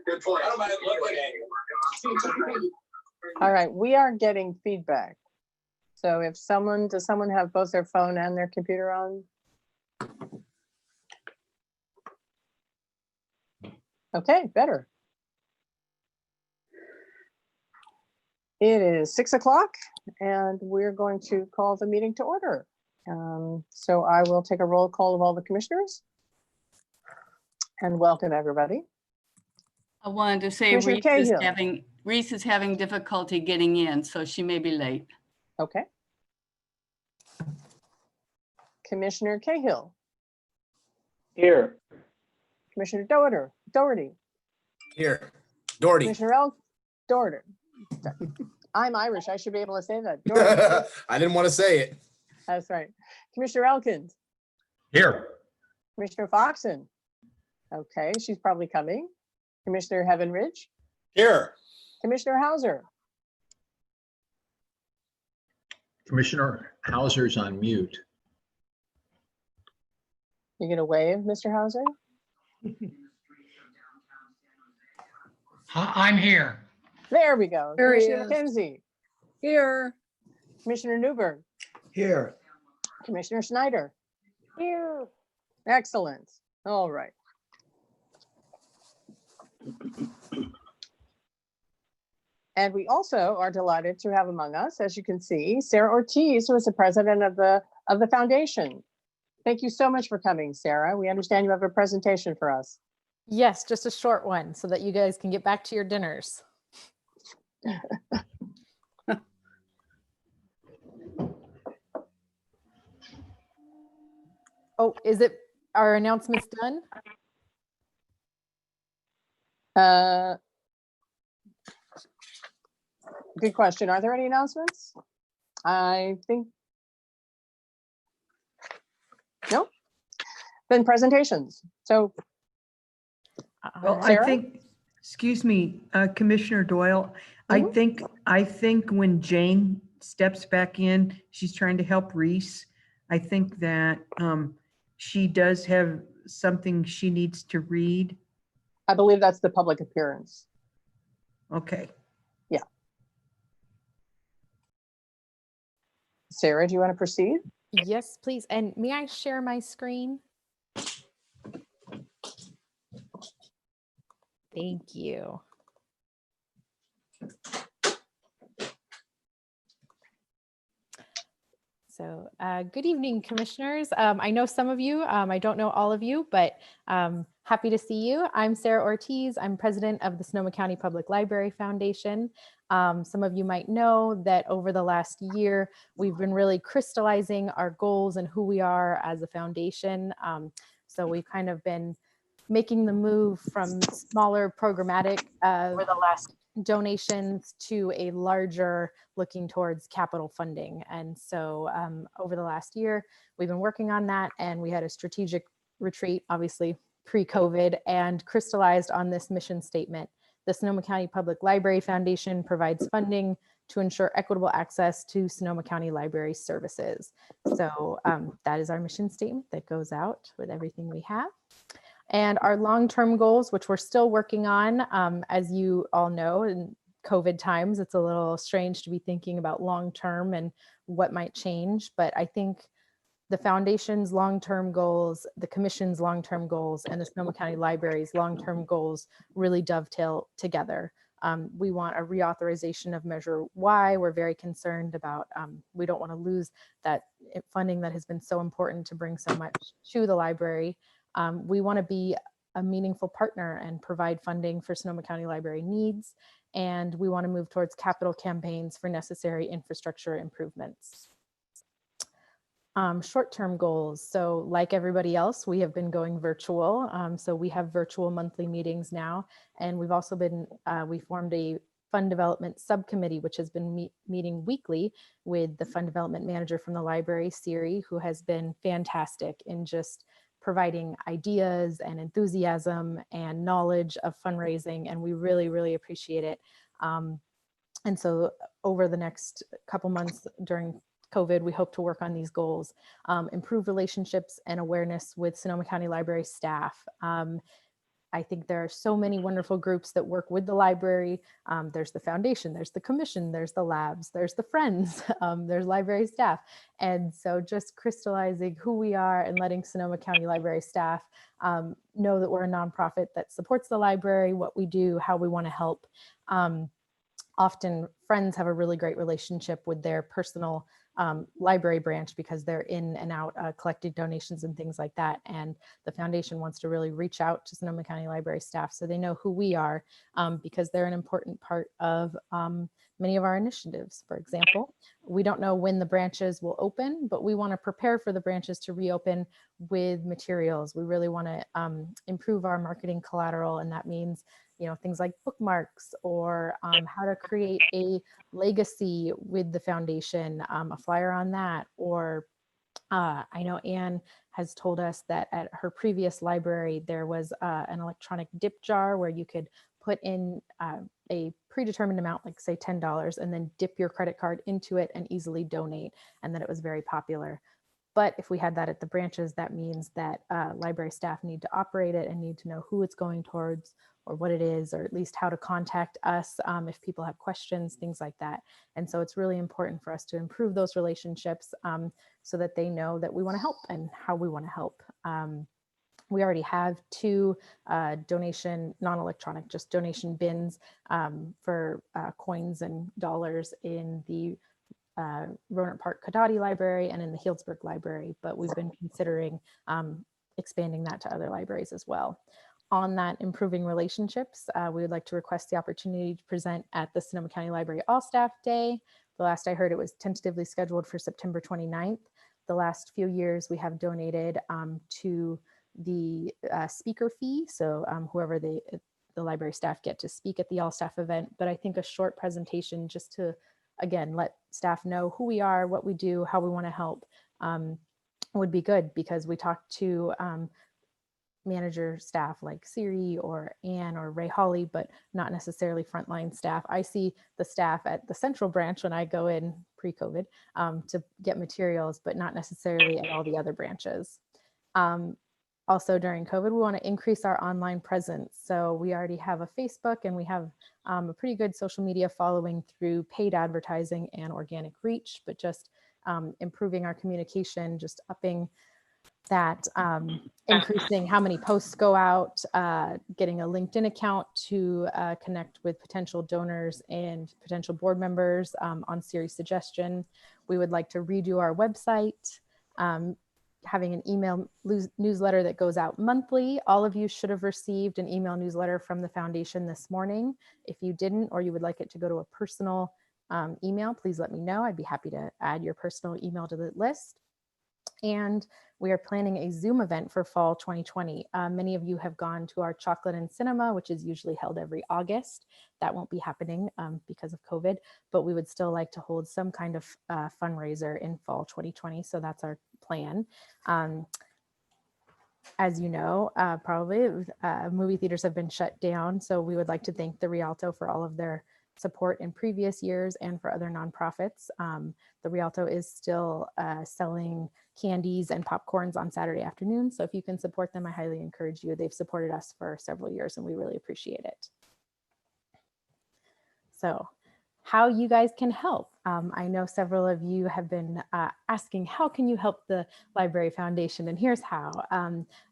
Good point. I don't mind looking at you. All right, we are getting feedback. So if someone, does someone have both their phone and their computer on? Okay, better. It is 6 o'clock and we're going to call the meeting to order. So I will take a roll call of all the commissioners and welcome everybody. I wanted to say Reese is having difficulty getting in, so she may be late. Okay. Commissioner Cahill. Here. Commissioner Doherty. Here, Doherty. Commissioner Doherty. I'm Irish. I should be able to say that. Doherty. I didn't want to say it. That's right. Commissioner Elkins. Here. Commissioner Foxen. Okay, she's probably coming. Commissioner Heaven Ridge. Here. Commissioner Hauser. Commissioner Hauser's on mute. You're going to wave, Mr. Hauser? I'm here. There we go. There he Commissioner is. McKenzie. Here. Commissioner Newberg. Here. Commissioner Schneider. Here. Excellent. All right. And we also are delighted to have among us, as you can see, Sarah Ortiz, who is the president of the foundation. Thank you so much for coming, Sarah. We understand you have a presentation for us. Yes, just a short one so that you guys can get back to your dinners. Oh, is it our announcements done? Good question. Are there any announcements? I think no. Then presentations. So Well, Sarah? I think, excuse me, Commissioner Doyle, I think when Jane steps back in, she's trying to help Reese. I think that she does have something she needs to read. I believe that's the public appearance. Okay. Yeah. Sarah, do you want to proceed? Yes, please. And may I share my screen? Thank you. So good evening, commissioners. I know some of you, I don't know all of you, but happy to see you. I'm Sarah Ortiz. I'm president of the Sonoma County Public Library Foundation. Some of you might know that over the last year, we've been really crystallizing our goals and who we are as a foundation. So we've kind of been making the move from smaller programmatic over the last donations to a larger looking towards capital funding. And so over the last year, we've been working on that, and we had a strategic retreat, obviously pre-COVID, and crystallized on this mission statement. The Sonoma County Public Library Foundation provides funding to ensure equitable access to Sonoma County Library services. So that is our mission statement that goes out with everything we have. And our long-term goals, which we're still working on, as you all know, in COVID times, it's a little strange to be thinking about long-term and what might change. But I think the foundation's long-term goals, the commission's long-term goals, and the Sonoma County Library's long-term goals really dovetail together. We want a reauthorization of Measure Y. We're very concerned about, we don't want to lose that funding that has been so important to bring so much to the library. We want to be a meaningful partner and provide funding for Sonoma County Library needs. And we want to move towards capital campaigns for necessary infrastructure improvements. Short-term goals. So like everybody else, we have been going virtual. So we have virtual monthly meetings now. And we've also been, we formed a fund development subcommittee, which has been meeting weekly with the fund development manager from the library, Siri, who has been fantastic in just providing ideas and enthusiasm and knowledge of fundraising, and we really, really appreciate it. And so over the next couple months during COVID, we hope to work on these goals, improve relationships and awareness with Sonoma County Library staff. I think there are so many wonderful groups that work with the library. There's the foundation, there's the commission, there's the labs, there's the friends, there's library staff. And so just crystallizing who we are and letting Sonoma County Library staff know that we're a nonprofit that supports the library, what we do, how we want to help. Often friends have a really great relationship with their personal library branch because they're in and out collecting donations and things like that. And the foundation wants to really reach out to Sonoma County Library staff so they know who we are because they're an important part of many of our initiatives. For example, we don't know when the branches will open, but we want to prepare for the branches to reopen with materials. We really want to improve our marketing collateral, and that means things like bookmarks or how to create a legacy with the foundation, a flyer on that. Or I know Anne has told us that at her previous library, there was an electronic dip jar where you could put in a predetermined amount, like say $10, and then dip your credit card into it and easily donate. And that it was very popular. But if we had that at the branches, that means that library staff need to operate it and need to know who it's going towards or what it is, or at least how to contact us if people have questions, things like that. And so it's really important for us to improve those relationships so that they know that we want to help and how we want to help. We already have 2 donation, non-electronic, just donation bins for coins and dollars in the Rohnert Park Kadati Library and in the Healdsburg Library, but we've been considering expanding that to other libraries as well. On that improving relationships, we would like to request the opportunity to present at the Sonoma County Library All Staff Day. The last I heard, it was tentatively scheduled for September 29th. The last few years we have donated to the speaker fee. So whoever the library staff get to speak at the all staff event, but I think a short presentation just to, again, let staff know who we are, what we do, how we want to help would be good, because we talked to manager staff like Siri or Anne or Ray Hawley, but not necessarily frontline staff. I see the staff at the central branch when I go in pre-COVID to get materials, but not necessarily at all the other branches. Also during COVID, we want to increase our online presence. So we already have a Facebook and we have a pretty good social media following through paid advertising and organic reach, but just improving our communication, just upping that, increasing how many posts go out, getting a LinkedIn account to connect with potential donors and potential board members on Siri's suggestion. We would like to redo our website, having an email newsletter that goes out monthly. All of you should have received an email newsletter from the foundation this morning. If you didn't, or you would like it to go to a personal email, please let me know. I'd be happy to add your personal email to the list. And we are planning a Zoom event for fall 2020. Many of you have gone to our Chocolate and Cinema, which is usually held every August. That won't be happening because of COVID, but we would still like to hold some kind of fundraiser in fall 2020. So that's our plan. As you know, probably movie theaters have been shut down. So we would like to thank the Rialto for all of their support in previous years and for other nonprofits. The Rialto is still selling candies and popcorns on Saturday afternoons. So if you can support them, I highly encourage you. They've supported us for several years and we really appreciate it. So how you guys can help. I know several of you have been asking, how can you help the Library Foundation? And here's how.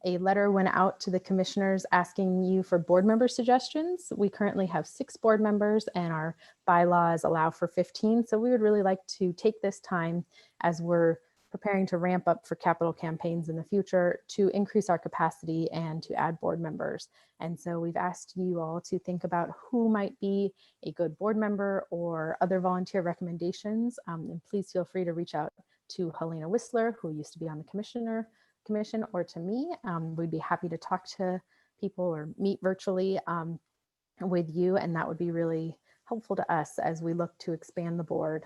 A letter went out to the commissioners asking you for board member suggestions. We currently have 6 board members and our bylaws allow for 15. So we would really like to take this time as we're preparing to ramp up for capital campaigns in the future to increase our capacity and to add board members. And so we've asked you all to think about who might be a good board member or other volunteer recommendations. And please feel free to reach out to Helena Whistler, who used to be on the commission, or to me. We'd be happy to talk to people or meet virtually with you. And that would be really helpful to us as we look to expand the board.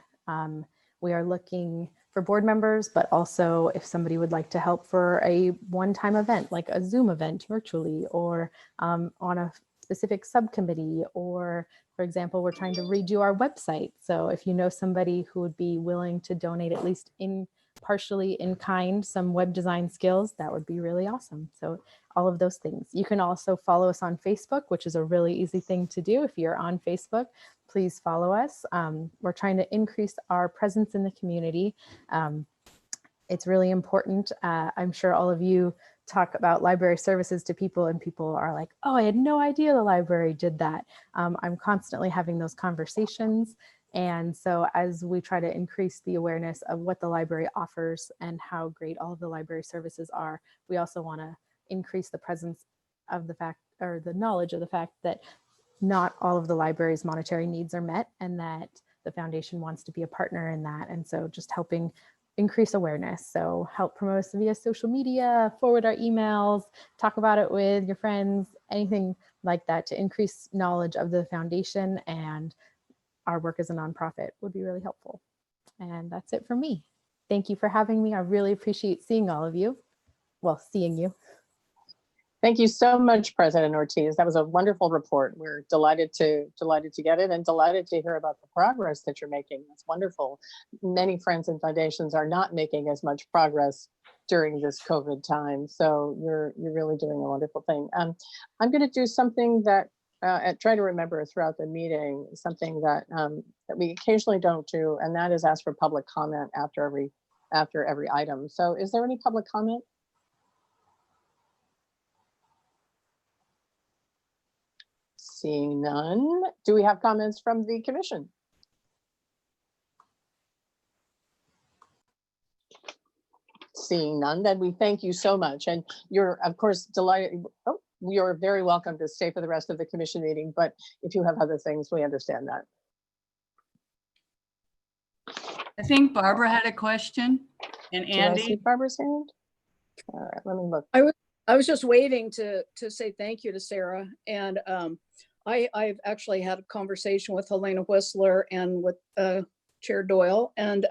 We are looking for board members, but also if somebody would like to help for a one-time event, like a Zoom event virtually, or on a specific subcommittee, or for example, we're trying to redo our website. So if you know somebody who would be willing to donate at least in partially in kind some web design skills, that would be really awesome. So all of those things. You can also follow us on Facebook, which is a really easy thing to do. If you're on Facebook, please follow us. We're trying to increase our presence in the community. It's really important. I'm sure all of you talk about library services to people and people are like, oh, I had no idea the library did that. I'm constantly having those conversations. And so as we try to increase the awareness of what the library offers and how great all of the library services are, we also want to increase the presence of the fact, or the knowledge of the fact, that not all of the library's monetary needs are met and that the foundation wants to be a partner in that. And so just helping increase awareness. So help promote us via social media, forward our emails, talk about it with your friends, anything like that to increase knowledge of the foundation and our work as a nonprofit would be really helpful. And that's it for me. Thank you for having me. I really appreciate seeing all of you. Well, seeing you. Thank you so much, President Ortiz. That was a wonderful report. We're delighted to get it and delighted to hear about the progress that you're making. That's wonderful. Many friends and foundations are not making as much progress during this COVID time. So you're really doing a wonderful thing. I'm going to do something that try to remember throughout the meeting, something that that we occasionally don't do, and that is ask for public comment after every item. So is there any public comment? Seeing none, do we have comments from the commission? Seeing none, then we thank you so much. And you're, of course, delighted. Oh, you're very welcome to stay for the rest of the commission meeting, but if you have other things, we understand that. I think Barbara had a question, and Do I see Andy. Barbara's hand? All right, let me look. I was just waiting to say thank you to Sarah. And I've actually had a conversation with Helena Whistler and with Chair Doyle. And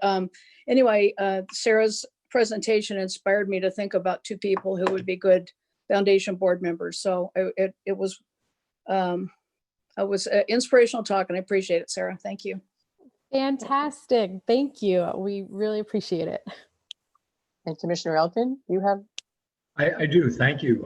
anyway, Sarah's presentation inspired me to think about two people who would be good foundation board members. So it was inspirational talk, and I appreciate it, Sarah. Thank you. Fantastic. Thank you. We really appreciate it. And Commissioner Elkin, you have? I do, thank you.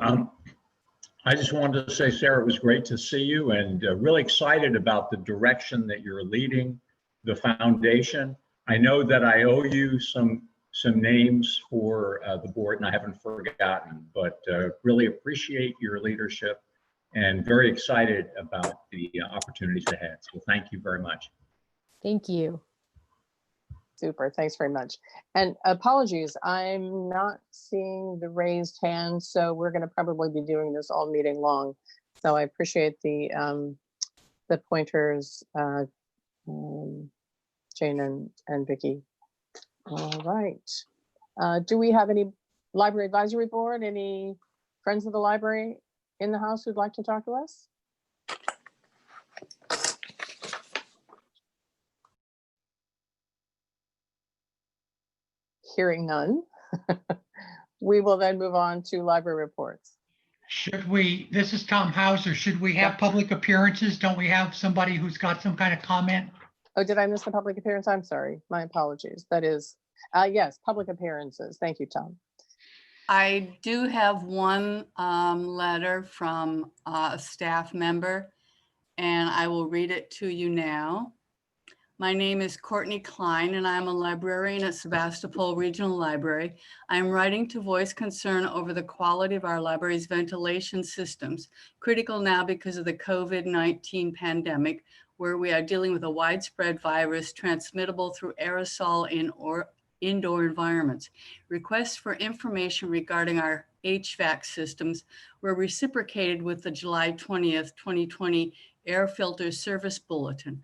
I just wanted to say, Sarah, it was great to see you and really excited about the direction that you're leading the foundation. I know that I owe you some names for the board, and I haven't forgotten, but really appreciate your leadership and very excited about the opportunities ahead. So thank you very much. Thank you. Super, thanks very much. And apologies, I'm not seeing the raised hand, so we're going to probably be doing this all meeting long. So I appreciate the pointers, Jane and Vicki. All right. Do we have any library advisory board, any friends of the library in the house who'd like to talk to us? Hearing none, we will then move on to library reports. This is Tom Hauser, should we have public appearances? Don't we have somebody who's got some kind of comment? Oh, did I miss the public appearance? I'm sorry, my apologies. That is, yes, public appearances. Thank you, Tom. I do have one letter from a staff member, and I will read it to you now. My name is Courtney Klein, and I'm a librarian at Sebastopol Regional Library. I'm writing to voice concern over the quality of our library's ventilation systems, critical now because of the COVID-19 pandemic, where we are dealing with a widespread virus transmittable through aerosol in indoor environments. Requests for information regarding our HVAC systems were reciprocated with the July 20th, 2020 Air Filter Service Bulletin.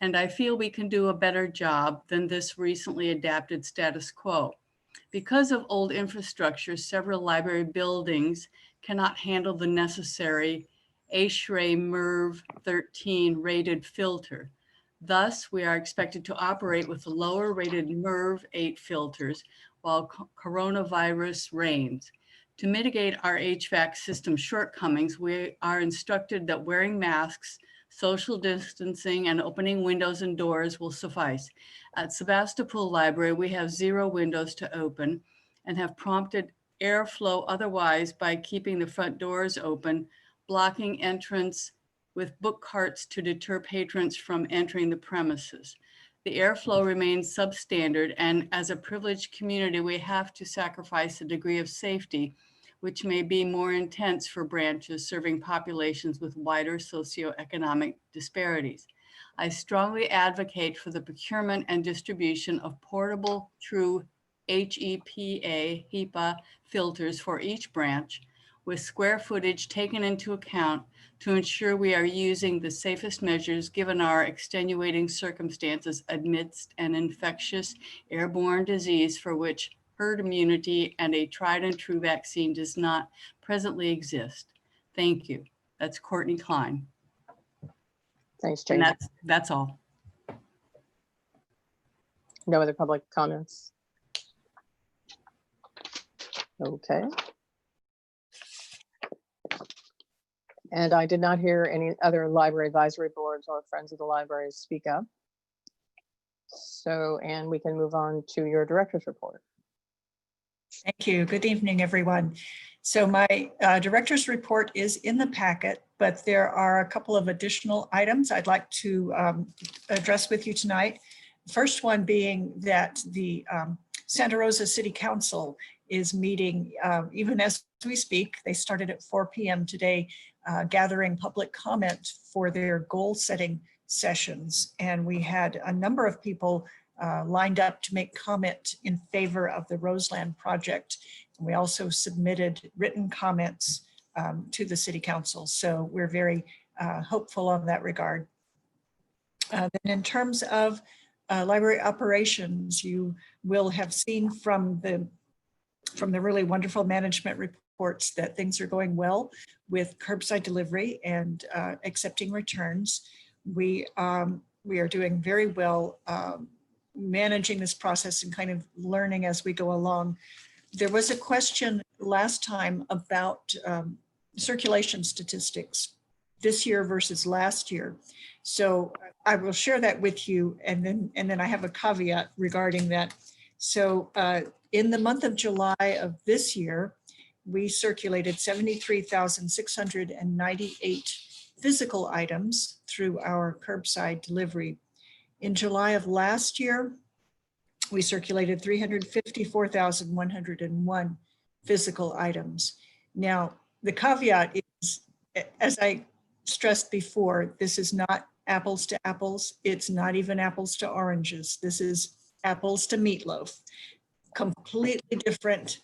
And I feel we can do a better job than this recently adapted status quo. Because of old infrastructure, several library buildings cannot handle the necessary ASHRAE MERV 13 rated filter. Thus, we are expected to operate with the lower rated MERV 8 filters while coronavirus reigns. To mitigate our HVAC system shortcomings, we are instructed that wearing masks Social distancing and opening windows and doors will suffice. At Sebastopol Library, we have 0 windows to open and have prompted airflow otherwise by keeping the front doors open, blocking entrance with book carts to deter patrons from entering the premises. The airflow remains substandard, and as a privileged community, we have to sacrifice a degree of safety, which may be more intense for branches serving populations with wider socioeconomic disparities. I strongly advocate for the procurement and distribution of portable, true HEPA filters for each branch, with square footage taken into account to ensure we are using the safest measures given our extenuating circumstances amidst an infectious airborne disease for which herd immunity and a tried and true vaccine does not presently exist. Thank you. That's Courtney Klein. Thanks, And Jane. that's all. No other public comments? Okay. And I did not hear any other library advisory boards or Friends of the Library speak up. So, and we can move on to your director's report. Thank you. Good evening, everyone. So my director's report is in the packet, but there are a couple of additional items I'd like to address with you tonight. The first one being that the Santa Rosa City Council is meeting even as we speak. They started at 4 p.m. today, gathering public comment for their goal setting sessions. And we had a number of people lined up to make comment in favor of the Roseland project. And we also submitted written comments to the City Council. So we're very hopeful on that regard. Then in terms of library operations, you will have seen from the really wonderful management reports that things are going well with curbside delivery and accepting returns. We are doing very well managing this process and kind of learning as we go along. There was a question last time about circulation statistics this year versus last year. So I will share that with you, and then I have a caveat regarding that. So in the month of July of this year, we circulated 73,698 physical items through our curbside delivery. In July of last year, we circulated 354,101 physical items. Now, the caveat is, as I stressed before, this is not apples to apples. It's not even apples to oranges. This is apples to meatloaf. Completely different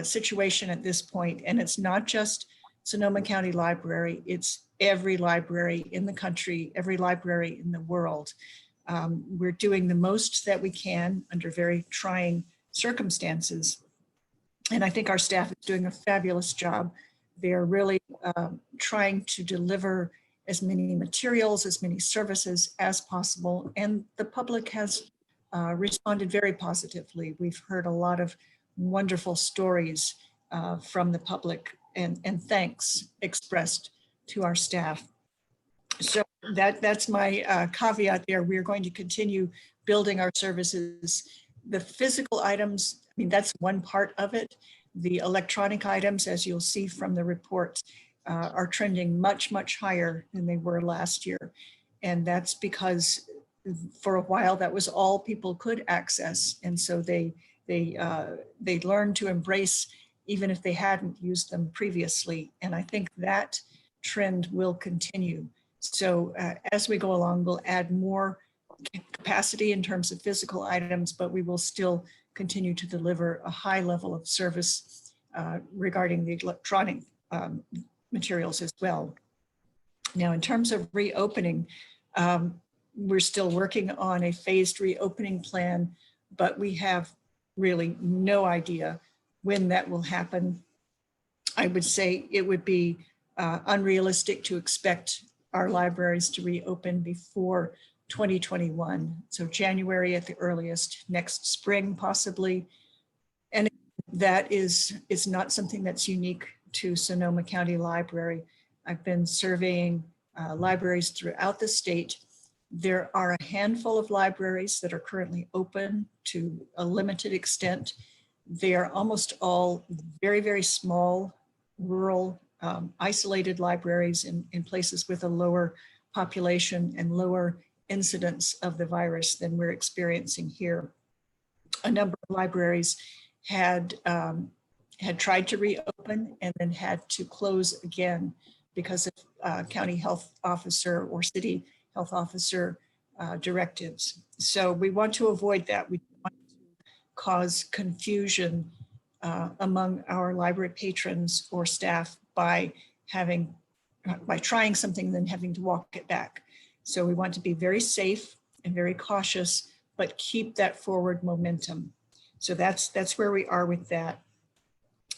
situation at this point. And it's not just Sonoma County Library, it's every library in the country, every library in the world. We're doing the most that we can under very trying circumstances. And I think our staff is doing a fabulous job. They're really trying to deliver as many materials, as many services as possible. And the public has responded very positively. We've heard a lot of wonderful stories from the public and thanks expressed to our staff. So that's my caveat there. We're going to continue building our services. The physical items, I mean, that's one part of it. The electronic items, as you'll see from the reports, are trending much, much higher than they were last year. And that's because for a while that was all people could access. And so they learned to embrace even if they hadn't used them previously. And I think that trend will continue. So as we go along, we'll add more capacity in terms of physical items, but we will still continue to deliver a high level of service regarding the electronic materials as well. Now, in terms of reopening, we're still working on a phased reopening plan, but we have really no idea when that will happen. I would say it would be unrealistic to expect our libraries to reopen before 2021. So January at the earliest, next spring possibly. And that is not something that's unique to Sonoma County Library. I've been surveying libraries throughout the state. There are a handful of libraries that are currently open to a limited extent. They are almost all very, very small, rural, isolated libraries in places with a lower population and lower incidence of the virus than we're experiencing here. A number of libraries had tried to reopen and then had to close again because of county health officer or city health officer directives. So we want to avoid that. We don't want to cause confusion among our library patrons or staff by trying something and then having to walk it back. So we want to be very safe and very cautious, but keep that forward momentum. So that's where we are with that.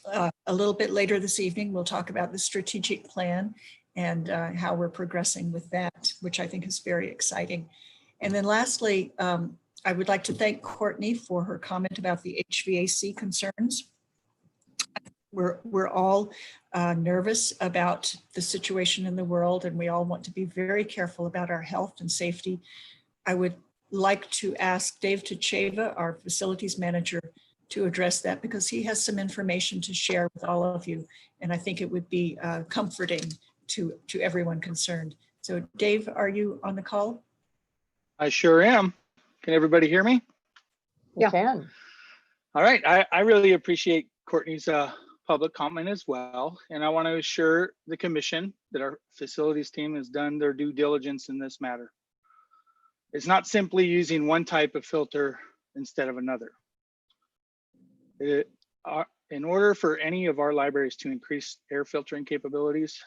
A little bit later this evening, we'll talk about the strategic plan and how we're progressing with that, which I think is very exciting. And then lastly, I would like to thank Courtney for her comment about the HVAC concerns. We're all nervous about the situation in the world, and we all want to be very careful about our health and safety. I would like to ask Dave Tacheva, our facilities manager, to address that because he has some information to share with all of you. And I think it would be comforting to everyone concerned. So Dave, are you on the call? I sure am. Can everybody hear me? You can. All right. I really appreciate Courtney's public comment as well. And I want to assure the commission that our facilities team has done their due diligence in this matter. It's not simply using one type of filter instead of another. In order for any of our libraries to increase air filtering capabilities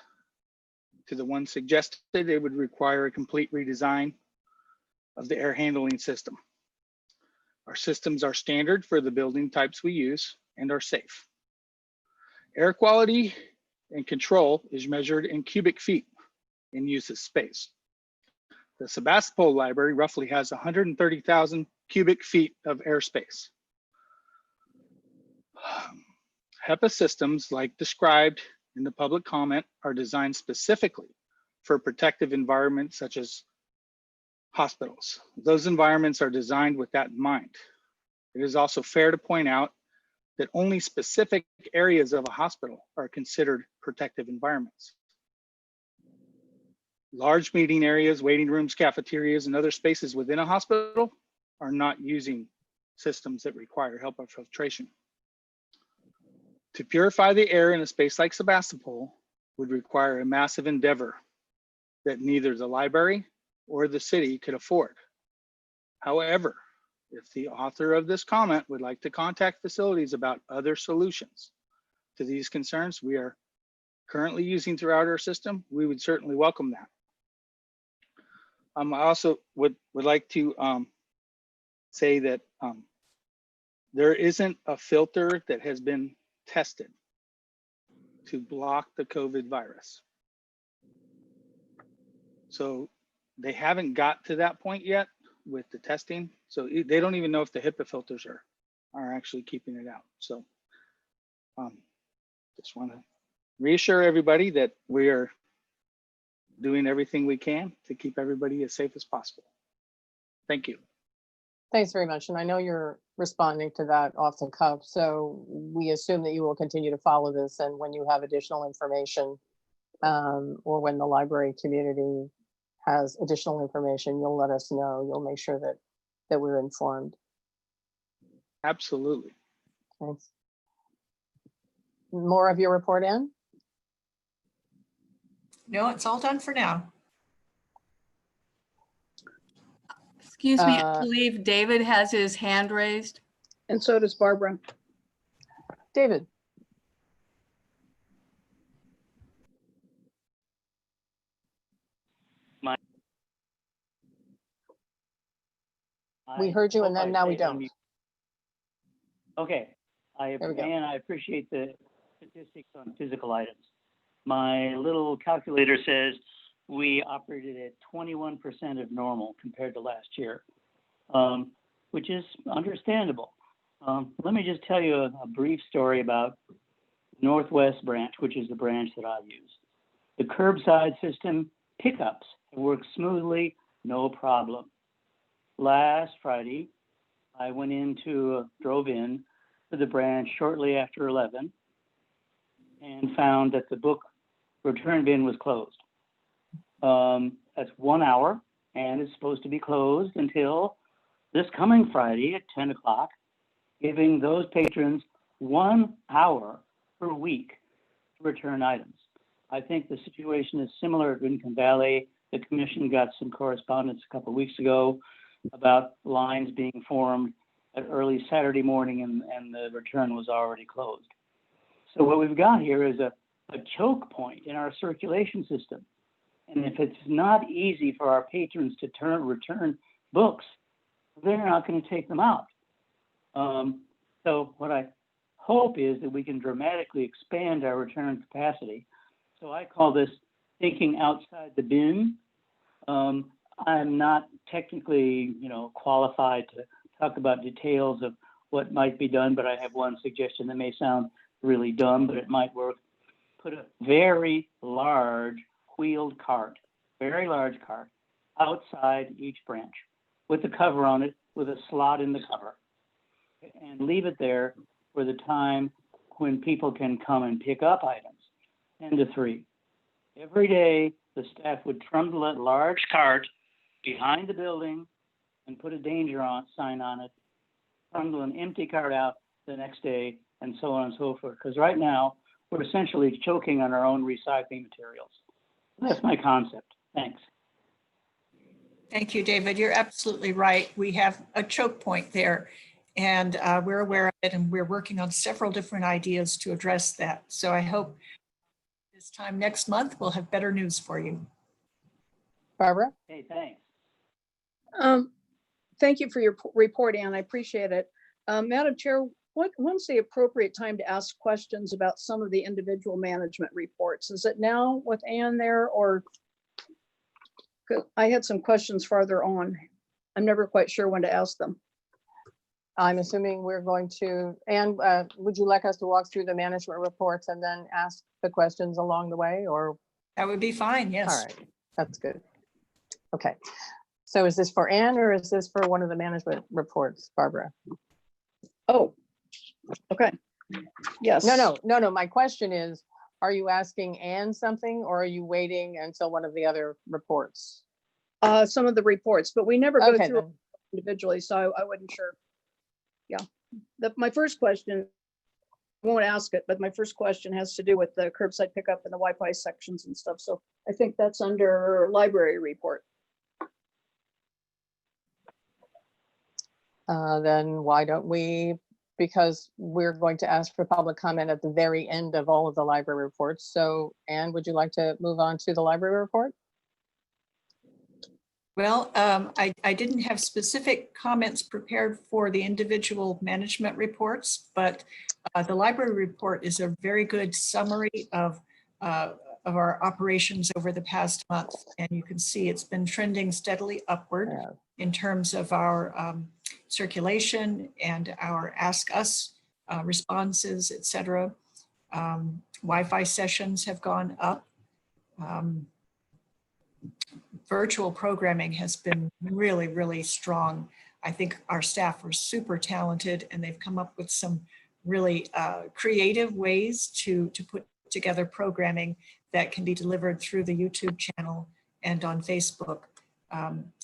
to the one suggested, it would require a complete redesign of the air handling system. Our systems are standard for the building types we use and are safe. Air quality and control is measured in cubic feet and uses space. The Sebastopol Library roughly has 130,000 cubic feet of airspace. HEPA systems, like described in the public comment, are designed specifically for protective environments such as hospitals. Those environments are designed with that in mind. It is also fair to point out that only specific areas of a hospital are considered protective environments. Large meeting areas, waiting rooms, cafeterias, and other spaces within a hospital are not using systems that require HEPA filtration. To purify the air in a space like Sebastopol would require a massive endeavor that neither the library or the city could afford. However, if the author of this comment would like to contact facilities about other solutions to these concerns we are currently using throughout our system, we would certainly welcome that. I also would like to say that there isn't a filter that has been tested to block the COVID virus. So they haven't got to that point yet with the testing. So they don't even know if the HEPA filters are actually keeping it out. So just want to reassure everybody that we are doing everything we can to keep everybody as safe as possible. Thank you. Thanks very much. And I know you're responding to that off the cuff. So we assume that you will continue to follow this, and when you have additional information or when the library community has additional information, you'll let us know. You'll make sure that we're informed. Absolutely. Thanks. More of your report in? No, it's all done for now. Excuse me, I believe David has his hand raised. And so does Barbara. David. We heard you and then now we don't. Okay, I appreciate the statistics on physical items. My little calculator says we operated at 21% of normal compared to last year, which is understandable. Let me just tell you a brief story about Northwest branch, which is the branch that I use. The curbside system Pickups have worked smoothly, no problem. Last Friday, I drove in to the branch shortly after 11 and found that the book return bin was closed. That's 1 hour, and it's supposed to be closed until this coming Friday at 10 o'clock, giving those patrons 1 hour per week to return items. I think the situation is similar at Rincon Valley. The commission got some correspondence a couple of weeks ago about lines being formed at early Saturday morning, and the return was already closed. So what we've got here is a choke point in our circulation system. And if it's not easy for our patrons to return books, they're not going to take them out. So what I hope is that we can dramatically expand our return capacity. So I call this thinking outside the bin. I'm not technically, qualified to talk about details of what might be done, but I have one suggestion that may sound really dumb, but it might work. Put a very large wheeled cart, very large cart, outside each branch with the cover on it, with a slot in the cover, and leave it there for the time when people can come and pick up items, 10 to 3. Every day, the staff would trundle that large cart behind the building and put a danger sign on it, trundle an empty cart out the next day, and so on and so forth. Because right now, we're essentially choking on our own recycling materials. That's my concept. Thanks. Thank you, David. You're absolutely right. We have a choke point there, and we're aware of it, and we're working on several different ideas to address that. So I hope this time next month, we'll have better news for you. Barbara? Hey, thanks. Thank you for your report, Ann. I appreciate it. Madam Chair, when's the appropriate time to ask questions about some of the individual management reports? Is it now with Ann there, or I had some questions farther on. I'm never quite sure when to ask them. I'm assuming we're going to, Ann, would you like us to walk through the management reports and then ask the questions along the way, or? That would be fine, yes. All right, that's good. Okay, so is this for Ann or is this for one of the management reports, Barbara? Oh, okay. Yes. No. My question is, are you asking Ann something, or are you waiting until one of the other reports? Some of the reports, but we never go Okay, through then. individually, so I wasn't sure. Yeah, my first question, I won't ask it, but my first question has to do with the curbside pickup and the Wi-Fi sections and stuff. So I think that's under library report. Then why don't we, because we're going to ask for public comment at the very end of all of the library reports. So Ann, would you like to move on to the library report? Well, I didn't have specific comments prepared for the individual management reports, but the library report is a very good summary of our operations over the past month. And you can see it's been trending steadily upward in terms of our circulation and our Ask Us responses, et cetera. Wi-Fi sessions have gone up. Virtual programming has been really, really strong. I think our staff are super talented, and they've come up with some really creative ways to put together programming that can be delivered through the YouTube channel and on Facebook.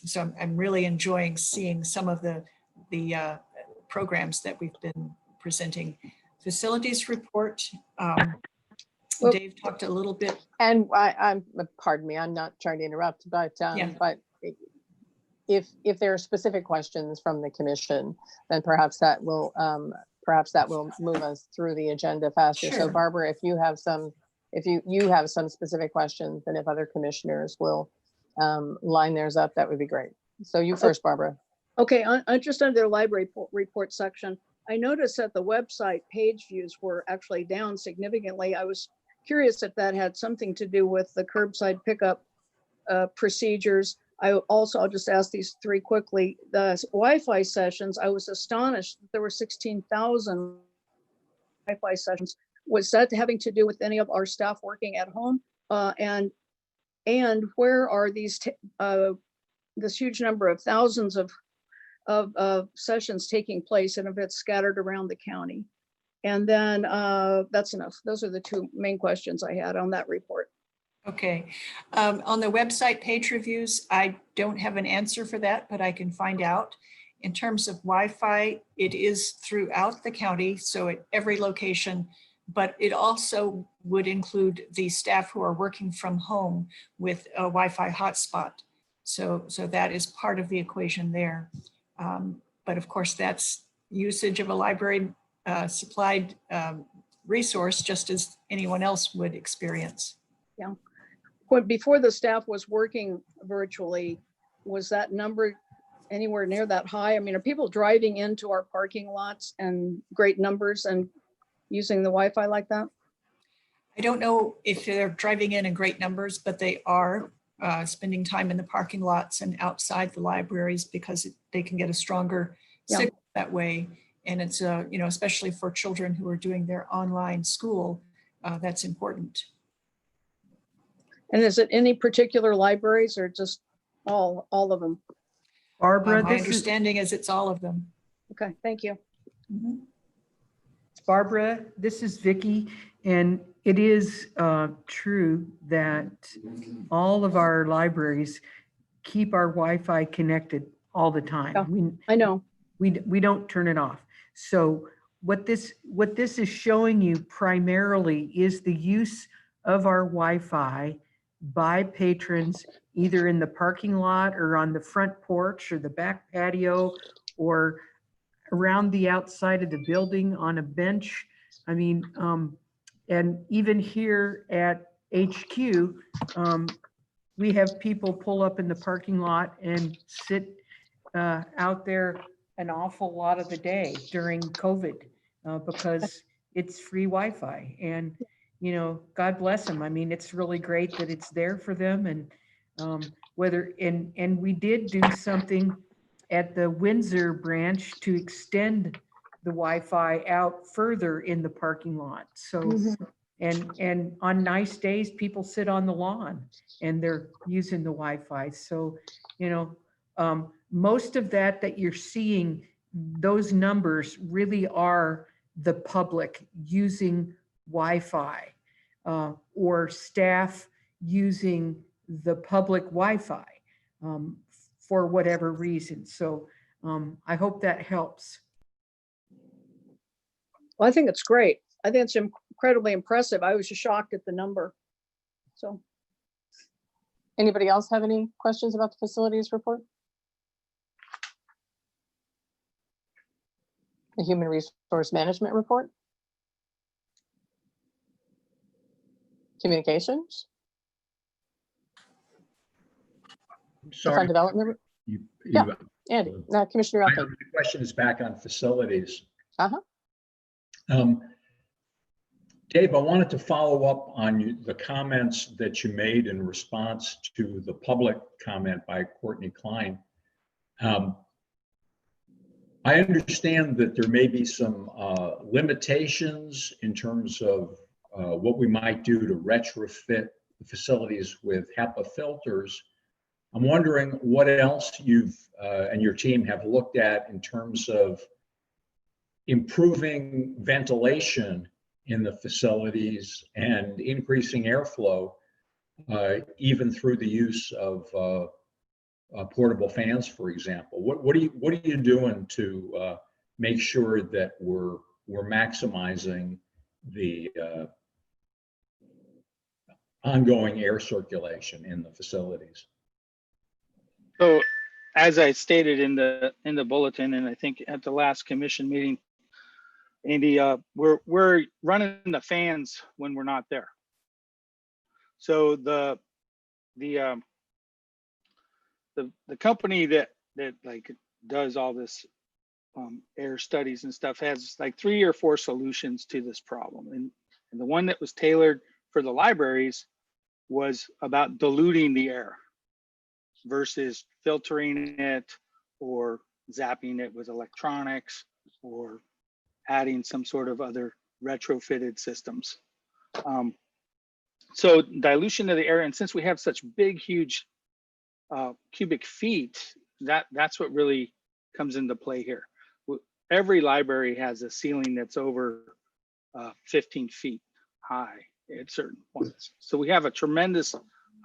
So I'm really enjoying seeing some of the programs that we've been presenting. Facilities report. Dave talked a little bit. And I'm, pardon me, I'm not trying to interrupt, but but if there are specific questions from the commission, then perhaps that will move us through the agenda faster. Sure. So Barbara, if you have some specific questions, and if other commissioners will line theirs up, that would be great. So you first, Barbara. Okay, just under the library report section, I noticed that the website page views were actually down significantly. I was curious if that had something to do with the curbside pickup procedures. I'll just ask these three quickly. The Wi-Fi sessions, I was astonished that there were 16,000 Wi-Fi sessions. Was that having to do with any of our staff working at home? And And where are these, this huge number of thousands of sessions taking place, and if it's scattered around the county? And then that's enough. Those are the two main questions I had on that report. Okay. On the website page reviews, I don't have an answer for that, but I can find out. In terms of Wi-Fi, it is throughout the county, so at every location, but it also would include the staff who are working from home with a Wi-Fi hotspot. So that is part of the equation there. But of course, that's usage of a library supplied resource, just as anyone else would experience. Yeah. When, before the staff was working virtually, was that number anywhere near that high? I mean, are people driving into our parking lots and great numbers and using the Wi-Fi like that? I don't know if they're driving in great numbers, but they are spending time in the parking lots and outside the libraries because they can get a stronger signal that way. And it's, you know, especially for children who are doing their online school, that's important. And is it any particular libraries or just all of them? Barbara, My this is understanding is it's all of them. Okay, thank you. Mhm. Barbara, this is Vicky, and it is true that all of our libraries keep our Wi-Fi connected all the time. Yeah, I know. We don't turn it off. So what this is showing you primarily is the use of our Wi-Fi by patrons, either in the parking lot or on the front porch or the back patio or around the outside of the building on a bench. I mean, and even here at HQ, we have people pull up in the parking lot and sit out there an awful lot of the day during COVID because it's free Wi-Fi. And, you know, God bless them. I mean, it's really great that it's there for them. And and we did do something at the Windsor branch to extend the Wi-Fi out further in the parking lot. So, and on nice days, people sit on the lawn and they're using the Wi-Fi. So, you know, most of that you're seeing, those numbers really are the public using Wi-Fi or staff using the public Wi-Fi for whatever reason. So I hope that helps. Well, I think it's great. I think it's incredibly impressive. I was just shocked at the number. So, Anybody else have any questions about the facilities report? The human resource management report? Communications? The Sorry. fund development? Yeah. Andy, Commissioner My Elkin. question is back on facilities. Uh-huh. Dave, I wanted to follow up on the comments that you made in response to the public comment by Courtney Klein. I understand that there may be some limitations in terms of what we might do to retrofit the facilities with HEPA filters. I'm wondering what else you've and your team have looked at in terms of improving ventilation in the facilities and increasing airflow, even through the use of portable fans, for example. What are you doing to make sure that we're maximizing the ongoing air circulation in the facilities? So, as I stated in the bulletin, and I think at the last commission meeting, Andy, we're running the fans when we're not there. So the company that like does all this air studies and stuff has like 3 or 4 solutions to this problem, and the one that was tailored for the libraries was about diluting the air versus filtering it or zapping it with electronics or adding some sort of other retrofitted systems. So dilution of the air, and since we have such big, huge cubic feet, that's what really comes into play here. Every library has a ceiling that's over 15 feet high at certain points. So we have a tremendous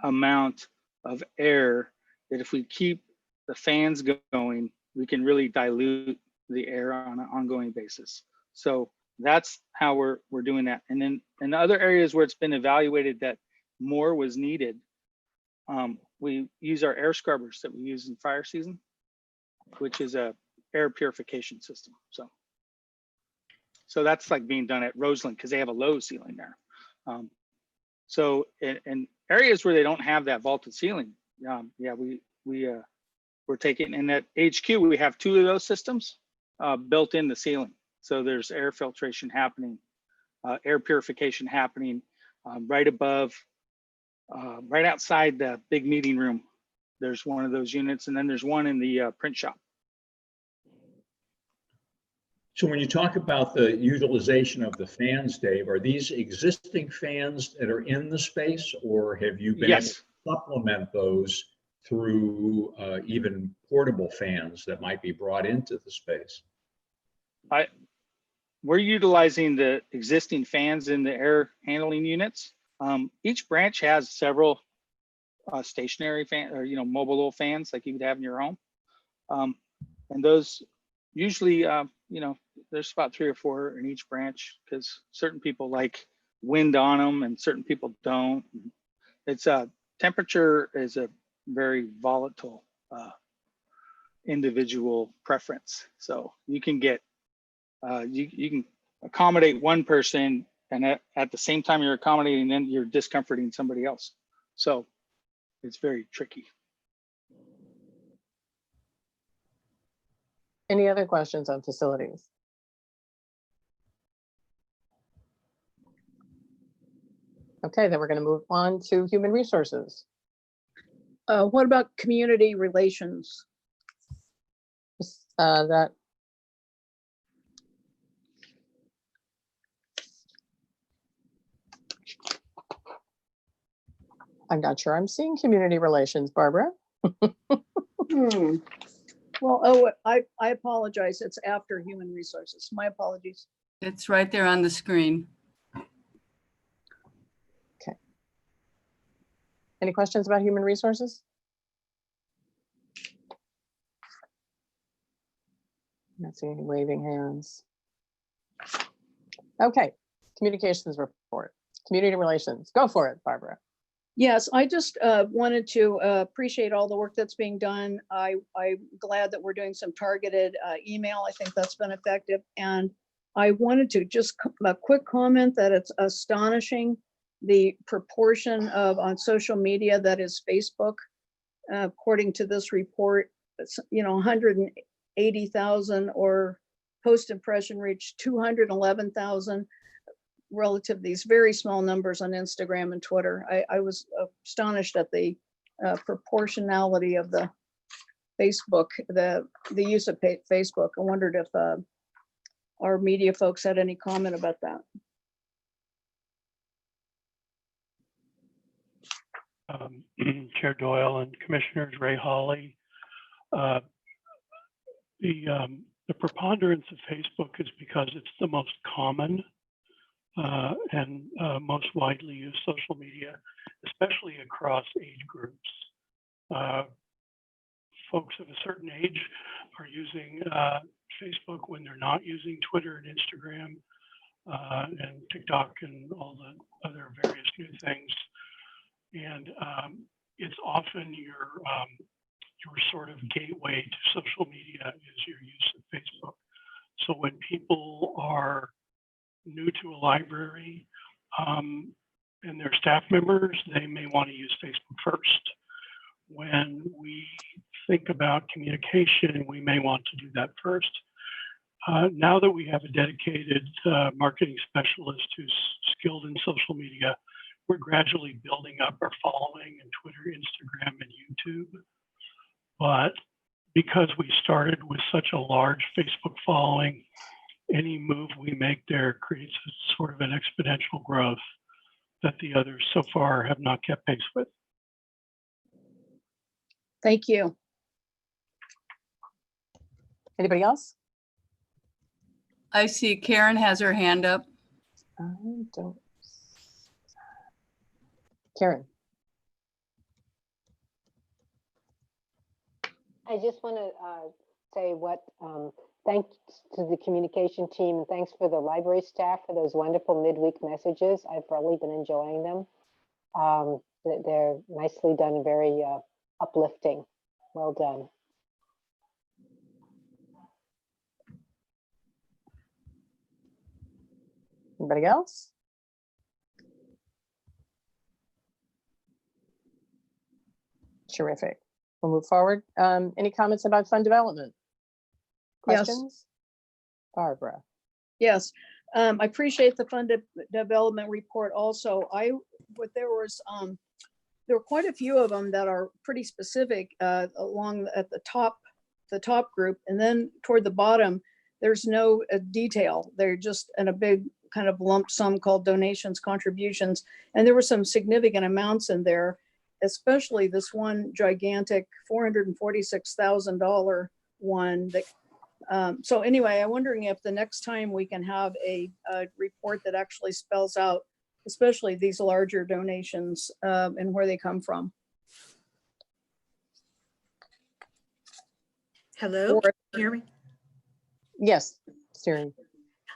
amount of air that if we keep the fans going, we can really dilute the air on an ongoing basis. So that's how we're doing that. And then in other areas where it's been evaluated that more was needed, we use our air scrubbers that we use in fire season, which is a air purification system. So that's like being done at Roseland because they have a low ceiling there. So in areas where they don't have that vaulted ceiling, yeah, we're taking, and at HQ, we have 2 of those systems built in the ceiling. So there's air filtration happening, air purification happening right above, right outside the big meeting room. There's one of those units, and then there's one in the print shop. So when you talk about the utilization of the fans, Dave, are these existing fans that are in the space, or have you been able to supplement those through even portable fans that might be brought into the space? We're utilizing the existing fans in the air handling units. Each branch has several stationary fan or mobile fans like you would have in your home, and those usually there's about 3 or 4 in each branch because certain people like wind on them and certain people don't. It's temperature is a very volatile individual preference, so you can get you can accommodate one person, and at the same time you're accommodating them, you're discomforting somebody else. So it's very tricky. Any other questions on facilities? Okay, then we're going to move on to human resources. What about community relations? That I'm not sure I'm seeing community relations, Barbara. Well, I apologize. It's after human resources. My apologies. It's right there on the screen. Okay. Any questions about human resources? I'm not seeing any waving hands. Okay, communications report, community relations. Go for it, Barbara. Yes, I just wanted to appreciate all the work that's being done. I'm glad that we're doing some targeted email. I think that's been effective. And I wanted to just a quick comment that it's astonishing the proportion of on social media that is Facebook. According to this report, 180,000 or post impression reach 211,000. Relative to these very small numbers on Instagram and Twitter. I was astonished at the proportionality of the Facebook, the use of Facebook. I wondered if our media folks had any comment about that. Chair Doyle and Commissioners Ray Hawley. The preponderance of Facebook is because it's the most common and most widely used social media, especially across age groups. Folks of a certain age are using Facebook when they're not using Twitter and Instagram and TikTok and all the other various new things. And it's often your sort of gateway to social media is your use of Facebook. So when people are new to a library and their staff members, they may want to use Facebook first. When we think about communication, we may want to do that first. Now that we have a dedicated marketing specialist who's skilled in social media, we're gradually building up our following in Twitter, Instagram, and YouTube. But because we started with such a large Facebook following, any move we make there creates a sort of an exponential growth. that the others so far have not kept pace with. Thank you. Anybody else? I see Karen has her hand up. I don't. Karen. I just want to say thanks to the communication team and thanks for the library staff for those wonderful midweek messages. I've really been enjoying them. They're nicely done and very uplifting. Well done. Anybody else? Terrific. We'll move forward. Any comments about fund development? Yes. Questions? Barbara. Yes, I appreciate the fund development report also. There were quite a few of them that are pretty specific along at the top group, and then toward the bottom, there's no detail. They're just in a big kind of lump sum called donations, contributions, and there were some significant amounts in there, especially this one gigantic $446,000 one that so anyway, I'm wondering if the next time we can have a report that actually spells out, especially these larger donations and where they come from. Hello, Or- can you hear me? Yes, Siri.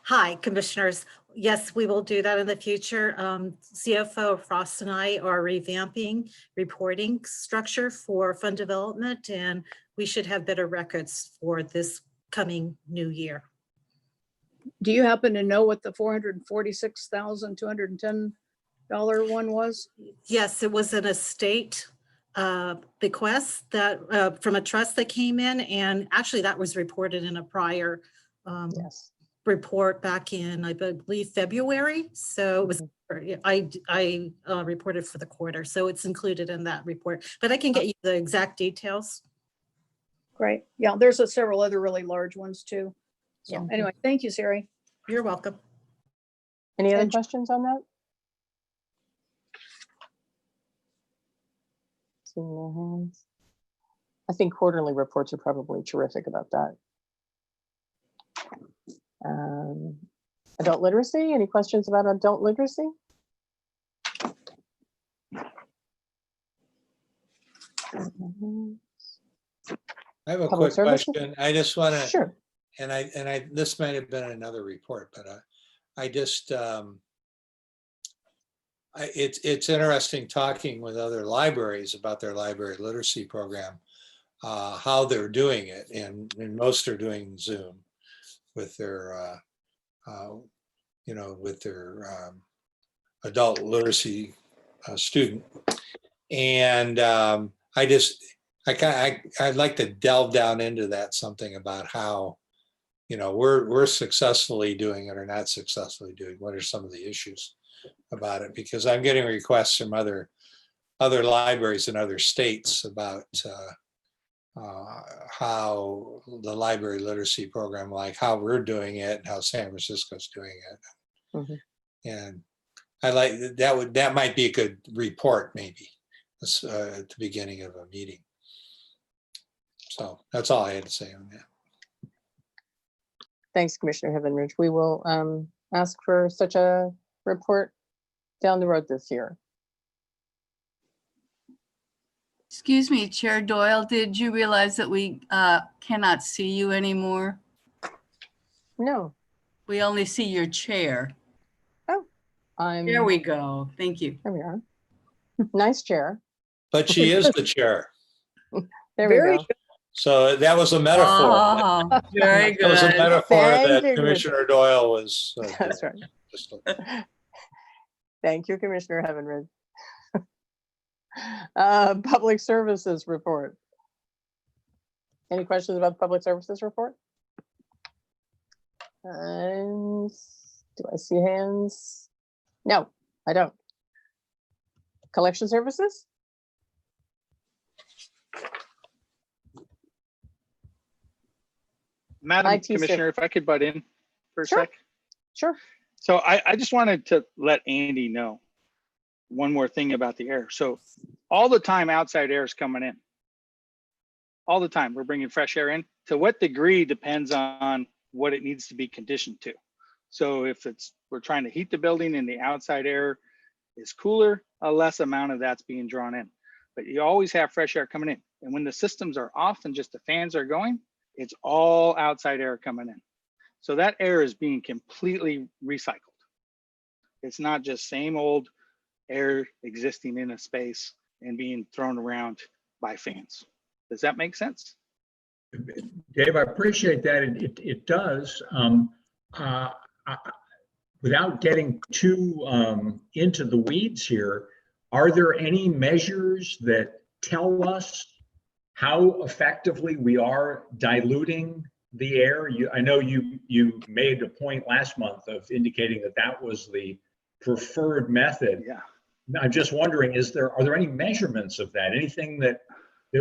Hi, commissioners. Yes, we will do that in the future. CFO Frost and I are revamping reporting structure for fund development, and we should have better records for this coming new year. Do you happen to know what the $446,210 one was? Yes, it was an estate bequest that from a trust that came in, and actually that was reported in a prior Yes. report back in, I believe, February. So it was, I reported for the quarter, so it's included in that report, but I can get you the exact details. Great. Yeah, there's several other really large ones too. So Yeah. anyway, thank you, Siri. You're welcome. Any other And- questions on that? Seeing no hands. I think quarterly reports are probably terrific about that. Adult literacy, any questions about adult literacy? I have a Public quick services? question. I just want to, Sure. and this might have been another report, but I just, it's interesting talking with other libraries about their library literacy program, how they're doing it, and most are doing Zoom with their, with their adult literacy student, and I'd like to delve down into that, something about how, we're successfully doing it or not successfully doing. What are some of the issues about it? Because I'm getting requests from other libraries in other states about how the library literacy program, like how we're doing it and how San Francisco's doing it. Mhm. And I like that might be a good report maybe at the beginning of a meeting. So that's all I had to say on that. Thanks, Commissioner Heavenridge. We will ask for such a report down the road this year. Excuse me, Chair Doyle, did you realize that we cannot see you anymore? No. We only see your chair. There we go. Thank you. There we are. Nice chair. But she is the chair. There we Very go. So that was a metaphor. Oh, very That was a good. metaphor Thank that you, Commissioner Doyle was. That's right. Thank you, Commissioner Heavenridge. Public services report. Any questions about the public services report? And do I see hands? No, I don't. Collection services? Madam IT Commissioner, if I could butt in for a Sure. sec. Sure. So I just wanted to let Andy know one more thing about the air. So all the time outside air is coming in. All the time we're bringing fresh air in. To what degree depends on what it needs to be conditioned to. So if we're trying to heat the building and the outside air is cooler, a less amount of that's being drawn in. But you always have fresh air coming in. And when the systems are off and just the fans are going, it's all outside air coming in. So that air is being completely recycled. It's not just same old air existing in a space and being thrown around by fans. Does that make sense? Dave, I appreciate that. It does. Without getting too into the weeds here, are there any measures that tell us how effectively we are diluting the air? I know you made a point last month of indicating that that was the preferred method. Yeah. I'm just wondering, are there any measurements of that? Anything that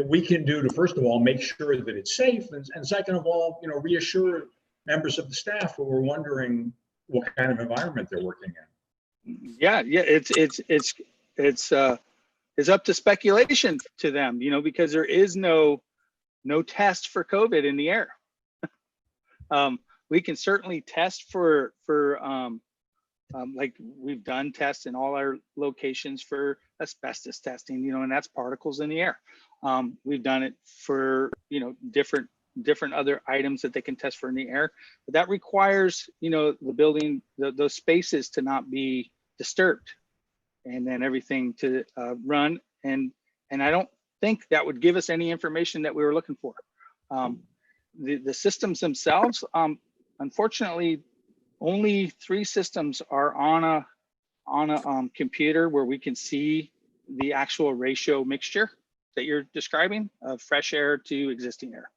we can do to, first of all, make sure that it's safe, and second of all, reassure members of the staff who are wondering what kind of environment they're working in? Yeah, it's up to speculation to them, because there is no test for COVID in the air. We can certainly test for like we've done tests in all our locations for asbestos testing, and that's particles in the air. We've done it for, different other items that they can test for in the air, but that requires, the building, those spaces to not be disturbed, and then everything to run. And I don't think that would give us any information that we were looking for. The systems themselves, unfortunately, only 3 systems are on a computer where we can see the actual ratio mixture that you're describing of fresh air to existing air.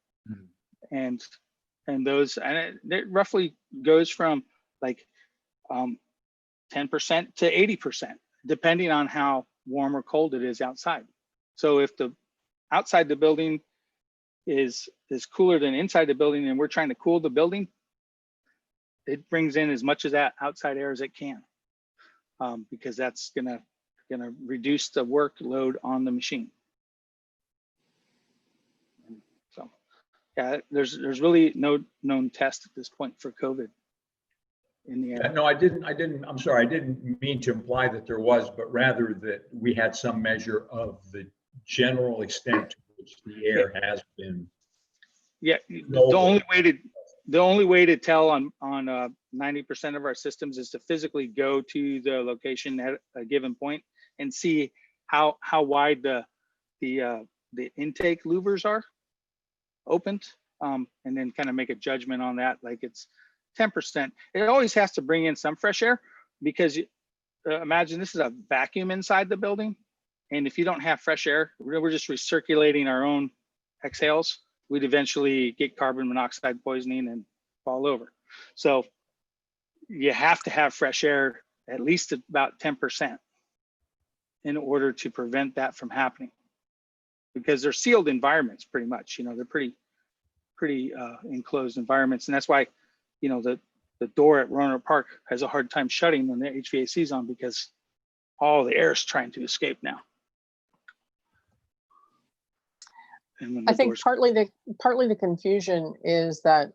And it roughly goes from like 10% to 80%, depending on how warm or cold it is outside. So if the outside the building is cooler than inside the building, and we're trying to cool the building, it brings in as much of that outside air as it can, because that's gonna reduce the workload on the machine. So, yeah, there's really no known test at this point for COVID in the air. No, I didn't. I'm sorry. I didn't mean to imply that there was, but rather that we had some measure of the general extent to which the air has been. Yeah, the only way to tell on 90% of our systems is to physically go to the location at a given point and see how wide the intake louvers are opened, and then kind of make a judgment on that. Like it's 10%. It always has to bring in some fresh air, because imagine this is a vacuum inside the building, and if you don't have fresh air, we're just recirculating our own exhales. We'd eventually get carbon monoxide poisoning and fall over. So you have to have fresh air at least about 10% in order to prevent that from happening, because they're sealed environments pretty much. They're pretty enclosed environments, and that's why the door at Roanoke Park has a hard time shutting when the HVAC is on, because all the air is trying to escape now. I think partly the confusion is that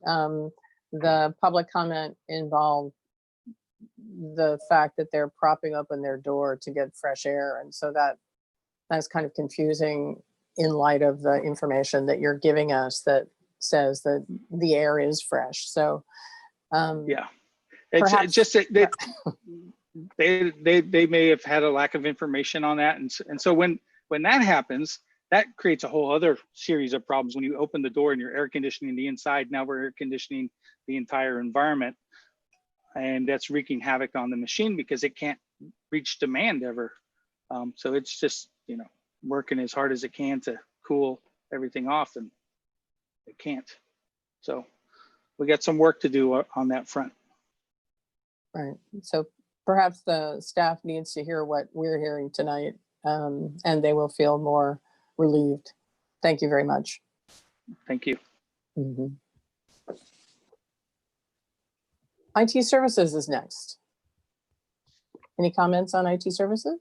the public comment involved the fact that they're propping open their door to get fresh air, and so that's kind of confusing in light of the information that you're giving us that says that the air is fresh. So yeah, it's just that they may have had a lack of information on that, and so when that happens, that creates a whole other series of problems. When you open the door and you're air conditioning the inside, now we're air conditioning the entire environment, and that's wreaking havoc on the machine because it can't reach demand ever. So it's just working as hard as it can to cool everything off, and it can't. So we got some work to do on that front. Right. So perhaps the staff needs to hear what we're hearing tonight, and they will feel more relieved. Thank you very much. Thank you. Mm-hmm. IT services is next. Any comments on IT services?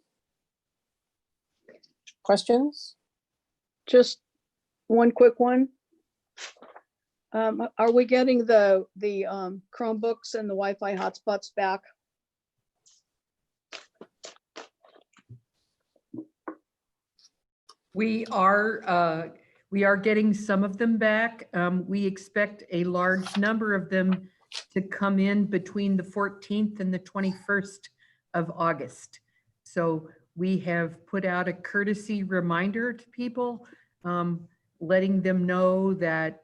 Questions? Just one quick one. Are we getting the Chromebooks and the Wi-Fi hotspots back? We are getting some of them back. We expect a large number of them to come in between the 14th and the 21st of August. So we have put out a courtesy reminder to people, letting them know that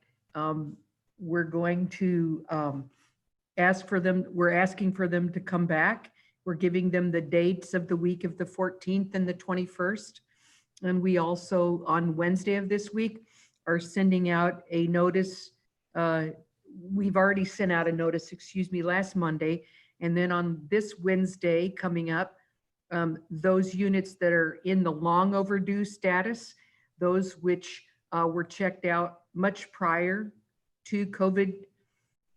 we're going to we're asking for them to come back. We're giving them the dates of the week of the 14th and the 21st. And we also, on Wednesday of this week, are sending out a notice. We've already sent out a notice, last Monday. And then on this Wednesday coming up, those units that are in the long overdue status, those which were checked out much prior to COVID,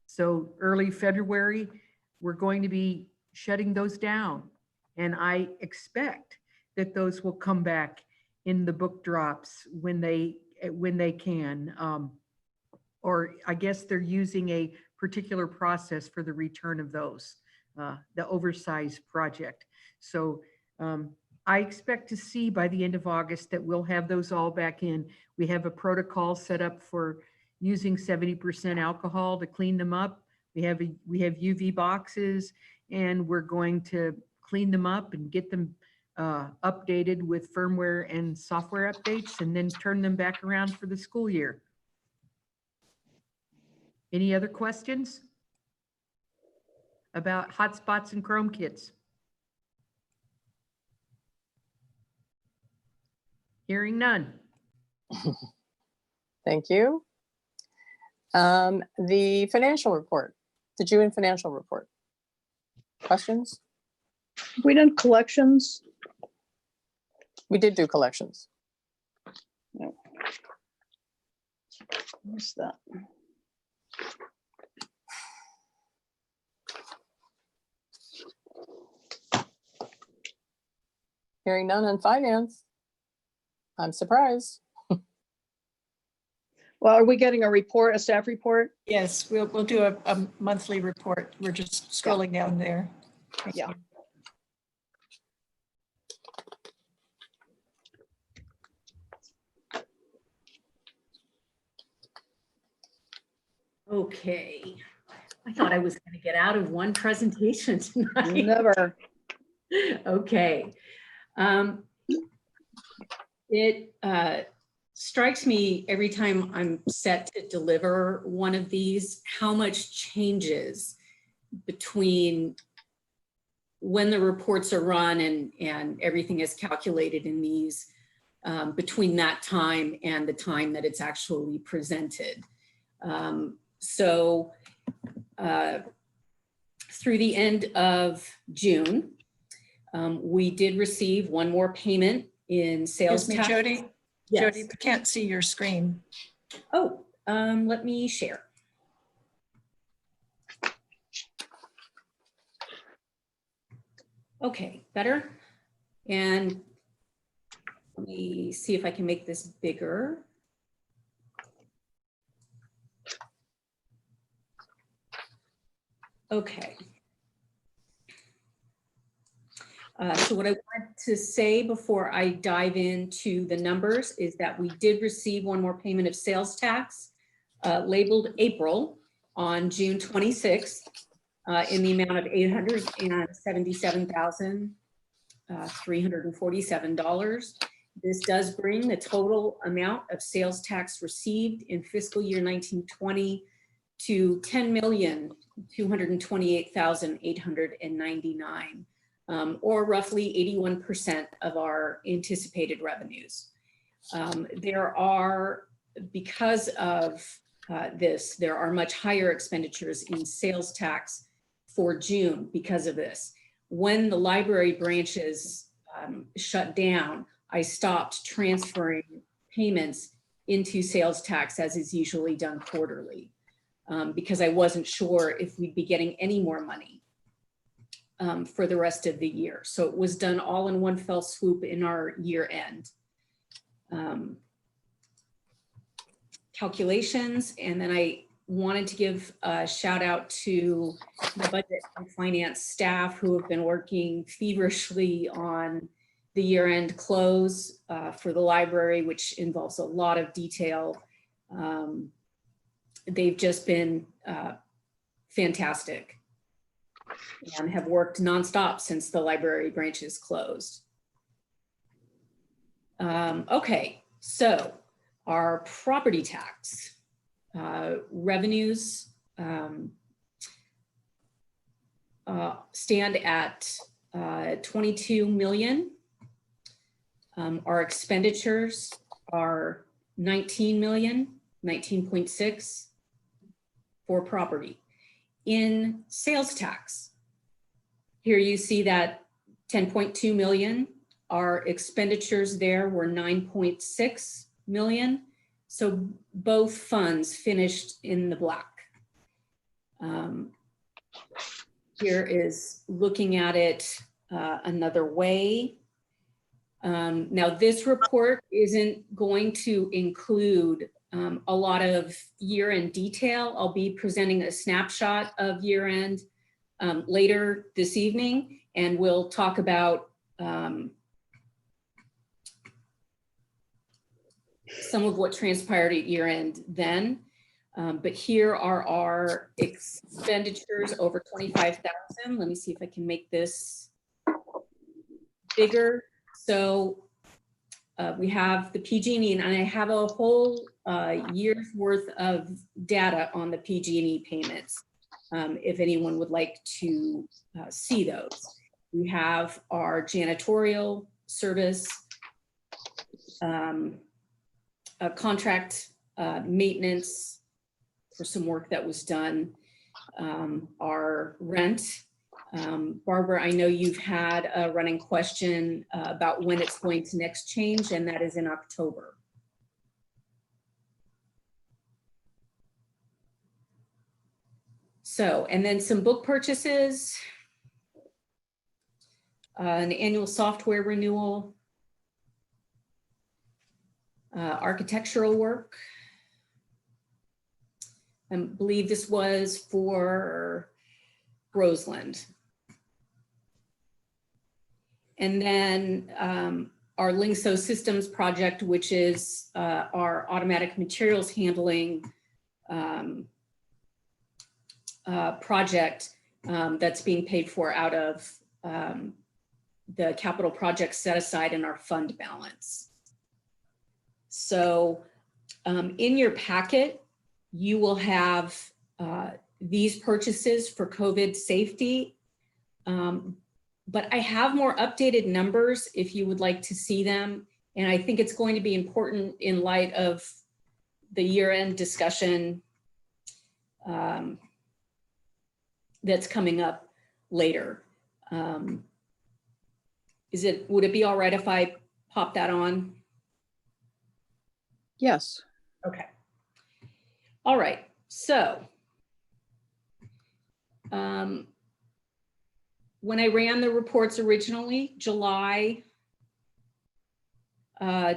so early February, we're going to be shutting those down. And I expect that those will come back in the book drops when they can. Or I guess they're using a particular process for the return of those, the oversized project. So I expect to see by the end of August that we'll have those all back in. We have a protocol set up for using 70% alcohol to clean them up. We have UV boxes, and we're going to clean them up and get them updated with firmware and software updates, and then turn them back around for the school year. Any other questions about hotspots and ChromeKits? Hearing none. Thank you. The financial report, the June financial report. Questions? We done collections. We did do collections. No. What's that? Hearing none on finance. I'm surprised. Well, are we getting a report, a staff report? Yes, we'll do a monthly report. We're just scrolling down there. Thank Yeah. you. Okay, I thought I was going to get out of one presentation tonight. Never. Okay. It strikes me every time I'm set to deliver one of these, how much changes between when the reports are run and everything is calculated in these, between that time and the time that it's actually presented. So through the end of June, we did receive one more payment in sales Excuse me, tax. Jody. Yes. Jody, we can't see your screen. Oh, let me share. Okay, better. And let me see if I can make this bigger. Okay. So what I want to say before I dive into the numbers is that we did receive one more payment of sales tax labeled April on June 26th in the amount of $877,347. This does bring the total amount of sales tax received in fiscal year 1920 to $10,228,899. Or roughly 81% of our anticipated revenues. Because of this, there are much higher expenditures in sales tax for June because of this. When the library branches shut down, I stopped transferring payments into sales tax as is usually done quarterly because I wasn't sure if we'd be getting any more money for the rest of the year. So it was done all in one fell swoop in our year end. calculations. And then I wanted to give a shout out to the budget and finance staff who have been working feverishly on the year-end close for the library, which involves a lot of detail. They've just been fantastic and have worked nonstop since the library branch is closed. Okay, so our property tax revenues stand at 22 million. Our expenditures are 19 million, 19.6 for property. In sales tax, here you see that 10.2 million. Our expenditures there were 9.6 million. So both funds finished in the black. Here is looking at it another way. Now this report isn't going to include a lot of year-end detail. I'll be presenting a snapshot of year-end later this evening, and we'll talk about some of what transpired at year-end then. But here are our expenditures over 25,000. Let me see if I can make this bigger. So we have the PG&E, and I have a whole year's worth of data on the PG&E payments, if anyone would like to see those. We have our janitorial service, a contract maintenance for some work that was done, our rent. Barbara, I know you've had a running question about when it's going to next change, and that is in October. So, and then some book purchases, an annual software renewal, architectural work. I believe this was for Roseland. And then our Lingso Systems project, which is our automatic materials handling project that's being paid for out of the capital projects set aside in our fund balance. So in your packet, you will have these purchases for COVID safety. But I have more updated numbers if you would like to see them. And I think it's going to be important in light of the year-end discussion that's coming up later. Would it be all right if I pop that on? Yes. Okay. All right. So when I ran the reports originally, July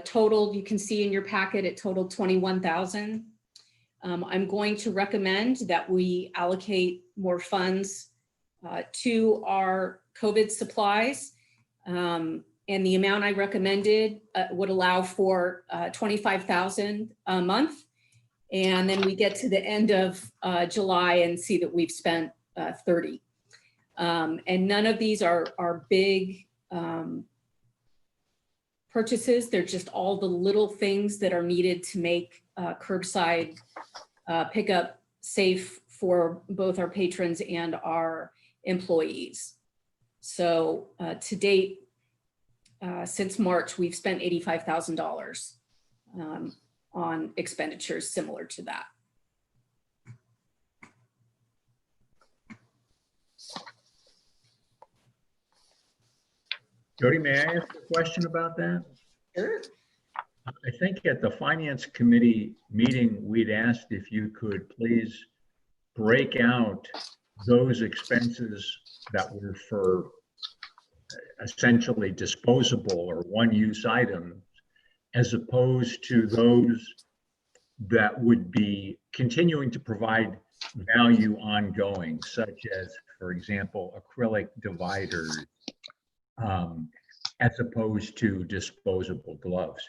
totaled, you can see in your packet, it totaled 21,000. I'm going to recommend that we allocate more funds to our COVID supplies. And the amount I recommended would allow for 25,000 a month. And then we get to the end of July and see that we've spent 30. And none of these are big purchases. They're just all the little things that are needed to make curbside pickup safe for both our patrons and our employees. So to date, since March, we've spent $85,000 on expenditures similar to that. Jody, may I ask a question about that? Sure. I think at the Finance Committee meeting, we'd asked if you could please break out those expenses that were for essentially disposable or one-use items as opposed to those that would be continuing to provide value ongoing, such as, for example, acrylic dividers, as opposed to disposable gloves.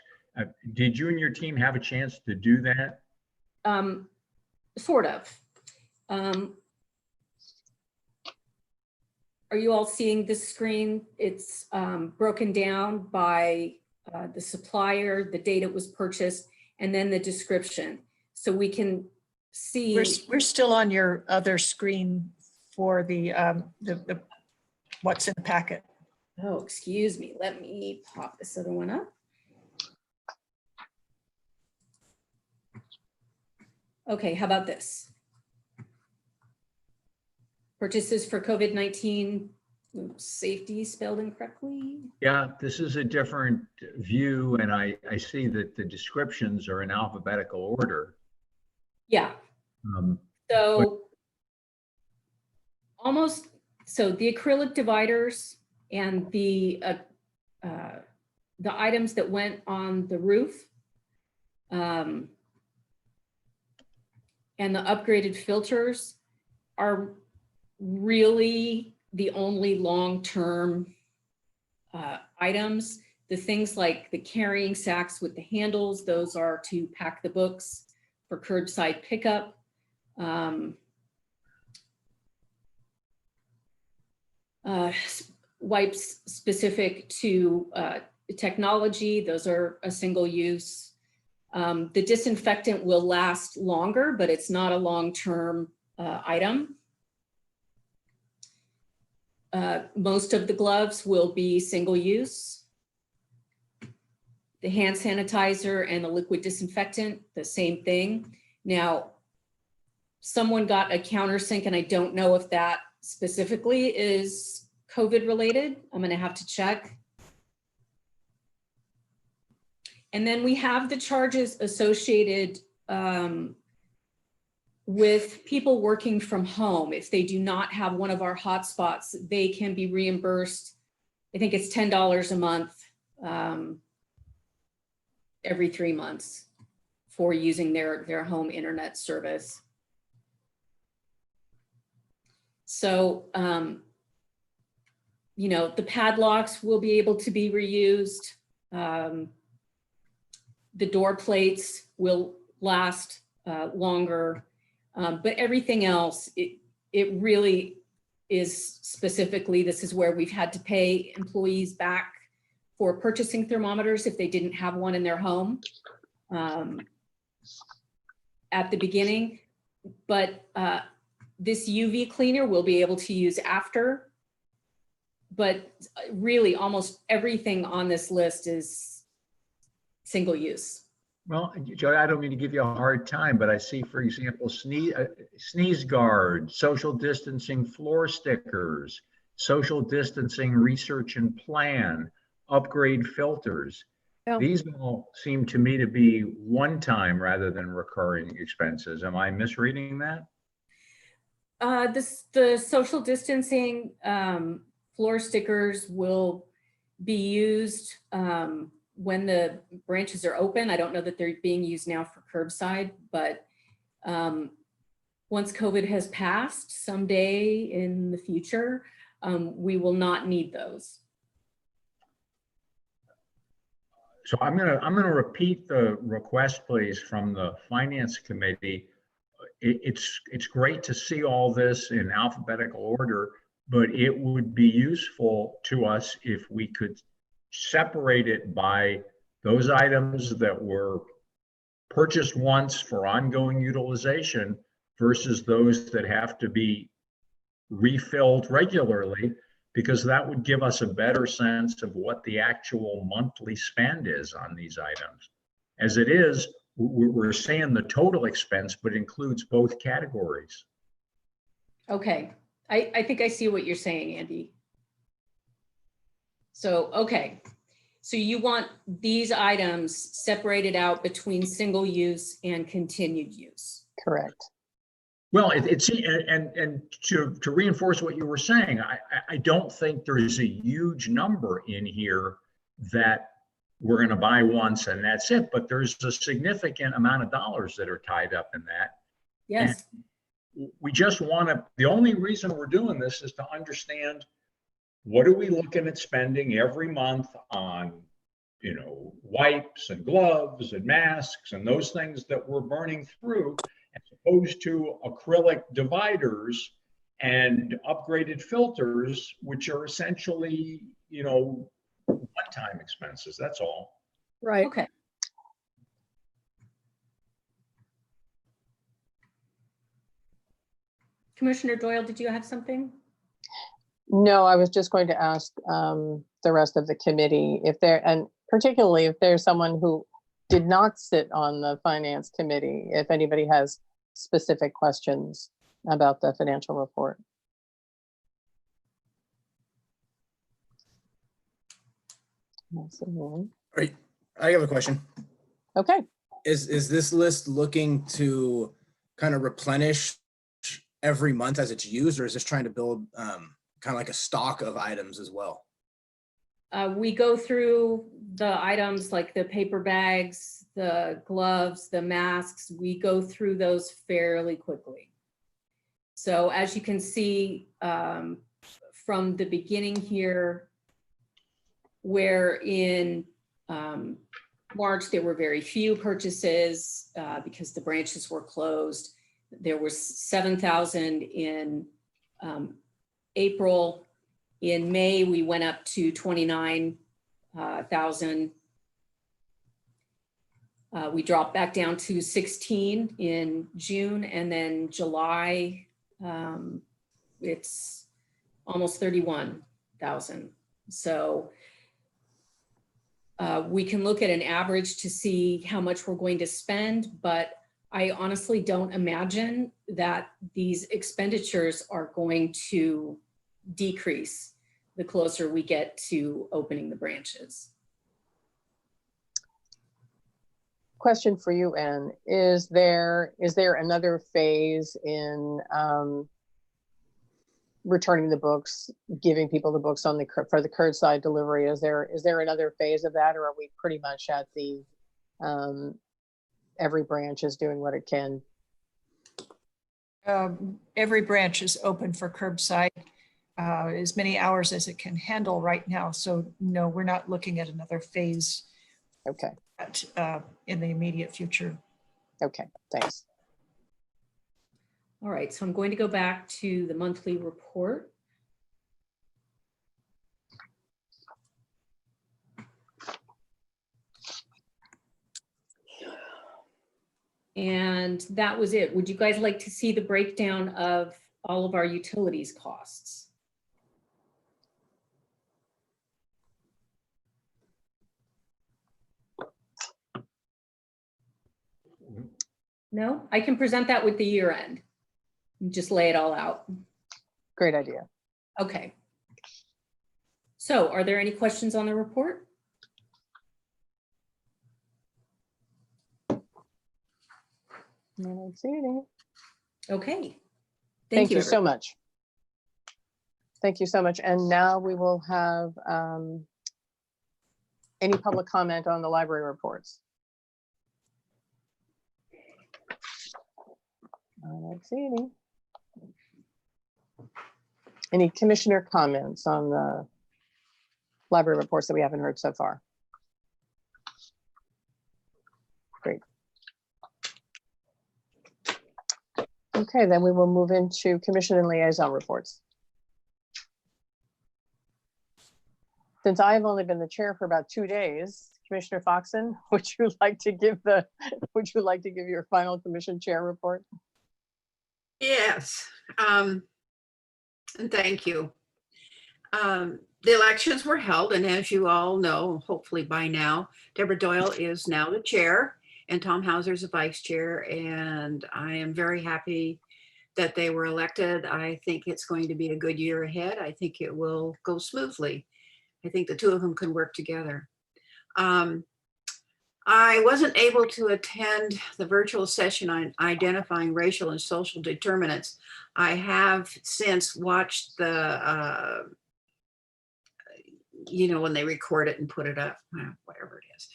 Did you and your team have a chance to do that? Sort of. Are you all seeing this screen? It's broken down by the supplier, the date it was purchased, and then the description. So we can see. We're still on your other screen for the what's in the packet. Oh, excuse me. Let me pop this other one up. Okay, how about this? Purchases for COVID-19 safety spelled incorrectly. Yeah, this is a different view, and I see that the descriptions are in alphabetical order. Yeah. So the acrylic dividers and the items that went on the roof and the upgraded filters are really the only long-term items. The things like the carrying sacks with the handles, those are to pack the books for curbside pickup. Wipes specific to technology, those are a single use. The disinfectant will last longer, but it's not a long-term item. Most of the gloves will be single use. The hand sanitizer and the liquid disinfectant, the same thing. Now, someone got a countersink, and I don't know if that specifically is COVID related. I'm going to have to check. And then we have the charges associated with people working from home. If they do not have one of our hotspots, they can be reimbursed. I think it's $10 a month every 3 months for using their home internet service. So, you know, the padlocks will be able to be reused. The door plates will last longer, but everything else, it really is specifically, this is where we've had to pay employees back for purchasing thermometers if they didn't have one in their home at the beginning. But this UV cleaner we'll be able to use after. But really almost everything on this list is single use. Well, Joe, I don't mean to give you a hard time, but I see, for example, sneeze guard, social distancing floor stickers, social distancing research and plan, upgrade filters. Yeah. These all seem to me to be one-time rather than recurring expenses. Am I misreading that? The social distancing floor stickers will be used when the branches are open. I don't know that they're being used now for curbside, but once COVID has passed someday in the future, we will not need those. So I'm gonna repeat the request, please, from the Finance Committee. It's great to see all this in alphabetical order, but it would be useful to us if we could separate it by those items that were purchased once for ongoing utilization versus those that have to be refilled regularly, because that would give us a better sense of what the actual monthly spend is on these items. As it is, we're saying the total expense, but includes both categories. Okay, I think I see what you're saying, Andy. So, okay, so you want these items separated out between single use and continued use. Correct. Well, it's and to reinforce what you were saying, I don't think there is a huge number in here that we're going to buy once and that's it. But there's a significant amount of dollars that are tied up in that. Yes. And we just want to, the only reason we're doing this is to understand what are we looking at spending every month on, you know, wipes and gloves and masks and those things that we're burning through, as opposed to acrylic dividers and upgraded filters, which are essentially, you know, one-time expenses. That's all. Right. Okay. Commissioner Doyle, did you have something? No, I was just going to ask the rest of the committee if there, and particularly if there's someone who did not sit on the finance committee, if anybody has specific questions about the financial report. Right. I have a question. Okay. Is this list looking to kind of replenish every month as it's used, or is this trying to build kind of like a stock of items as well? We go through the items like the paper bags, the gloves, the masks. We go through those fairly quickly. So as you can see from the beginning here, where in March there were very few purchases because the branches were closed. There was 7,000 in April. In May, we went up to 29,000. We dropped back down to 16 in June, and then July, it's almost 31,000. So we can look at an average to see how much we're going to spend, but I honestly don't imagine that these expenditures are going to decrease the closer we get to opening the branches. Question for you, Ann. Is there another phase in returning the books, giving people the books on for the curbside delivery? Is there another phase of that, or are we pretty much at the every branch is doing what it can? Every branch is open for curbside as many hours as it can handle right now. So no, we're not looking at another phase. Okay. In the immediate future. Okay, thanks. All right, so I'm going to go back to the monthly report. And that was it. Would you guys like to see the breakdown of all of our utilities costs? No, I can present that with the year end. Just lay it all out. Great idea. Okay. So are there any questions on the report? I don't see any. Okay. Thank you so much. Thank you so much. And now we will have any public comment on the library reports. I don't see any. Any commissioner comments on the library reports that we haven't heard so far? Great. Okay, then we will move into commission and liaison reports. Since I've only been the chair for about 2 days, Commissioner Foxen, would you like to give your final commission chair report? Yes, and thank you. The elections were held, and as you all know, hopefully by now, Deborah Doyle is now the chair and Tom Hauser is the vice chair, and I am very happy that they were elected. I think it's going to be a good year ahead. I think it will go smoothly. I think the two of them can work together. I wasn't able to attend the virtual session on identifying racial and social determinants. I have since watched the you know, when they record it and put it up, whatever it is.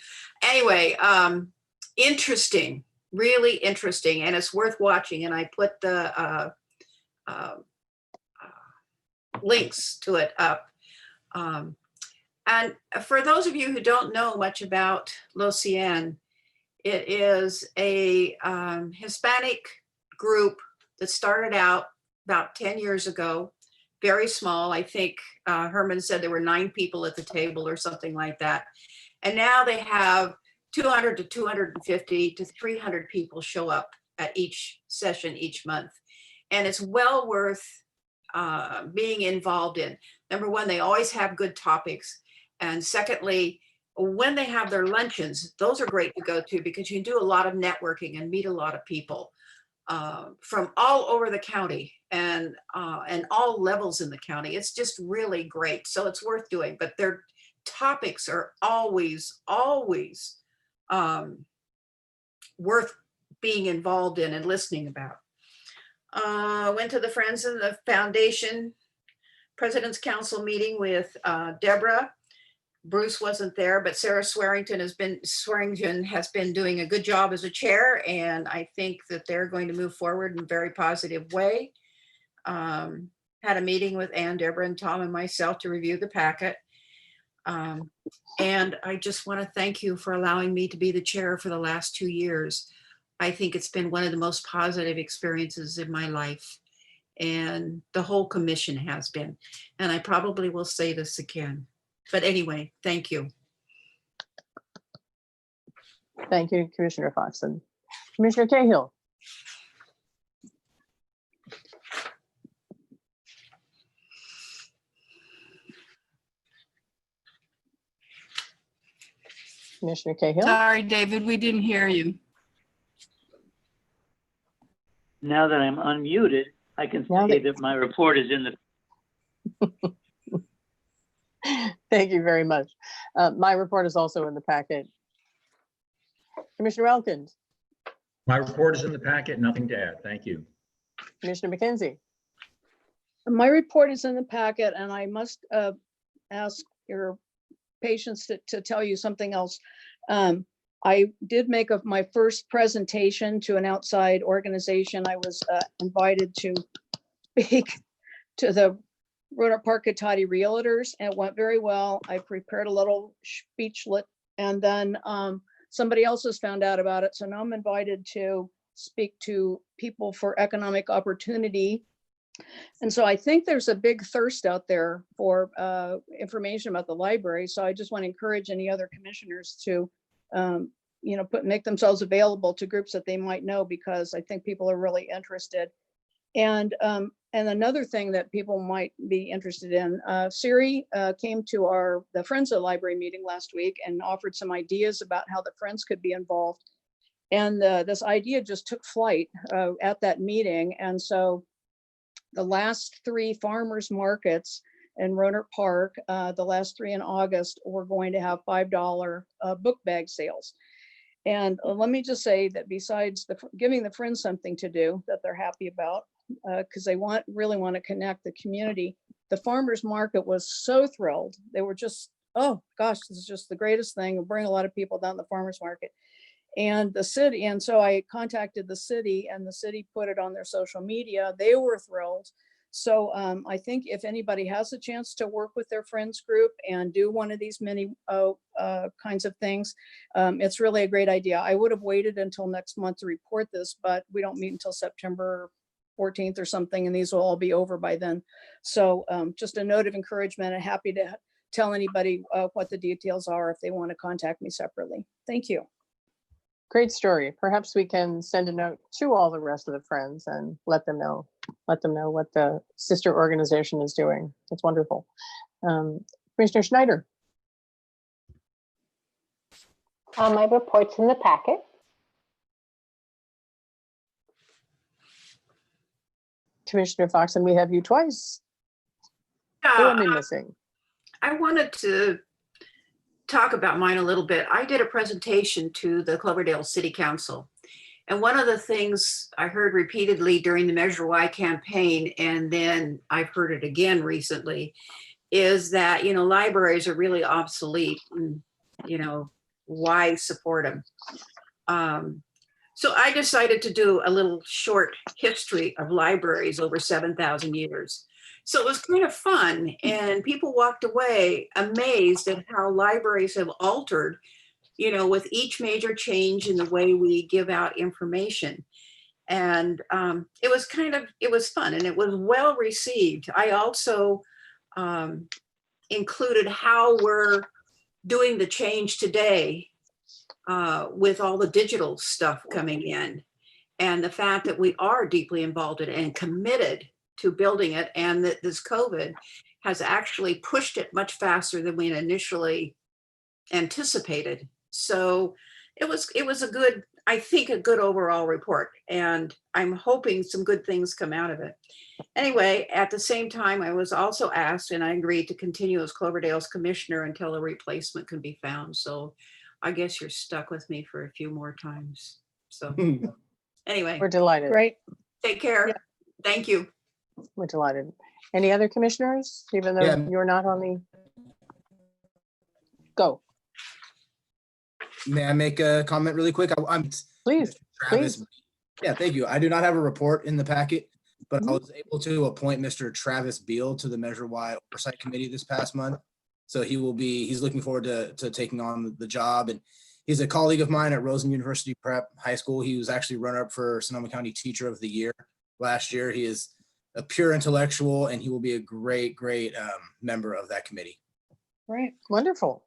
Anyway, interesting, really interesting, and it's worth watching. And I put the links to it up. And for those of you who don't know much about Los Cien, it is a Hispanic group that started out about 10 years ago, very small. I think Herman said there were 9 people at the table or something like that. And now they have 200 to 250 to 300 people show up at each session each month. And it's well worth being involved in. Number one, they always have good topics. And secondly, when they have their luncheons, those are great to go to because you can do a lot of networking and meet a lot of people from all over the county and all levels in the county. It's just really great. So it's worth doing, but their topics are always worth being involved in and listening about. Went to the Friends of the Foundation President's Council meeting with Deborah. Bruce wasn't there, but Sarah Swearingen has been doing a good job as a chair, and I think that they're going to move forward in a very positive way. Had a meeting with Ann, Deborah, and Tom and myself to review the packet. And I just want to thank you for allowing me to be the chair for the last 2 years. I think it's been one of the most positive experiences in my life, and the whole commission has been. And I probably will say this again. But anyway, thank you. Thank you, Commissioner Foxen. Commissioner Cahill. Commissioner Cahill. Sorry, David, we didn't hear you. Now that I'm unmuted, I can say that my report is in the. Thank you very much. My report is also in the packet. Commissioner Elkins. My report is in the packet. Nothing to add. Thank you. Commissioner McKenzie. My report is in the packet, and I must ask your patience to tell you something else. I did make my first presentation to an outside organization. I was invited to speak to the Roanoke Park Cotati Realtors, and it went very well. I prepared a little speechlet, and then somebody else has found out about it. So now I'm invited to speak to people for economic opportunity. And so I think there's a big thirst out there for information about the library. So I just want to encourage any other commissioners to, you know, make themselves available to groups that they might know, because I think people are really interested. And another thing that people might be interested in, Siri came to the Friends of the Library meeting last week and offered some ideas about how the Friends could be involved. And this idea just took flight at that meeting. And so the last 3 farmers markets in Roanoke Park, the last 3 in August, we're going to have $5 book bag sales. And let me just say that besides giving the Friends something to do that they're happy about, because they really want to connect the community, the farmers market was so thrilled. They were just, oh gosh, this is just the greatest thing. It'll bring a lot of people down to the farmers market. And the city, and so I contacted the city, and the city put it on their social media. They were thrilled. So I think if anybody has a chance to work with their Friends group and do one of these many kinds of things, it's really a great idea. I would have waited until next month to report this, but we don't meet until September 14th or something, and these will all be over by then. So just a note of encouragement, and happy to tell anybody what the details are if they want to contact me separately. Thank you. Great story. Perhaps we can send a note to all the rest of the Friends and let them know what the sister organization is doing. That's wonderful. Commissioner Schneider. My report's in the packet. Commissioner Fox, and we have you twice. Who am I missing? I wanted to talk about mine a little bit. I did a presentation to the Cloverdale City Council. And one of the things I heard repeatedly during the Measure Y campaign, and then I've heard it again recently, is that, you know, libraries are really obsolete and, you know, why support them? So I decided to do a little short history of libraries over 7,000 years. So it was kind of fun, and people walked away amazed at how libraries have altered, you know, with each major change in the way we give out information. And it was fun, and it was well received. I also included how we're doing the change today with all the digital stuff coming in, and the fact that we are deeply involved in it and committed to building it, and that this COVID has actually pushed it much faster than we had initially anticipated. So it was a good, I think, a good overall report, and I'm hoping some good things come out of it. Anyway, at the same time, I was also asked, and I agreed to continue as Cloverdale's commissioner until a replacement can be found. So I guess you're stuck with me for a few more times. So anyway, We're delighted. Great. take care. Yeah. Thank you. We're delighted. Any other commissioners, even though Yeah. you're not on the? Go, May I make a comment really quick? I'm please. Travis. Please. Yeah, thank you. I do not have a report in the packet, but I Mhm. was able to appoint Mr. Travis Beal to the Measure Y Oversight Committee this past month. So he's looking forward to taking on the job. And he's a colleague of mine at Rosen University Prep High School. He was actually runner-up for Sonoma County Teacher of the Year last year. He is a pure intellectual, and he will be a great member of that committee. Right. Wonderful.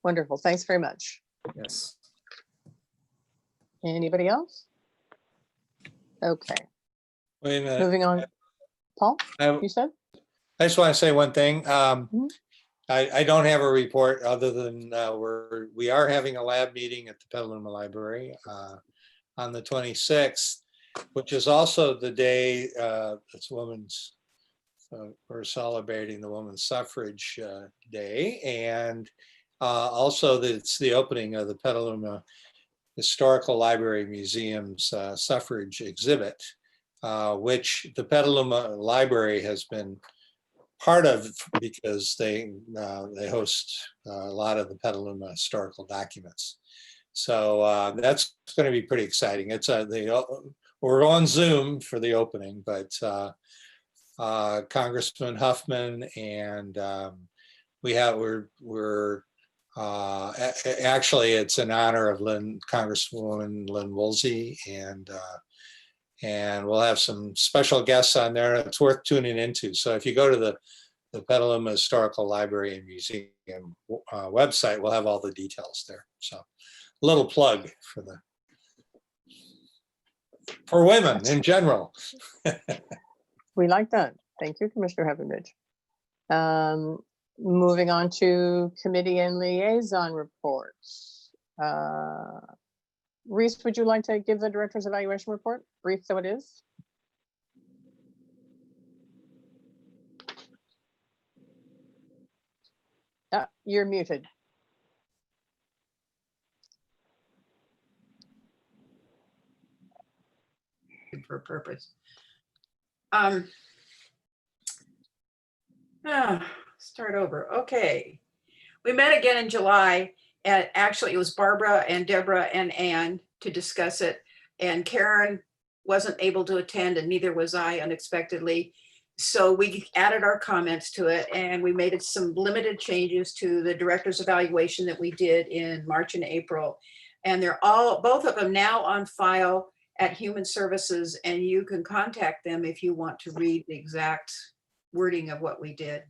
Wonderful. Thanks very much. Yes. Anybody else? Okay, Wait a minute. moving on. Paul, you said? I just want to say one thing. I don't have a report other than we are having a lab meeting at the Petaluma Library on the 26th, which is also the day it's Women's. We're celebrating the Women's Suffrage Day, and also it's the opening of the Petaluma Historical Library Museum's suffrage exhibit, which the Petaluma Library has been part of because they host a lot of the Petaluma historical documents. So that's going to be pretty exciting. It's we're on Zoom for the opening, but Congressman Huffman and actually it's in honor of Congresswoman Lynn Woolsey, and we'll have some special guests on there. It's worth tuning into. So if you go to the Petaluma Historical Library and Museum website, we'll have all the details there. So a little plug for women in general. We like that. Thank you, Commissioner Heavenbridge. Moving on to committee and liaison reports. Reese, would you like to give the director's evaluation report? Brief though it is. You're muted. For a purpose. Start over. Okay. We met again in July, and actually it was Barbara and Deborah and Ann to discuss it. And Karen wasn't able to attend, and neither was I, unexpectedly. So we added our comments to it, and we made some limited changes to the director's evaluation that we did in March and April. And they're both of them now on file at Human Services, and you can contact them if you want to read the exact wording of what we did.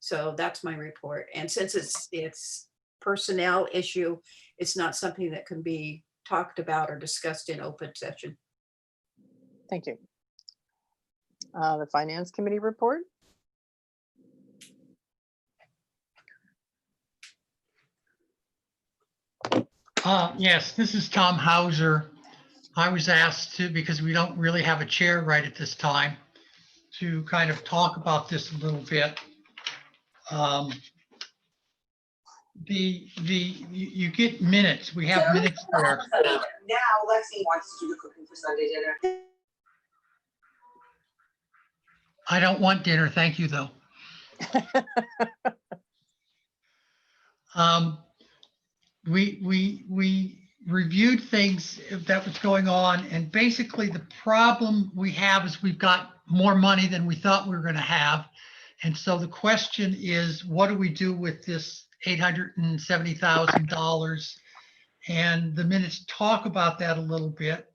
So that's my report. And since it's personnel issue, it's not something that can be talked about or discussed in open session. Thank you. The Finance Committee report. Yes, this is Tom Hauser. I was asked to, because we don't really have a chair right at this time, to kind of talk about this a little bit. You get minutes. We have minutes there. Now Lexi wants to do the cooking for Sunday dinner. I don't want dinner. Thank you, though. We reviewed things that was going on, and basically the problem we have is we've got more money than we thought we were going to have. And so the question is, what do we do with this $870,000? And the minutes talk about that a little bit.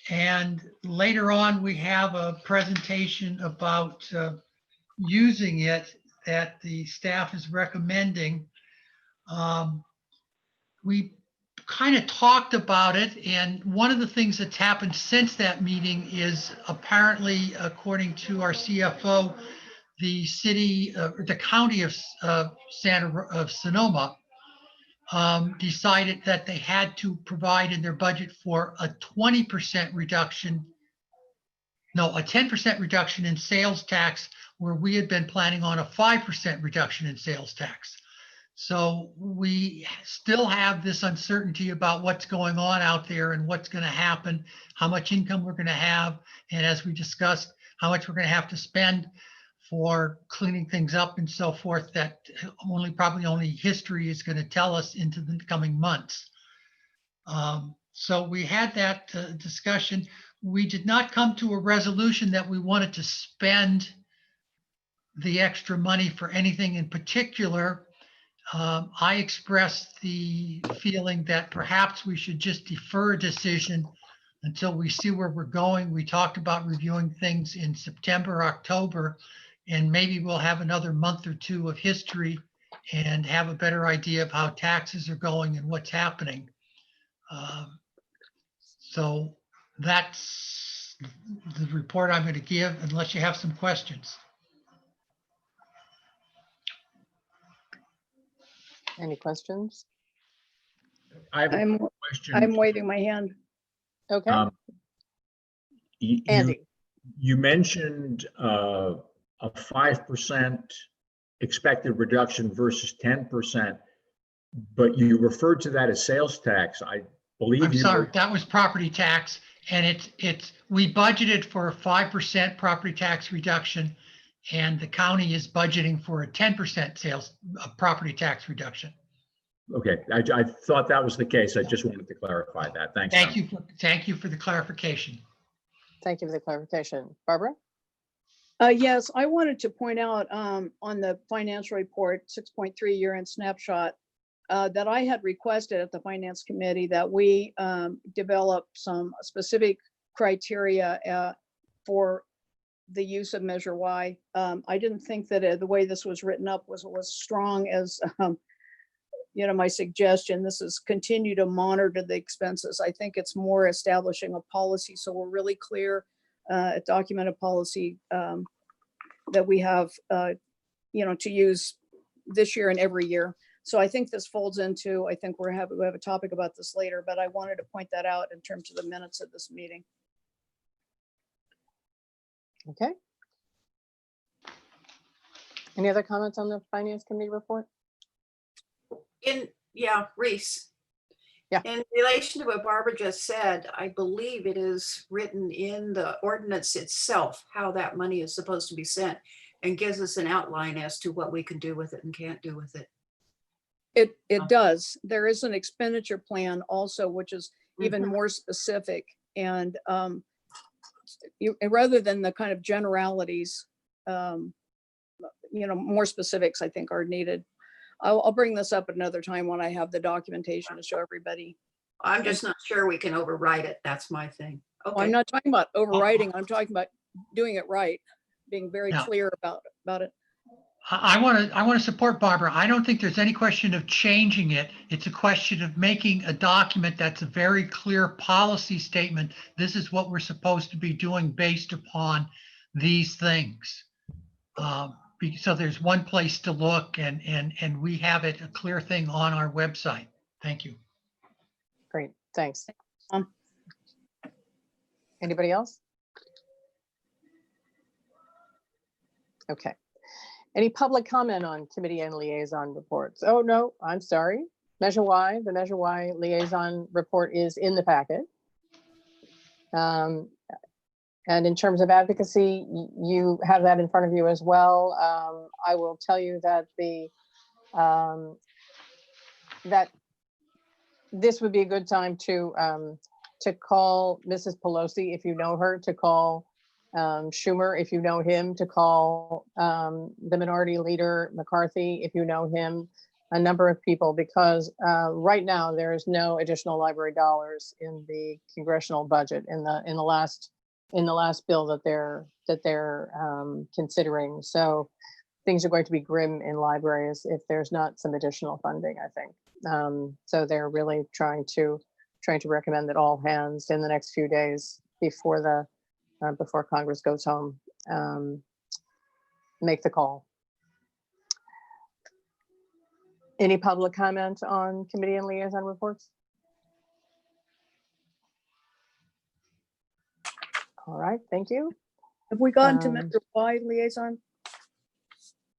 And later on, we have a presentation about using it that the staff is recommending. We kind of talked about it, and one of the things that's happened since that meeting is apparently, according to our CFO, the county of Sonoma decided that they had to provide in their budget for a 20% reduction, no, a 10% reduction in sales tax, where we had been planning on a 5% reduction in sales tax. So we still have this uncertainty about what's going on out there and what's going to happen, how much income we're going to have, and as we discussed, how much we're going to have to spend for cleaning things up and so forth, that probably only history is going to tell us into the coming months. So we had that discussion. We did not come to a resolution that we wanted to spend the extra money for anything in particular. I expressed the feeling that perhaps we should just defer a decision until we see where we're going. We talked about reviewing things in September, October, and maybe we'll have another month or two of history and have a better idea of how taxes are going and what's happening. So that's the report I'm going to give, unless you have some questions. Any questions? I have a question. I'm waving my hand. Okay. Andy. You mentioned a 5% expected reduction versus 10%, but you referred to that as sales tax. I believe I'm sorry, that was property tax, and we budgeted for a 5% property tax reduction, and the county is budgeting for a 10% property tax reduction. Okay, I thought that was the case. I just wanted to clarify that. Thanks. Thank you for the clarification. Thank you for the clarification. Barbara? Yes, I wanted to point out on the financial report 6.3 year-end snapshot that I had requested at the Finance Committee that we develop some specific criteria for the use of Measure Y. I didn't think that the way this was written up was strong as my suggestion. This is continue to monitor the expenses. I think it's more establishing a policy, so we're really clear, a documented policy that we have, to use this year and every year. So I think this folds into, I think we have a topic about this later, but I wanted to point that out in terms of the minutes of this meeting. Okay. Any other comments on the Finance Committee report? Reese. Yeah. In relation to what Barbara just said, I believe it is written in the ordinance itself how that money is supposed to be spent, and gives us an outline as to what we can do with it and can't do with it. It does. There is an expenditure plan also, which is even more specific, and rather than the kind of generalities, more specifics I think are needed. I'll bring this up another time when I have the documentation to show everybody. I'm just not sure we can override it. That's my thing. Okay. Well, I'm not talking about overriding. I'm talking about doing it right, being very clear about it. I want to support Barbara. I don't think there's any question of changing it. It's a question of making a document that's a very clear policy statement. This is what we're supposed to be doing based upon these things. So there's one place to look, and we have it a clear thing on our website. Thank you. Great, thanks. Anybody else? Okay. Any public comment on committee and liaison reports? Oh, no, I'm sorry. Measure Y, the Measure Y liaison report is in the packet. And in terms of advocacy, you have that in front of you as well. I will tell you that that this would be a good time to call Mrs. Pelosi if you know her, to call Schumer if you know him, to call the Minority Leader McCarthy if you know him, a number of people, because right now there is no additional library dollars in the congressional budget in the last bill that they're considering. So things are going to be grim in libraries if there's not some additional funding, I think. So they're really trying to recommend that all hands in the next few days before Congress goes home make the call. Any public comment on committee and liaison reports? All right, thank you. Have we gone to Measure Y liaison?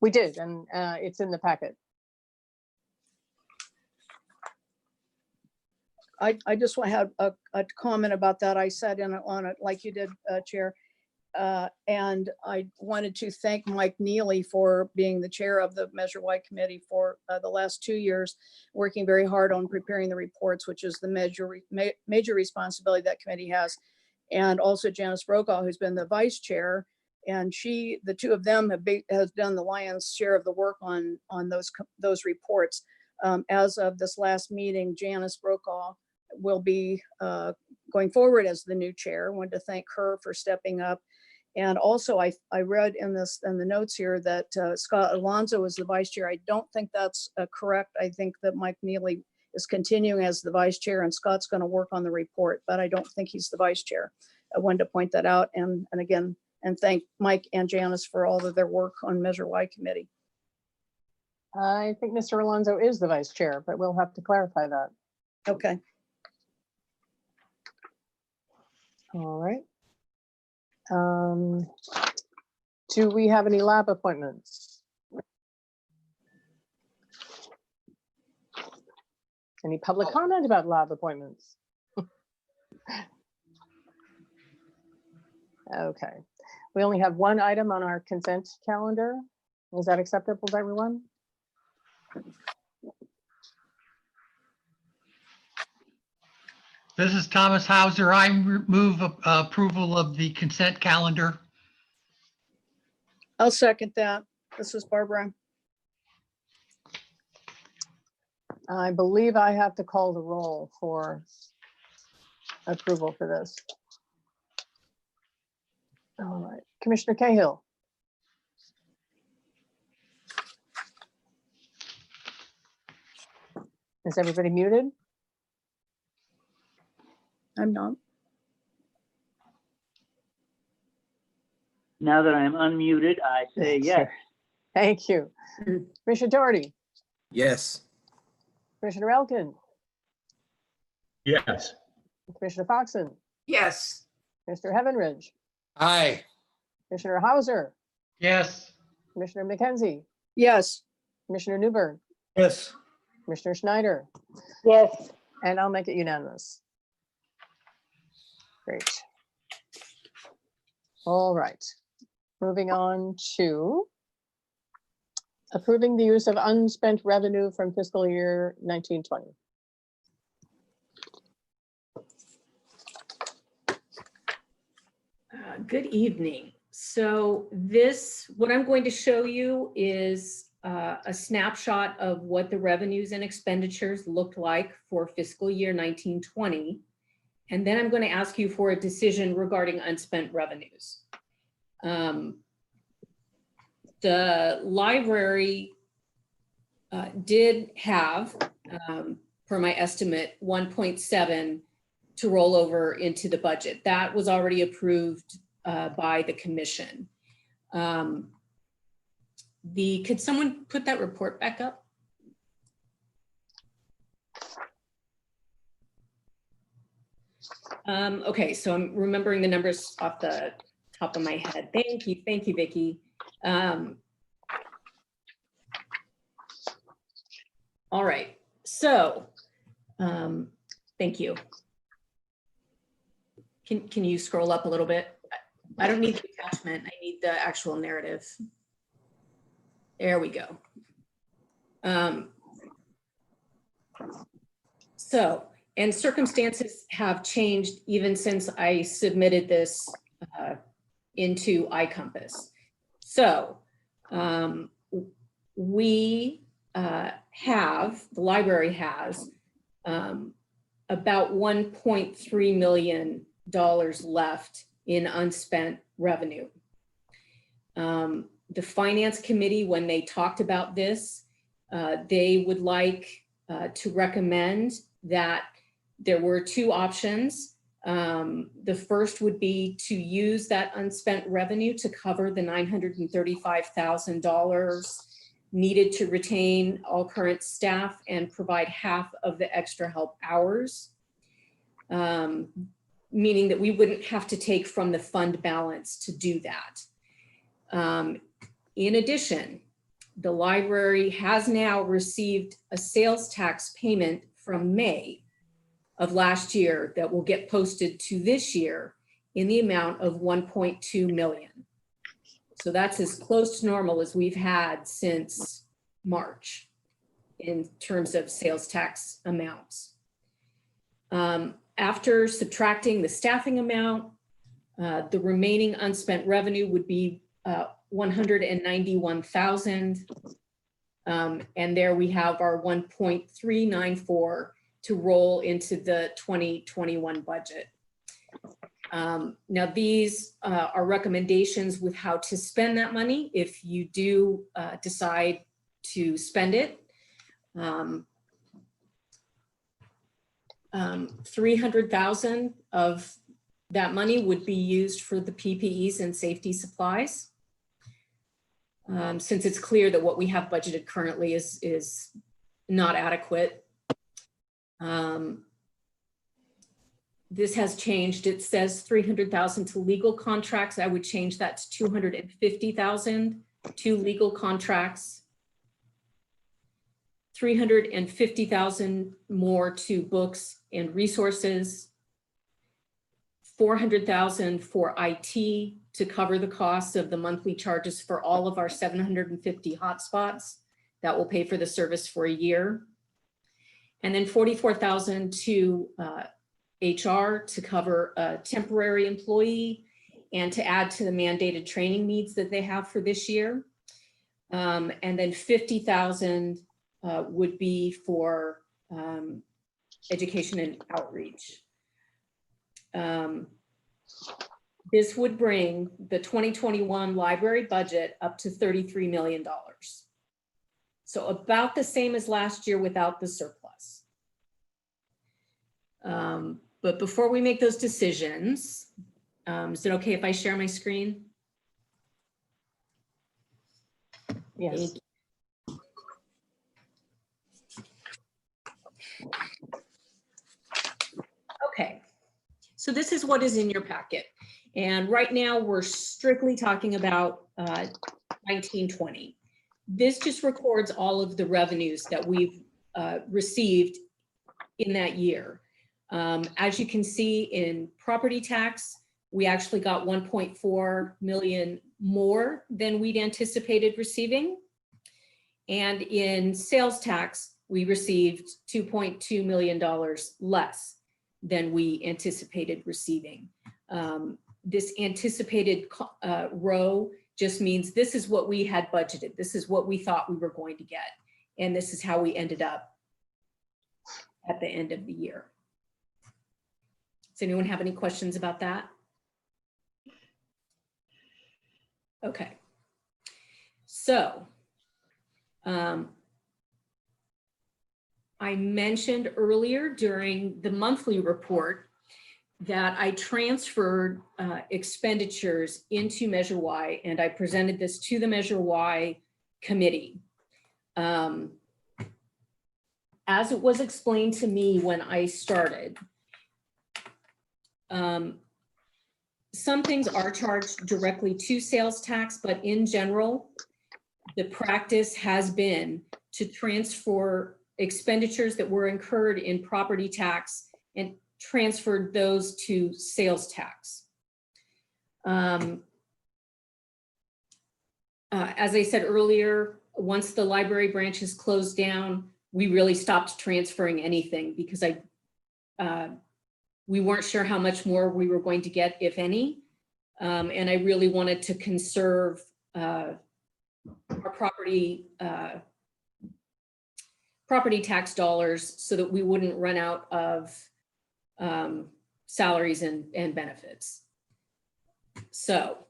We did, and it's in the packet. I just want to have a comment about that. I sat in on it like you did, Chair. And I wanted to thank Mike Neely for being the chair of the Measure Y committee for the last 2 years, working very hard on preparing the reports, which is the major responsibility that committee has. And also Janice Brokaw, who's been the vice chair, and the two of them has done the lion's share of the work on those reports. As of this last meeting, Janice Brokaw will be going forward as the new chair. I wanted to thank her for stepping up. And also I read in the notes here that Scott Alonso is the vice chair. I don't think that's correct. I think that Mike Neely is continuing as the vice chair and Scott's going to work on the report, but I don't think he's the vice chair. I wanted to point that out and again, and thank Mike and Janice for all of their work on Measure Y committee. I think Mr. Alonso is the vice chair, but we'll have to clarify that. Okay. All right. Do we have any lab appointments? Any public comment about lab appointments? Okay. We only have one item on our consent calendar. Is that acceptable to everyone? This is Thomas Hauser. I move approval of the consent calendar. I'll second that. This is Barbara. I believe I have to call the roll for approval for this. All right, Commissioner Cahill. Is everybody muted? I'm not. Now that I'm unmuted, I say yes. Thank you. Commissioner Doherty. Yes. Commissioner Elkin. Yes. Commissioner Foxen. Yes. Mr. Heavenridge. Aye. Commissioner Hauser. Yes. Commissioner McKenzie. Yes. Commissioner Newberg. Yes. Commissioner Schneider. Yes. And I'll make it unanimous. Great. All right. Moving on to approving the use of unspent revenue from fiscal year 1920. Good evening. So what I'm going to show you is a snapshot of what the revenues and expenditures looked like for fiscal year 1920. And then I'm going to ask you for a decision regarding unspent revenues. The library did have, per my estimate, 1.7 to roll over into the budget. That was already approved by the commission. Could someone put that report back up? Okay, so I'm remembering the numbers off the top of my head. Thank you, Vicki. All right, so thank you. Can you scroll up a little bit? I don't need the attachment. I need the actual narrative. There we go. So, and circumstances have changed even since I submitted this into iCompass. So we have, the library has about $1.3 million left in unspent revenue. The finance committee, when they talked about this, they would like to recommend that there were two options. The first would be to use that unspent revenue to cover the $935,000 needed to retain all current staff and provide half of the extra help hours, meaning that we wouldn't have to take from the fund balance to do that. In addition, the library has now received a sales tax payment from May of last year that will get posted to this year in the amount of 1.2 million. So that's as close to normal as we've had since March in terms of sales tax amounts. After subtracting the staffing amount, the remaining unspent revenue would be 191,000. And there we have our 1.394 to roll into the 2021 budget. Now these are recommendations with how to spend that money if you do decide to spend it. 300,000 of that money would be used for the PPEs and safety supplies. Since it's clear that what we have budgeted currently is not adequate. This has changed. It says 300,000 to legal contracts. I would change that to 250,000 to legal contracts. 350,000 more to books and resources. 400,000 for IT to cover the costs of the monthly charges for all of our 750 hotspots. That will pay for the service for a year. And then 44,000 to HR to cover a temporary employee and to add to the mandated training needs that they have for this year. And then 50,000 would be for education and outreach. This would bring the 2021 library budget up to $33 million. So about the same as last year without the surplus. But before we make those decisions, is it okay if I share my screen? Yes. Okay, so this is what is in your packet. And right now we're strictly talking about 1920. This just records all of the revenues that we've received in that year. As you can see in property tax, we actually got 1.4 million more than we'd anticipated receiving. And in sales tax, we received $2.2 million less than we anticipated receiving. This anticipated row just means this is what we had budgeted. This is what we thought we were going to get. And this is how we ended up at the end of the year. Does anyone have any questions about that? Okay. So, I mentioned earlier during the monthly report that I transferred expenditures into Measure Y, and I presented this to the Measure Y committee. As it was explained to me when I started, some things are charged directly to sales tax, but in general, the practice has been to transfer expenditures that were incurred in property tax and transferred those to sales tax. As I said earlier, once the library branches closed down, we really stopped transferring anything because we weren't sure how much more we were going to get, if any. And I really wanted to conserve our property tax dollars so that we wouldn't run out of salaries and benefits. So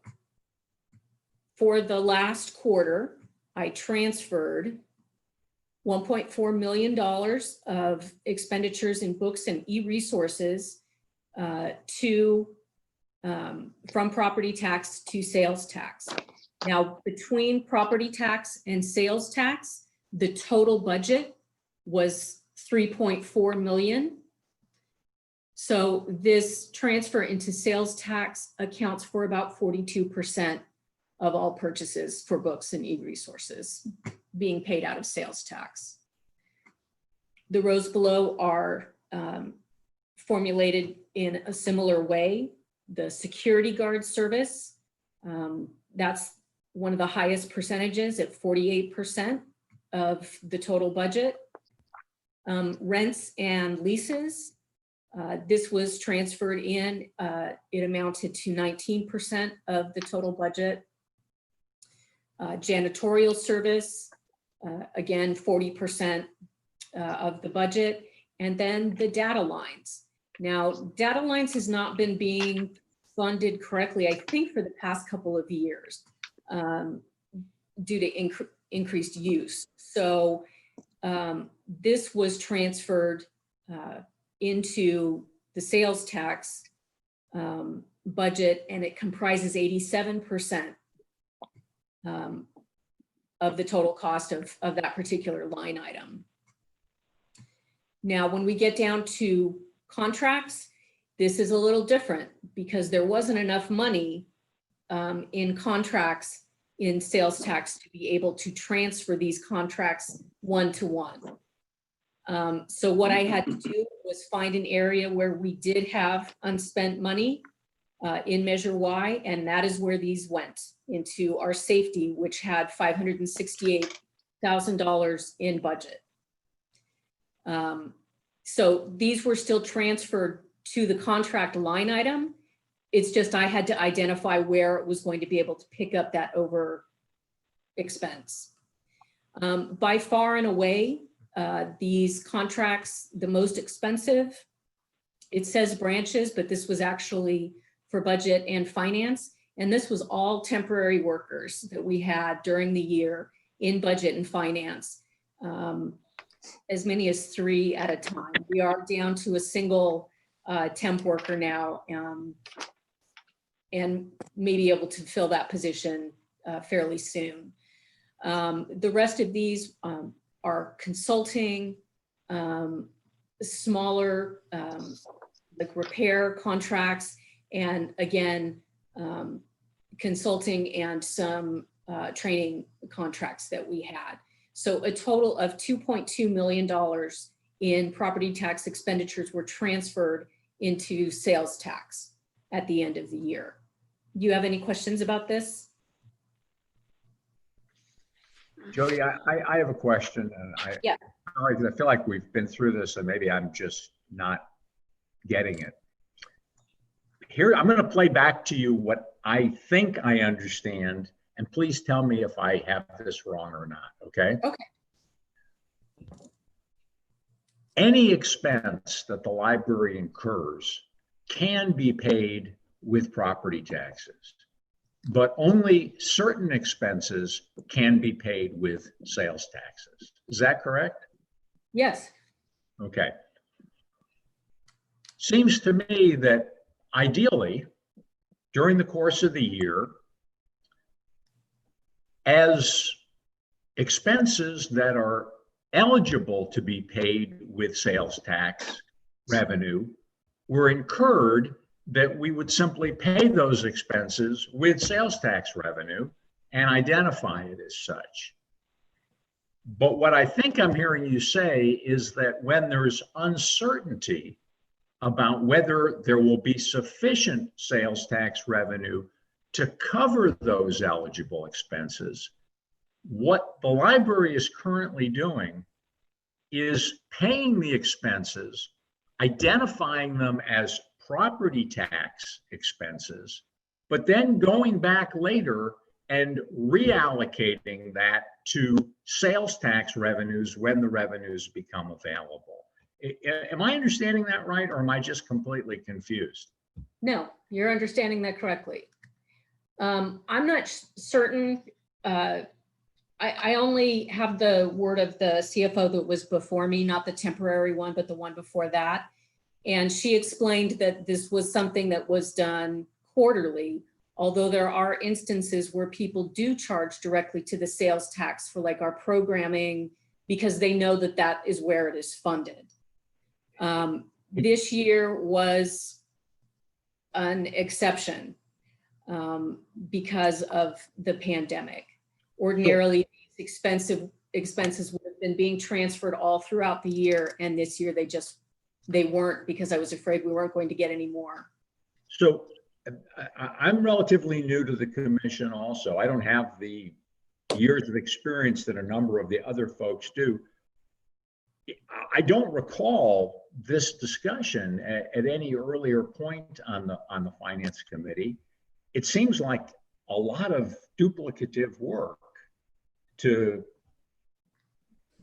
for the last quarter, I transferred $1.4 million of expenditures in books and e-resources from property tax to sales tax. Now, between property tax and sales tax, the total budget was $3.4 million. So this transfer into sales tax accounts for about 42% of all purchases for books and e-resources being paid out of sales tax. The rows below are formulated in a similar way. The security guard service, that's one of the highest percentages at 48% of the total budget. Rents and leases, this was transferred in, it amounted to 19% of the total budget. Janitorial service, again, 40% of the budget. And then the data lines. Now, data lines has not been being funded correctly, I think, for the past couple of years due to increased use. So this was transferred into the sales tax budget, and it comprises 87% of the total cost of that particular line item. Now, when we get down to contracts, this is a little different because there wasn't enough money in contracts in sales tax to be able to transfer these contracts one-to-one. So what I had to do was find an area where we did have unspent money in Measure Y, and that is where these went into our safety, which had $568,000 in budget. So these were still transferred to the contract line item. It's just I had to identify where it was going to be able to pick up that over expense. By far and away, these contracts, the most expensive, it says branches, but this was actually for budget and finance. And this was all temporary workers that we had during the year in budget and finance, as many as 3 at a time. We are down to a single temp worker now, and may be able to fill that position fairly soon. The rest of these are consulting, smaller like repair contracts, and again, consulting and some training contracts that we had. So a total of $2.2 million in property tax expenditures were transferred into sales tax at the end of the year. Do you have any questions about this? Jody, I have a question, and I feel like we've been through this and maybe I'm just not getting it. Here, I'm going to play back to you what I think I understand, and please tell me if I have this wrong or not, okay? Okay. Any expense that the library incurs can be paid with property taxes, but only certain expenses can be paid with sales taxes. Is that correct? Yes. Okay. Seems to me that ideally, during the course of the year, as expenses that are eligible to be paid with sales tax revenue were incurred, that we would simply pay those expenses with sales tax revenue and identify it as such. But what I think I'm hearing you say is that when there's uncertainty about whether there will be sufficient sales tax revenue to cover those eligible expenses, what the library is currently doing is paying the expenses, identifying them as property tax expenses, but then going back later and reallocating that to sales tax revenues when the revenues become available. Am I understanding that right, or am I just completely confused? No, you're understanding that correctly. I'm not certain. I only have the word of the CFO that was before me, not the temporary one, but the one before that. And she explained that this was something that was done quarterly, although there are instances where people do charge directly to the sales tax for like our programming, because they know that that is where it is funded. This year was an exception because of the pandemic. Ordinarily, these expenses would have been being transferred all throughout the year, and this year they weren't, because I was afraid we weren't going to get any more. So I'm relatively new to the commission also. I don't have the years of experience that a number of the other folks do. I don't recall this discussion at any earlier point on the finance committee. It seems like a lot of duplicative work to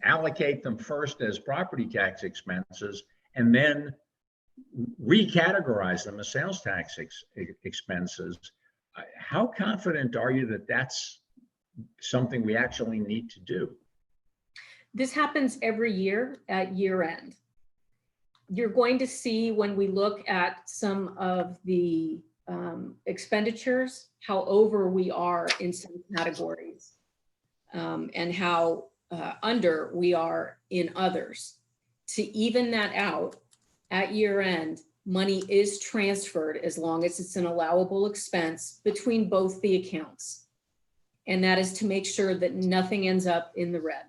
allocate them first as property tax expenses and then recategorize them as sales tax expenses. How confident are you that that's something we actually need to do? This happens every year at year end. You're going to see when we look at some of the expenditures, how over we are in some categories and how under we are in others. To even that out, at year end, money is transferred as long as it's an allowable expense between both the accounts. And that is to make sure that nothing ends up in the red.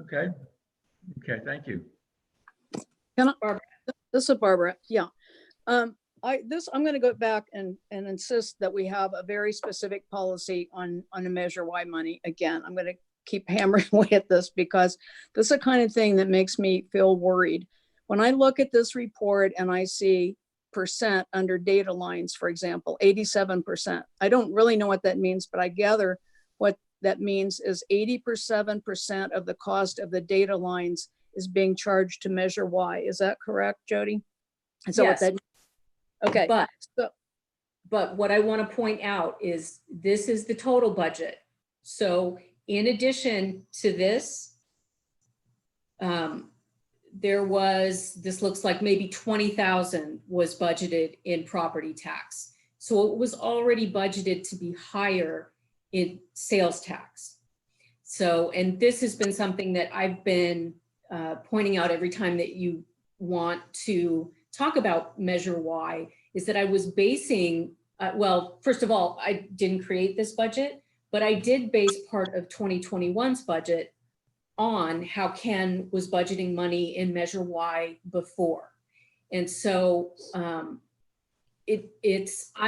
Okay. Okay, thank you. Barbara, this is Barbara. Yeah. I'm going to go back and insist that we have a very specific policy on the Measure Y money. Again, I'm going to keep hammering away at this because this is the kind of thing that makes me feel worried. When I look at this report and I see percent under data lines, for example, 87%, I don't really know what that means, but I gather what that means is 87% of the cost of the data lines is being charged to Measure Y. Is that correct, Jody? And so yes. what that, okay. But what I want to point out is this is the total budget. So in addition to this, this looks like maybe 20,000 was budgeted in property tax. So it was already budgeted to be higher in sales tax. So, and this has been something that I've been pointing out every time that you want to talk about Measure Y, is that I was basing, well, first of all, I didn't create this budget, but I did base part of 2021's budget on how Ken was budgeting money in Measure Y before. And so I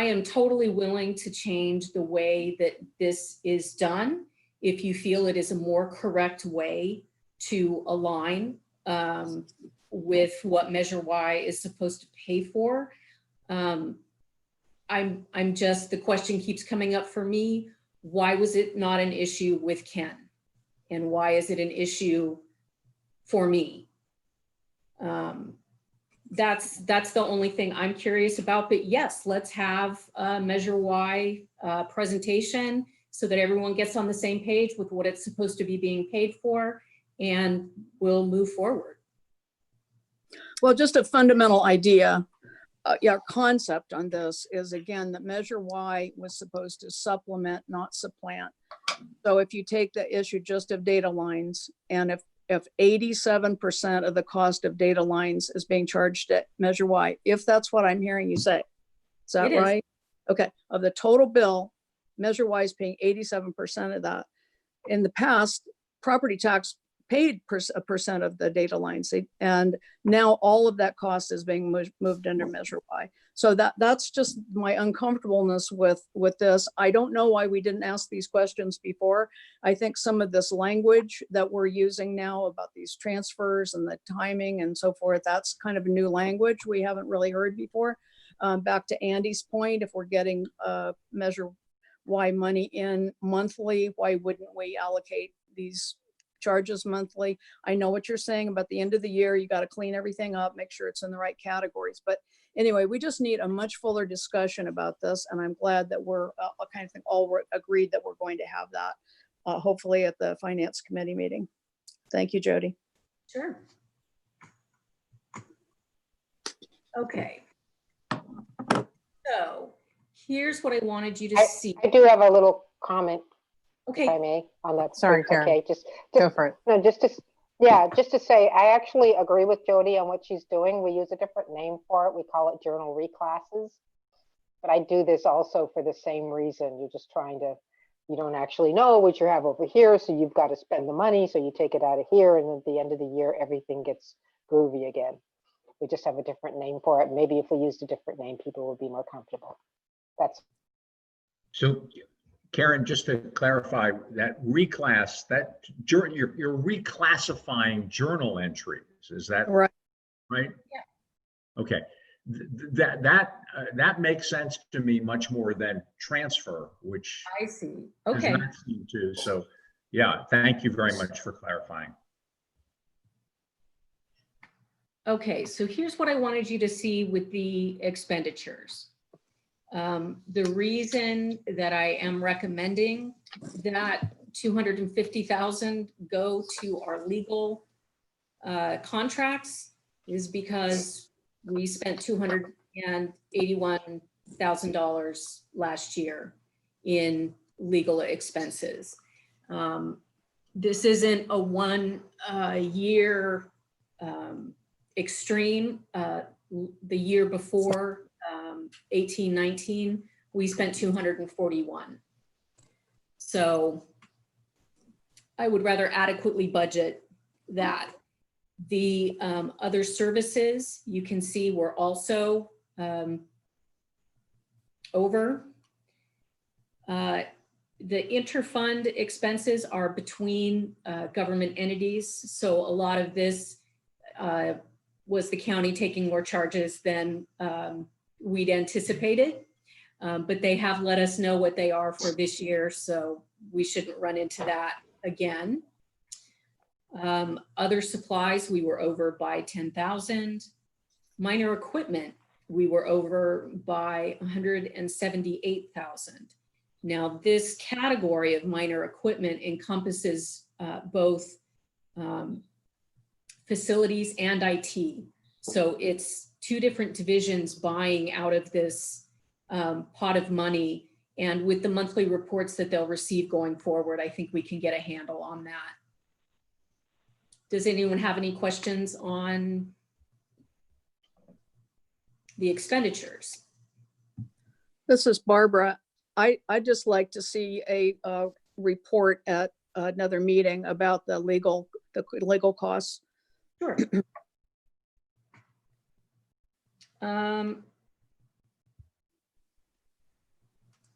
am totally willing to change the way that this is done if you feel it is a more correct way to align with what Measure Y is supposed to pay for. I'm just, the question keeps coming up for me. Why was it not an issue with Ken? And why is it an issue for me? That's the only thing I'm curious about. But yes, let's have a Measure Y presentation so that everyone gets on the same page with what it's supposed to be being paid for, and we'll move forward. Well, just a fundamental idea, concept on this is, again, that Measure Y was supposed to supplement, not supplant. So if you take the issue just of data lines, and if 87% of the cost of data lines is being charged at Measure Y, if that's what I'm hearing you say, is that right? Okay, of the total bill, Measure Y is paying 87% of that. In the past, property tax paid a percent of the data lines. And now all of that cost is being moved under Measure Y. So that's just my uncomfortableness with this. I don't know why we didn't ask these questions before. I think some of this language that we're using now about these transfers and the timing and so forth, that's kind of a new language we haven't really heard before. Back to Andy's point, if we're getting Measure Y money in monthly, why wouldn't we allocate these charges monthly? I know what you're saying about the end of the year, you got to clean everything up, make sure it's in the right categories. But anyway, we just need a much fuller discussion about this. And I'm glad that we're kind of think all agreed that we're going to have that hopefully at the Finance Committee meeting. Thank you, Jody. Sure. Okay. So here's what I wanted you to see. I do have a little comment, okay, if I may, on that. Sorry, Karen. Okay, just go for it. No, just to say, I actually agree with Jody on what she's doing. We use a different name for it. We call it journal reclasses. But I do this also for the same reason. You're just trying to, you don't actually know what you have over here, so you've got to spend the money, so you take it out of here, and at the end of the year, everything gets groovy again. We just have a different name for it. Maybe if we used a different name, people would be more comfortable. That's so. Karen, just to clarify, that reclass, that you're reclassifying journal entries. Is that right? Right? Yeah. Okay. That makes sense to me much more than transfer, which I see. Okay. does not seem to. So, yeah, thank you very much for clarifying. Okay, so here's what I wanted you to see with the expenditures. The reason that I am recommending that 250,000 go to our legal contracts is because we spent $281,000 last year in legal expenses. This isn't a one year extreme. The year before 18-19, we spent 241. So I would rather adequately budget that. The other services you can see were also over. The interfund expenses are between government entities. So a lot of this was the county taking more charges than we'd anticipated. But they have let us know what they are for this year. So we shouldn't run into that again. Other supplies, we were over by 10,000. Minor equipment, we were over by 178,000. Now this category of minor equipment encompasses both facilities and IT. So it's two different divisions buying out of this pot of money. And with the monthly reports that they'll receive going forward, I think we can get a handle on that. Does anyone have any questions on the expenditures? This is Barbara. I'd just like to see a report at another meeting about the legal costs. Sure.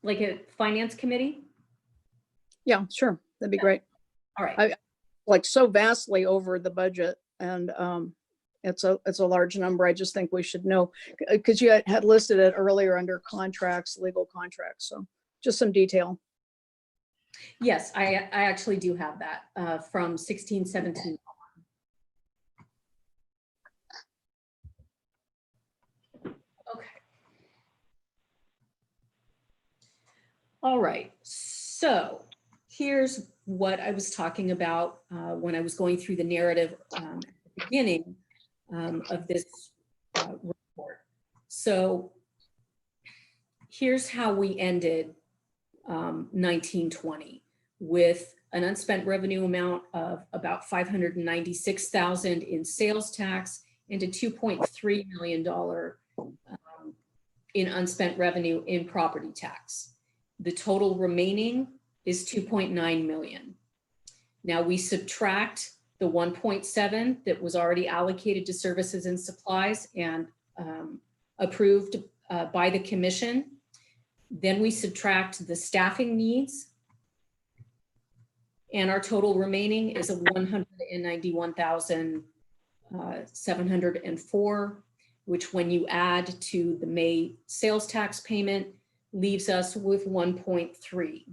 Like a finance committee? Yeah, sure. That'd be great. All right. Like so vastly over the budget, and it's a large number. I just think we should know, because you had listed it earlier under contracts, legal contracts. So just some detail. Yes, I actually do have that from 16-17. Okay. All right. So here's what I was talking about when I was going through the narrative at the beginning of this report. So here's how we ended 19-20 with an unspent revenue amount of about 596,000 in sales tax and a $2.3 million in unspent revenue in property tax. The total remaining is 2.9 million. Now we subtract the the 1.7 that was already allocated to services and supplies and approved by the commission. Then we subtract the staffing needs. And our total remaining is a 191,704, which when you add to the May sales tax payment, leaves us with 1.3.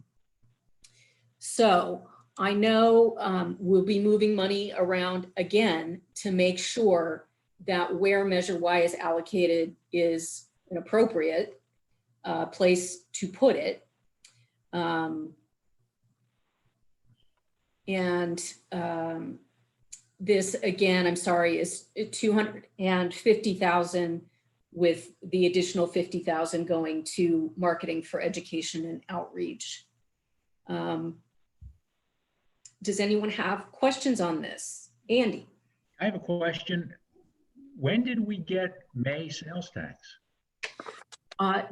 So I know we'll be moving money around again to make sure that where Measure Y is allocated is an appropriate place to put it. This again, I'm sorry, is 250,000 with the additional 50,000 going to marketing for education and outreach. Does anyone have questions on this? Andy? I have a question. When did we get May sales tax?